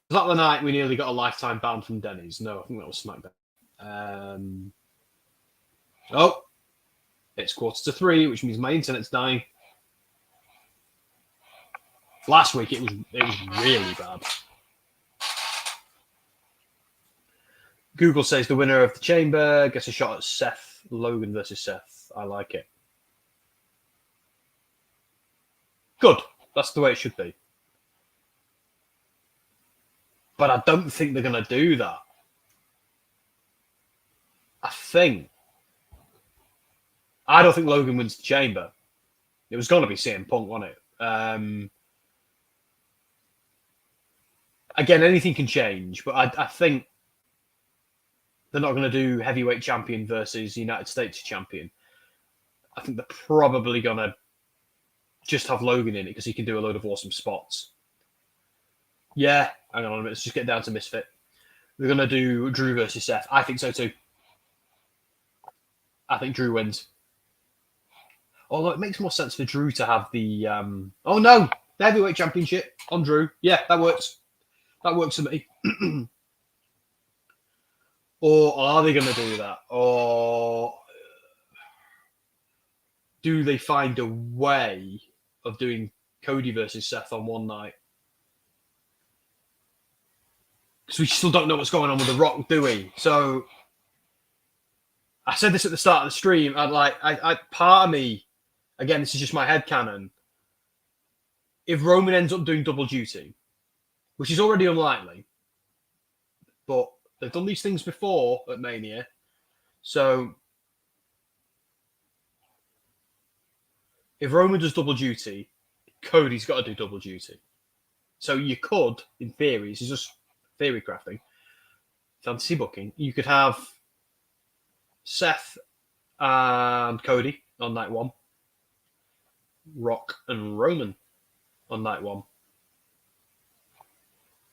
Was that the night we nearly got a lifetime ban from Denny's? No, I think that was SmackDown. It's 2:45, which means my internet's dying. Last week it was really bad. Google says the winner of the Chamber gets a shot at Seth. Logan versus Seth. I like it. Good. That's the way it should be. But I don't think they're going to do that. I don't think Logan wins the Chamber. It was going to be CM Punk, wasn't it? Again, anything can change, but I think they're not going to do heavyweight champion versus United States champion. I think they're probably going to just have Logan in it because he can do a load of awesome spots. Yeah, hang on a minute. Let's just get down to Misfit. They're going to do Drew versus Seth. I think so too. I think Drew wins. Although it makes more sense for Drew to have the... the heavyweight championship on Drew. Yeah, that works. That works for me. Or are they going to do that? Or do they find a way of doing Cody versus Seth on one night? Because we still don't know what's going on with The Rock, do we? So I said this at the start of the stream. Part of me, again, this is just my headcanon. If Roman ends up doing double duty, which is already unlikely, but they've done these things before at Mania. So if Roman does double duty, Cody's got to do double duty. So you could, in theory, this is just theory crafting, fantasy booking, you could have Seth and Cody on night one, Rock and Roman on night one,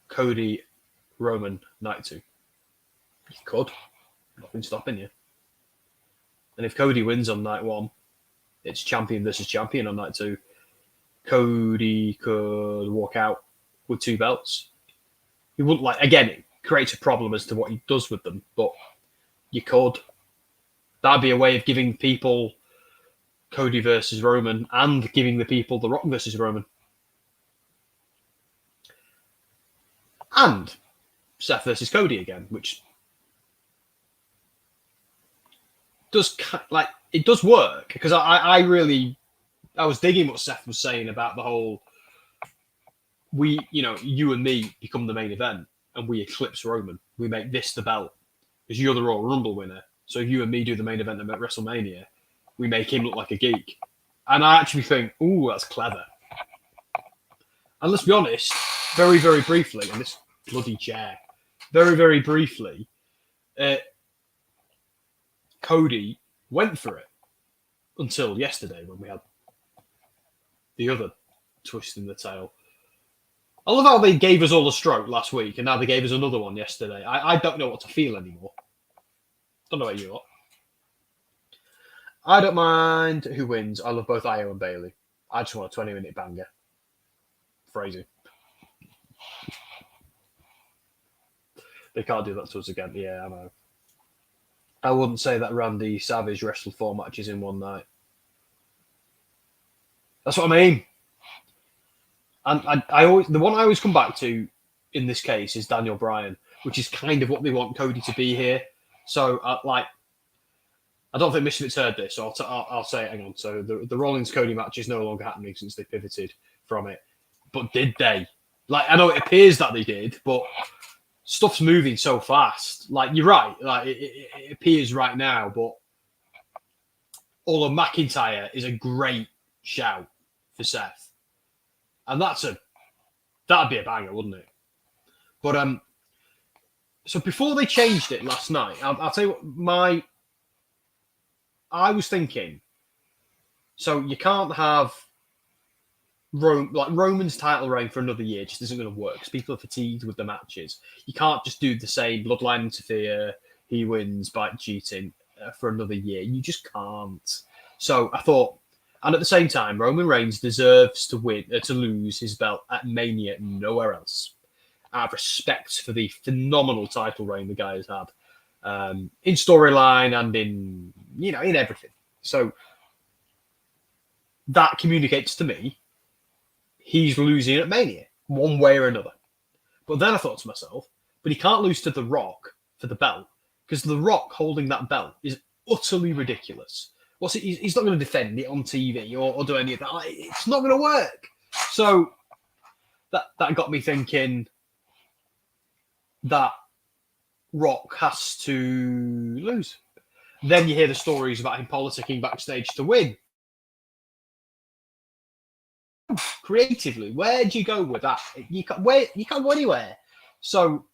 Cody, Roman, night two. You could. Nothing stopping you. And if Cody wins on night one, it's champion versus champion on night two. Cody could walk out with 2 belts. He wouldn't again, it creates a problem as to what he does with them, but you could. That'd be a way of giving people Cody versus Roman and giving the people The Rock versus Roman. And Seth versus Cody again, which does it does work, because I was digging what Seth was saying about the whole, you and me become the main event and we eclipse Roman. We make this the belt because you're the Royal Rumble winner. So if you and me do the main event at WrestleMania, we make him look like a geek. And I actually think, ooh, that's clever. And let's be honest, very, very briefly, and this bloody chair, very, very briefly, Cody went for it until yesterday when we had the other twist in the tail. I love how they gave us all a stroke last week, and now they gave us another one yesterday. I don't know what to feel anymore. Don't know about you lot. I don't mind who wins. I love both Io and Bayley. I just want a 20-minute banger. Phrasing. They can't do that to us again. Yeah, I know. I wouldn't say that Randy Savage wrestled 4 matches in one night. That's what I mean. And the one I always come back to in this case is Daniel Bryan, which is kind of what they want Cody to be here. So, I don't think Misfits heard this, so I'll say it. Hang on. So the Rollins Cody match is no longer happening since they pivoted from it. But did they? I know it appears that they did, but stuff's moving so fast. You're right. It appears right now, but Ola McIntyre is a great shout for Seth. And that'd be a banger, wouldn't it? But so before they changed it last night, I'll tell you what I was thinking. So you can't have Roman's title reign for another year. Just isn't going to work because people are fatigued with the matches. You can't just do the same bloodline interfere. He wins by cheating for another year. You just can't. So I thought. And at the same time, Roman Reigns deserves to lose his belt at Mania, nowhere else. I have respect for the phenomenal title reign the guy has had, in storyline and in everything. So that communicates to me he's losing at Mania, one way or another. But then I thought to myself, but he can't lose to The Rock for the belt, because The Rock holding that belt is utterly ridiculous. He's not going to defend it on TV or do any of that. It's not going to work. So that got me thinking that Rock has to lose. Then you hear the stories about him politicking backstage to win. Creatively, where do you go with that? You can't go anywhere. So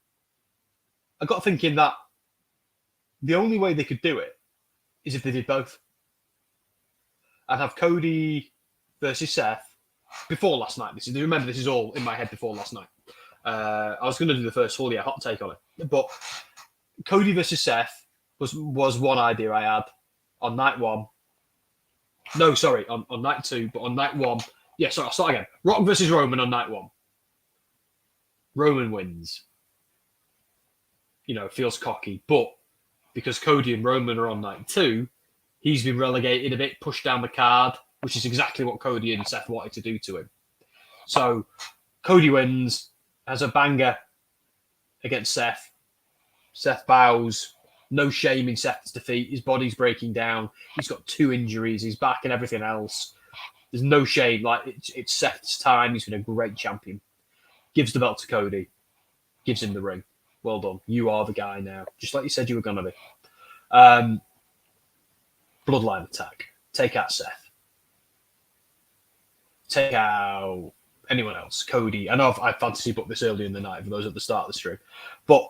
I got thinking that the only way they could do it is if they did both. I'd have Cody versus Seth before last night. This is all in my head before last night. I was going to do the first full hot take on it, but Cody versus Seth was one idea I had on night one. No, sorry, on night two, but on night one. Yeah, sorry, I'll start again. Rock versus Roman on night one. Roman wins. Feels cocky, but because Cody and Roman are on night two, he's been relegated a bit, pushed down the card, which is exactly what Cody and Seth wanted to do to him. So Cody wins, has a banger against Seth. Seth bows. No shame in Seth's defeat. His body's breaking down. He's got 2 injuries. He's back and everything else. There's no shame. It's Seth's time. He's been a great champion. Gives the belt to Cody. Gives him the ring. Well done. You are the guy now. Just like you said you were going to be. Bloodline attack. Take out Seth. Take out anyone else. Cody. I know I fantasy booked this earlier in the night for those at the start of the stream. But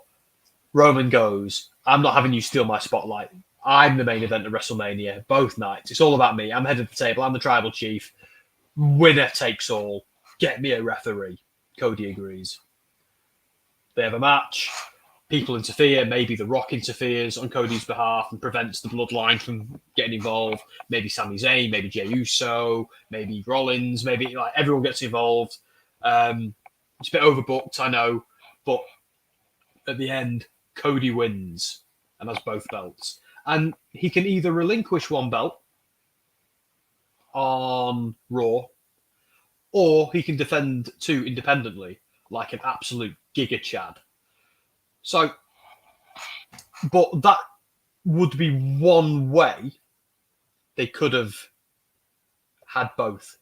Roman goes, I'm not having you steal my spotlight. I'm the main event of WrestleMania, both nights. It's all about me. I'm head of the table. I'm the tribal chief. Winner takes all. Get me a referee. Cody agrees. They have a match. People interfere. Maybe The Rock interferes on Cody's behalf and prevents the bloodline from getting involved. Maybe Sami Zayn, maybe Jey Uso, maybe Rollins, maybe everyone gets involved. It's a bit overbooked, I know, but at the end, Cody wins and has both belts. And he can either relinquish one belt on Raw, or he can defend 2 independently like an absolute giga chad. So, but that would be one way they could have had both.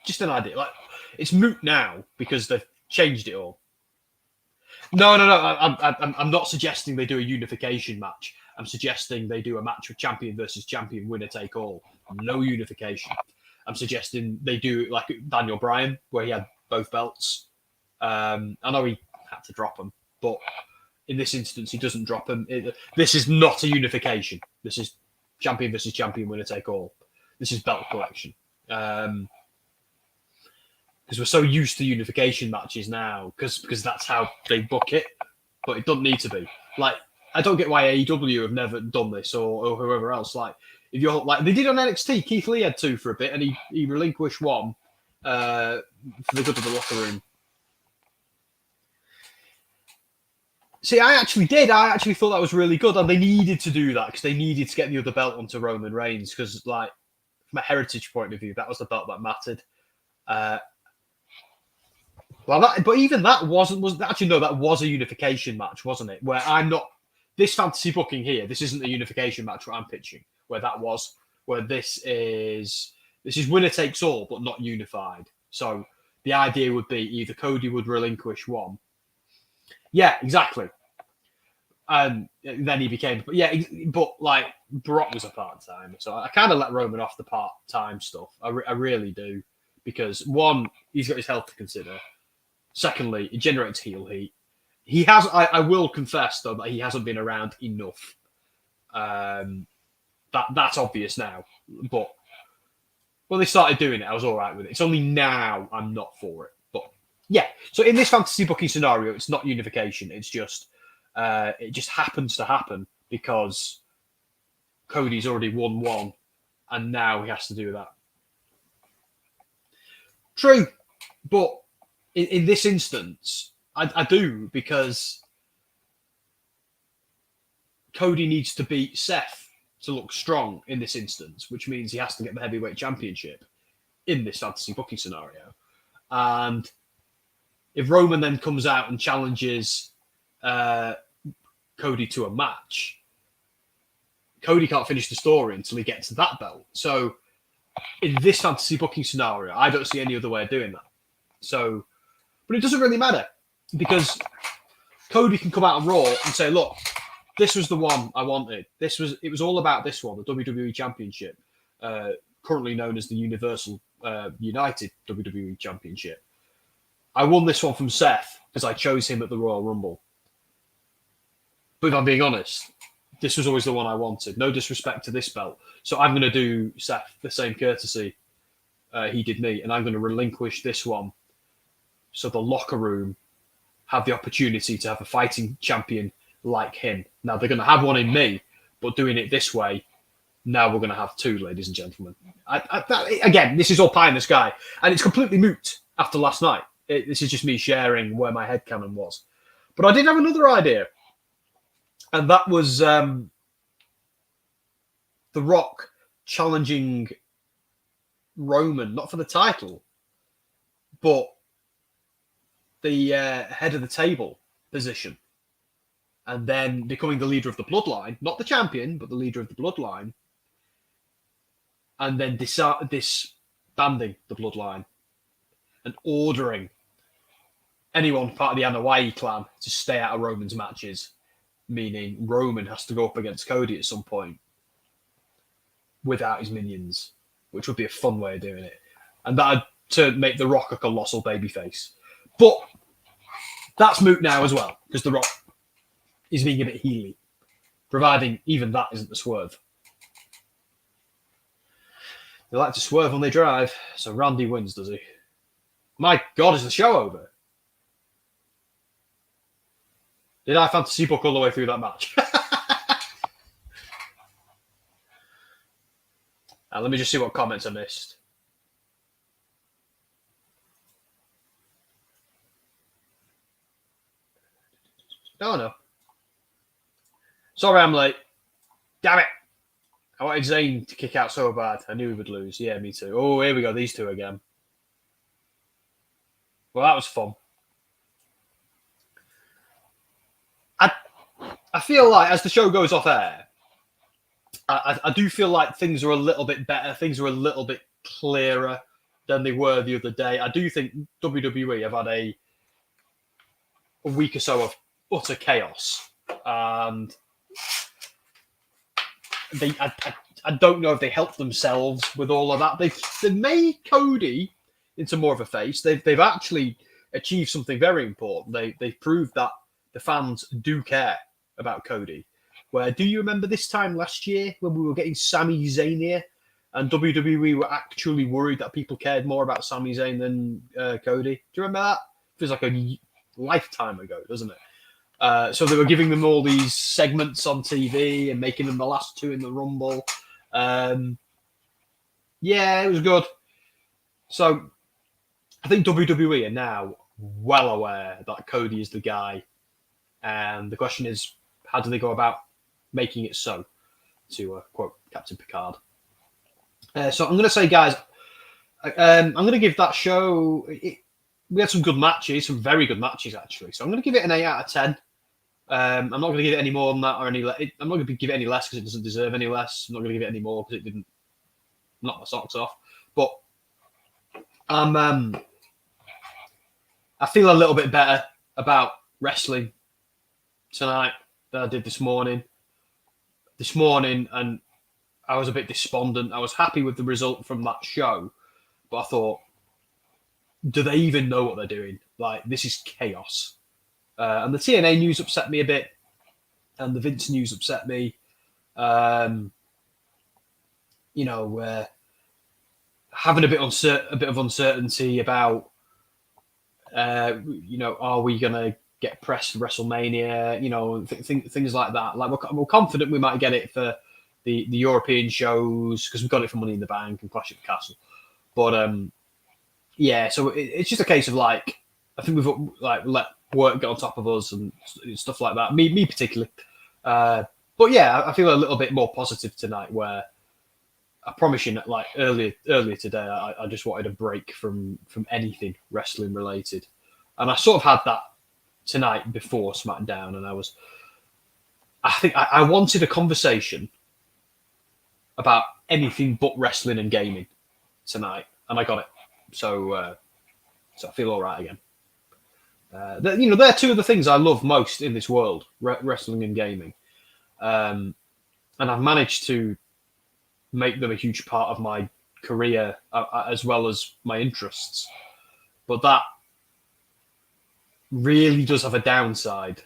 Just an idea. Like, it's moot now because they've changed it all. No. I'm not suggesting they do a unification match. I'm suggesting they do a match with champion versus champion, winner take all. No unification. I'm suggesting they do like Daniel Bryan, where he had both belts. I know he had to drop them, but in this instance, he doesn't drop them. This is not a unification. This is champion versus champion, winner take all. This is belt collection. Because we're so used to unification matches now, because that's how they book it, but it doesn't need to be. Like, I don't get why AEW have never done this, or whoever else. Like, if you're like they did on NXT, Keith Lee had 2 for a bit, and he relinquished 1 for the good of the locker room. See, I actually thought that was really good, and they needed to do that because they needed to get the other belt onto Roman Reigns. Because, like, from a heritage point of view, that was the belt that mattered. But even that wasn't actually, no, that was a unification match, wasn't it? Where I'm not this fantasy booking here. This isn't a unification match. What I'm pitching, where this is winner takes all, but not unified. So the idea would be either Cody would relinquish 1. Yeah, exactly. And then he became, but like Brock was a part-time, so I kind of let Roman off the part-time stuff. I really do, because 1, he's got his health to consider. Secondly, it generates heel heat. He has. I will confess though that he hasn't been around enough. That's obvious now, but when they started doing it, I was all right with it. It's only now I'm not for it. But yeah, so in this fantasy booking scenario, it's not unification. It's just it just happens to happen because Cody's already won 1, and now he has to do that. True, but in this instance, I do, because Cody needs to beat Seth to look strong in this instance, which means he has to get the heavyweight championship in this fantasy booking scenario. And if Roman then comes out and challenges Cody to a match, Cody can't finish the story until he gets that belt. So in this fantasy booking scenario, I don't see any other way of doing that. So, but it doesn't really matter, because Cody can come out on Raw and say, look, this was the one I wanted. It was all about this one, the WWE Championship, currently known as the Universal United WWE Championship. I won this one from Seth because I chose him at the Royal Rumble. But if I'm being honest, this was always the one I wanted. No disrespect to this belt. So I'm going to do Seth the same courtesy he did me, and I'm going to relinquish this one so the locker room have the opportunity to have a fighting champion like him. Now, they're going to have one in me, but doing it this way, now we're going to have 2, ladies and gentlemen. Again, this is all pie in the sky, and it's completely moot after last night. This is just me sharing where my headcanon was. But I did have another idea, and that was The Rock challenging Roman, not for the title, but the head of the table position, and then becoming the leader of the bloodline, not the champion, but the leader of the bloodline, and then disbanding the bloodline and ordering anyone part of the Anoa'i clan to stay out of Roman's matches, meaning Roman has to go up against Cody at some point without his minions, which would be a fun way of doing it. And that'd to make The Rock a colossal babyface. But that's moot now as well, because The Rock is being a bit heely, providing even that isn't the swerve. They like to swerve when they drive, so Randy wins, does he? My God, is the show over? Did I fantasy book all the way through that match? Now, let me just see what comments I missed. Oh, no. Sorry I'm late. Damn it. I wanted Zayn to kick out so bad. I knew he would lose. Yeah, me too. Oh, here we go. These two again. Well, that was fun. I feel like as the show goes off air, I do feel like things are a little bit better. Things are a little bit clearer than they were the other day. I do think WWE have had a week or so of utter chaos. And I don't know if they helped themselves with all of that. They've made Cody into more of a face. They've actually achieved something very important. They've proved that the fans do care about Cody. Where do you remember this time last year when we were getting Sami Zayn here, and WWE were actually worried that people cared more about Sami Zayn than Cody? Do you remember that? Feels like a lifetime ago, doesn't it? So they were giving them all these segments on TV and making them the last two in the Rumble. Yeah, it was good. So I think WWE are now well aware that Cody is the guy. And the question is, how do they go about making it so? To quote Captain Picard. So I'm going to say, guys, I'm going to give that show... we had some good matches, some very good matches, actually. So I'm going to give it an 8 out of 10. I'm not going to give it any more than that, or any. I'm not going to give it any less because it doesn't deserve any less. I'm not going to give it any more because it didn't knock my socks off. But I feel a little bit better about wrestling tonight than I did this morning. And I was a bit despondent. I was happy with the result from that show, but I thought, do they even know what they're doing? Like, this is chaos. And the TNA news upset me a bit, and the Vince news upset me. Having a bit of uncertainty about, are we going to get pressed for WrestleMania? Things like that. Like, we're confident we might get it for the European shows because we've got it for Money in the Bank and Clash at the Castle. But yeah, so it's just a case of I think we've let work get on top of us and stuff like that. Me particularly. But yeah, I feel a little bit more positive tonight. Where I promise you, earlier today, I just wanted a break from anything wrestling related, and I sort of had that tonight before SmackDown, and I wanted a conversation about anything but wrestling and gaming tonight, and I got it. So I feel all right again. They're two of the things I love most in this world: wrestling and gaming, and I've managed to make them a huge part of my career as well as my interests. But that really does have a downside,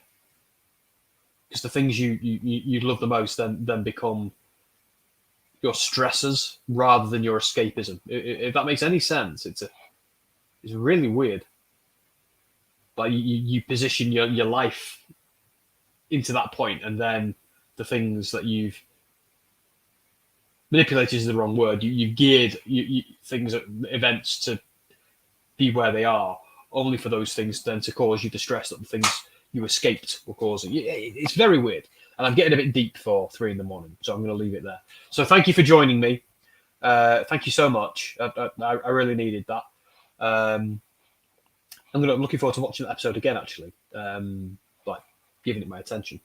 because the things you love the most then become your stressors rather than your escapism. If that makes any sense, it's really weird. But you position your life into that point, and then the things that you've manipulated is the wrong word. You've geared events to be where they are, only for those things then to cause you the stress that the things you escaped were causing. It's very weird. And I'm getting a bit deep for 3 a.m, so I'm going to leave it there. So thank you for joining me. Thank you so much. I really needed that. I'm looking forward to watching that episode again, actually. Giving it my attention.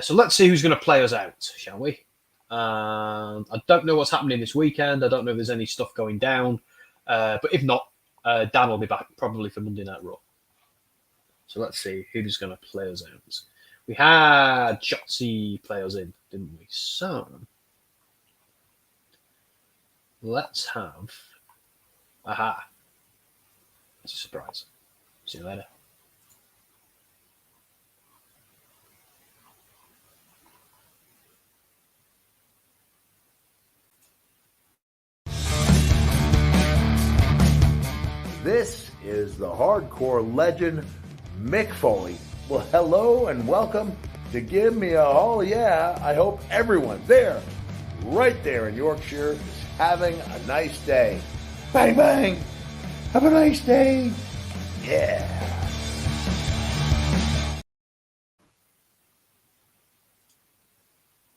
So let's see who's going to play us out, shall we? I don't know what's happening this weekend. I don't know if there's any stuff going down. But if not, Dan will be back probably for Monday Night Raw. So let's see who's going to play us out. We had Shotzi play us in, didn't we? So let's have... Aha. It's a surprise. See you later. This is the hardcore legend, Mick Foley. Well, hello and welcome to Give Me a Hall Yeah. I hope everyone there, right there in Yorkshire, is having a nice day. Bang, bang. Have a nice day. Yeah.